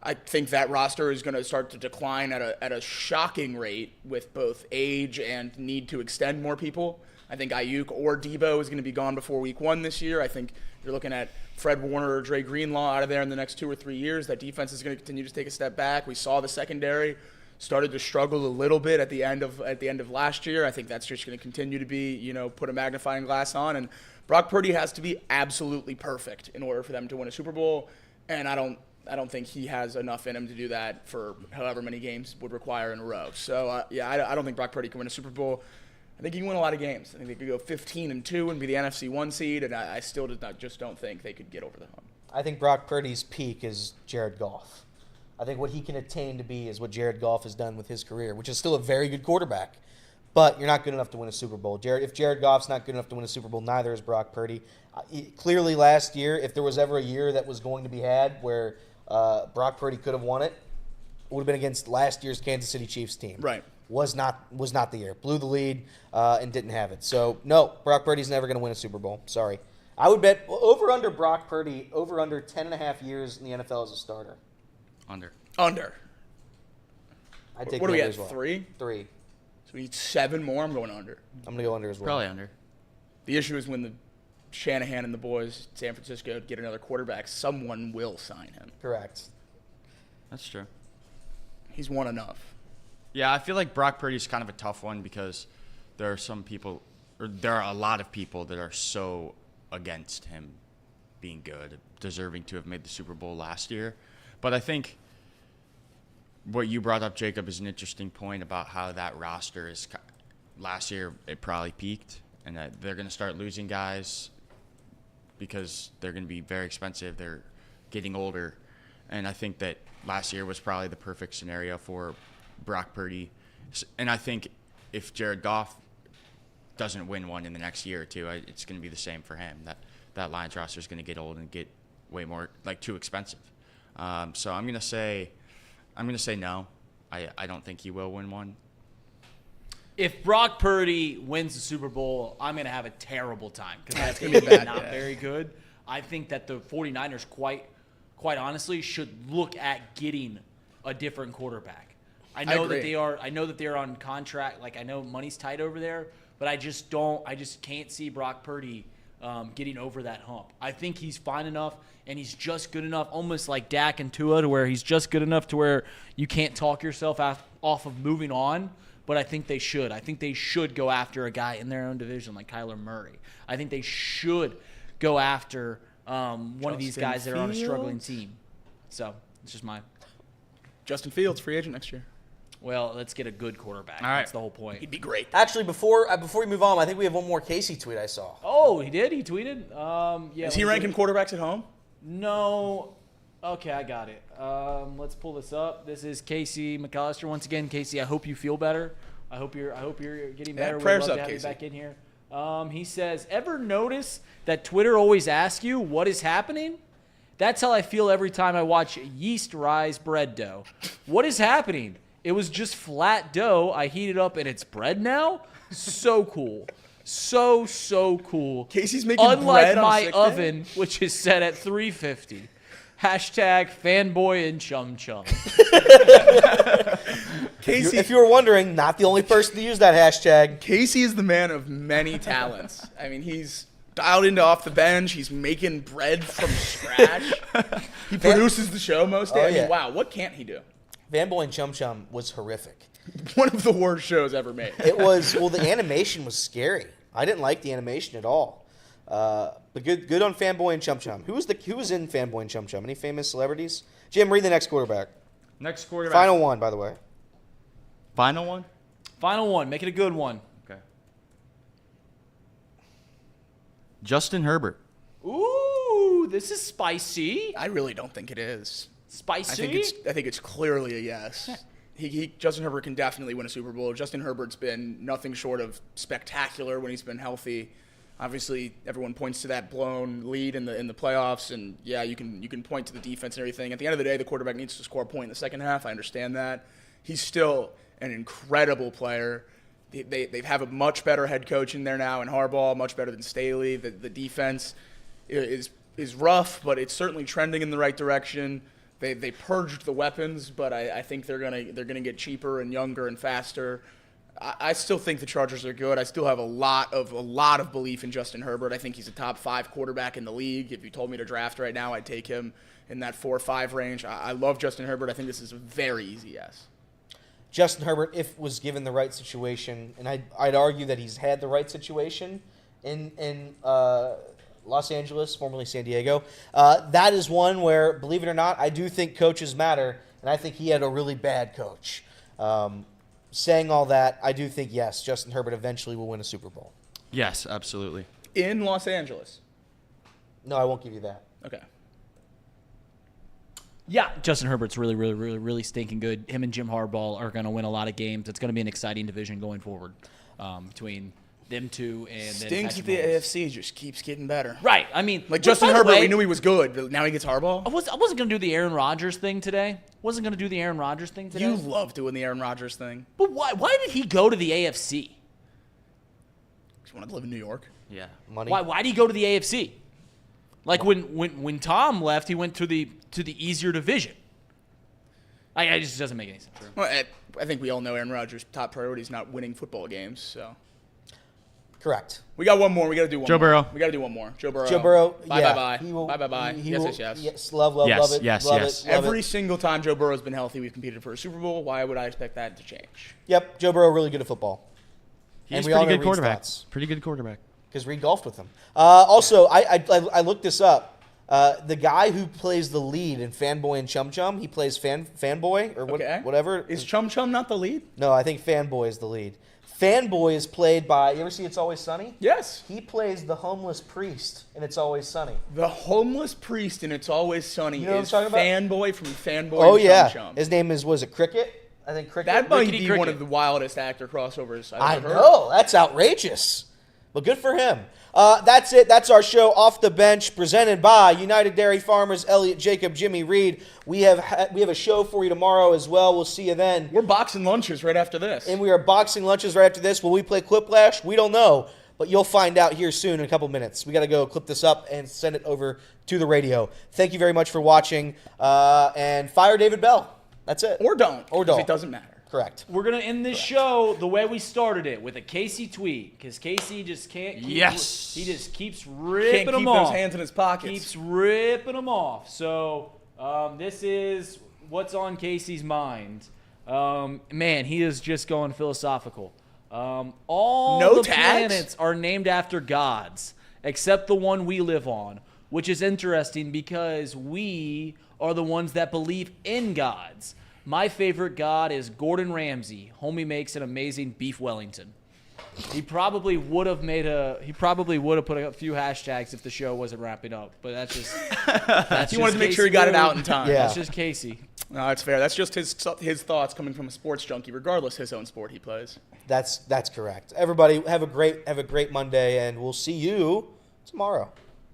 I think that roster is going to start to decline at a shocking rate with both age and need to extend more people. I think Ayuk or Debo is going to be gone before week 1 this year. I think you're looking at Fred Warner or Dre Greenlaw out of there in the next 2 or 3 years. That defense is going to continue to take a step back. We saw the secondary started to struggle a little bit at the end of last year. I think that's just going to continue to be, put a magnifying glass on. And Brock Purdy has to be absolutely perfect in order for them to win a Super Bowl. And I don't think he has enough in him to do that for however many games would require in a row. So, I don't think Brock Purdy can win a Super Bowl. I think he can win a lot of games. I think they could go 15-2 and be the NFC 1 seed, and I still just don't think they could get over the hump. I think Brock Purdy's peak is Jared Goff. I think what he can attain to be is what Jared Goff has done with his career, which is still a very good quarterback. But you're not good enough to win a Super Bowl. If Jared Goff's not good enough to win a Super Bowl, neither is Brock Purdy. Clearly last year, if there was ever a year that was going to be had where Brock Purdy could have won it, would have been against last year's Kansas City Chiefs team. Right. Was not the year. Blew the lead and didn't have it. So, no, Brock Purdy's never going to win a Super Bowl. Sorry. I would bet over-under Brock Purdy, over-under 10.5 years in the NFL as a starter. Under. I'd take What do we under at, as well. 3? 3. So we need 7 more. I'm going under. I'm going to go under as well. Probably under. The issue is when the Shanahan and the boys, San Francisco, get another quarterback, someone will sign him. Correct. That's true. He's won enough. Yeah, I feel like Brock Purdy's kind of a tough one because there are a lot of people that are so against him being good, deserving to have made the Super Bowl last year. But I think what you brought up, Jacob, is an interesting point about how that roster is. Last year, it probably peaked, and that they're going to start losing guys because they're going to be very expensive. They're getting older. And I think that last year was probably the perfect scenario for Brock Purdy. And I think if Jared Goff doesn't win one in the next year or two, it's going to be the same for him. That Lions roster is going to get old and get way more, too expensive. So I'm going to say no. I don't think he will win one. If Brock Purdy wins the Super Bowl, I'm going to have a terrible time because that's going to be not very good. I think that the 49ers quite honestly should look at getting a different quarterback. I know that they are on contract. I know money's tight over there, but I just can't see Brock Purdy getting over that hump. I think he's fine enough, and he's just good enough, almost like Dak and Tua, to where he's just good enough to where you can't talk yourself off of moving on. But I think they should. I think they should go after a guy in their own division like Kyler Murray. I think they should go after one of these Justin guys that are on a struggling Fields? team. So it's just my. Justin Fields, free agent next year. Well, let's get a good quarterback. All right. That's the whole point. He'd be great. Actually, before we move on, I think we have one more Casey tweet I saw. Oh, he did? He tweeted? Yeah. Is he ranking quarterbacks at home? No. Okay, I got it. Let's pull this up. This is Casey McAllister once again. Casey, I hope you feel better. I hope you're getting better. We'd prayers love up, to have Casey. you back in here. He says, ever notice that Twitter always asks you what is happening? That's how I feel every time I watch yeast rise bread dough. What is happening? It was just flat dough. I heat it up and it's bread now? So cool. So cool. Casey's making Unlike bread on my sick day? oven, which is set at 350. Hashtag fanboy and chum chum. Casey, If you were wondering, not the only person to use that hashtag. Casey is the man of many talents. I mean, he's dialed into off the bench. He's making bread from scratch. He produces the show most days. Oh, I mean, yeah. wow, what can't he do? Fanboy and Chum Chum was horrific. One of the worst shows ever made. It was, well, the animation was scary. I didn't like the animation at all. But good on Fanboy and Chum Chum. Who was in Fanboy and Chum Chum? Any famous celebrities? Jim, read the next quarterback. Next quarterback. Final one, by the way. Final one? Final one. Make it a good one. Okay. Justin Herbert. Ooh, this is spicy. I really don't think it is. Spicy? I think it's clearly a yes. Justin Herbert can definitely win a Super Bowl. Justin Herbert's been nothing short of spectacular when he's been healthy. Obviously, everyone points to that blown lead in the playoffs, and yeah, you can point to the defense and everything. At the end of the day, the quarterback needs to score a point in the second half. I understand that. He's still an incredible player. They have a much better head coach in there now in Harbaugh, much better than Staley. The defense is rough, but it's certainly trending in the right direction. They purged the weapons, but I think they're gonna get cheaper and younger and faster. I still think the Chargers are good. I still have a lot of belief in Justin Herbert. I think he's a top 5 quarterback in the league. If you told me to draft right now, I'd take him in that 4 or 5 range. I love Justin Herbert. I think this is a very easy yes. Justin Herbert, if was given the right situation, and I'd argue that he's had the right situation in Los Angeles, formerly San Diego. That is one where, believe it or not, I do think coaches matter, and I think he had a really bad coach. Saying all that, I do think, yes, Justin Herbert eventually will win a Super Bowl. Yes, absolutely. In Los Angeles. No, I won't give you that. Okay. Yeah, Justin Herbert's really stinking good. Him and Jim Harbaugh are going to win a lot of games. It's going to be an exciting division going forward between them two and Stinks then that the Patrick Mahomes. AFC just keeps getting better. Right. I mean, Like but Justin by the Herbert, way, we knew he was good, but now he gets Harbaugh. I wasn't going to do the Aaron Rodgers thing today. Wasn't going to do the Aaron Rodgers thing today. You love doing the Aaron Rodgers thing. But why did he go to the AFC? Just wanted to live in New York. Yeah. Money. Why did he go to the AFC? Like when Tom left, he went to the easier division. It just doesn't make any sense. Well, I think we all know Aaron Rodgers' top priority is not winning football games. So Correct. we got one more. We got to do one. Joe more. Burrow. We got to do one more. Joe Burrow. Joe Burrow, Bye yeah, bye he will- bye. Bye bye bye. he Yes will- yes yes. Yes, love Yes, it. yes, love yes. it. Love Every it. single time Joe Burrow's been healthy, we've competed for a Super Bowl. Why would I expect that to change? Yep, Joe Burrow really good at football. He's we all pretty know good Reed's quarterback. thoughts. Pretty good quarterback. Because Reed golfed with him. Also, I looked this up. The guy who plays the lead in Fanboy and Chum Chum, he plays Fanboy or Okay. whatever. Is Chum Chum not the lead? No, I think Fanboy is the lead. Fanboy is played by, you ever see It's Always Sunny? Yes. He plays the homeless priest in It's Always Sunny. The homeless priest in It's Always Sunny You know what I'm is talking about? Fanboy from Fanboy Oh, and yeah. Chum Chum. His name was it Cricket? I think Cricket. That might Rickety be one Cricket. of the wildest actor crossovers I I've ever heard. know. That's outrageous. But good for him. That's it. That's our show, Off the Bench, presented by United Dairy Farmers, Elliot, Jacob, Jimmy, Reed. We have a show for you tomorrow as well. We'll see you then. We're boxing lunches right after this. And we are boxing lunches right after this. Will we play Quiplash? We don't know. But you'll find out here soon in a couple minutes. We got to go clip this up and send it over to the radio. Thank you very much for watching. And fire David Bell. That's it. Or don't. Or 'cause don't. It doesn't matter. Correct. We're going to end this show the way we started it, with a Casey tweet, because Casey just can't keep, Yes. he just keeps ripping Can't keep them those off. hands in his pockets. Keeps ripping them off. So this is what's on Casey's mind. Man, he is just going philosophical. All No the tags? planets are named after gods, except the one we live on. which is interesting because we are the ones that believe in gods. My favorite god is Gordon Ramsay. Homie makes an amazing beef Wellington. He probably would have put a few hashtags if the show wasn't wrapping up, but that's He wanted to make sure he got it out in time. Yeah. That's just Casey. No, that's fair. That's just his thoughts coming from a sports junkie, regardless his own sport he plays. That's correct. Everybody have a great Monday, and we'll see you tomorrow,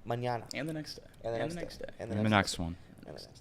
mañana, And the next day. and the next day, And the next one. and the next day.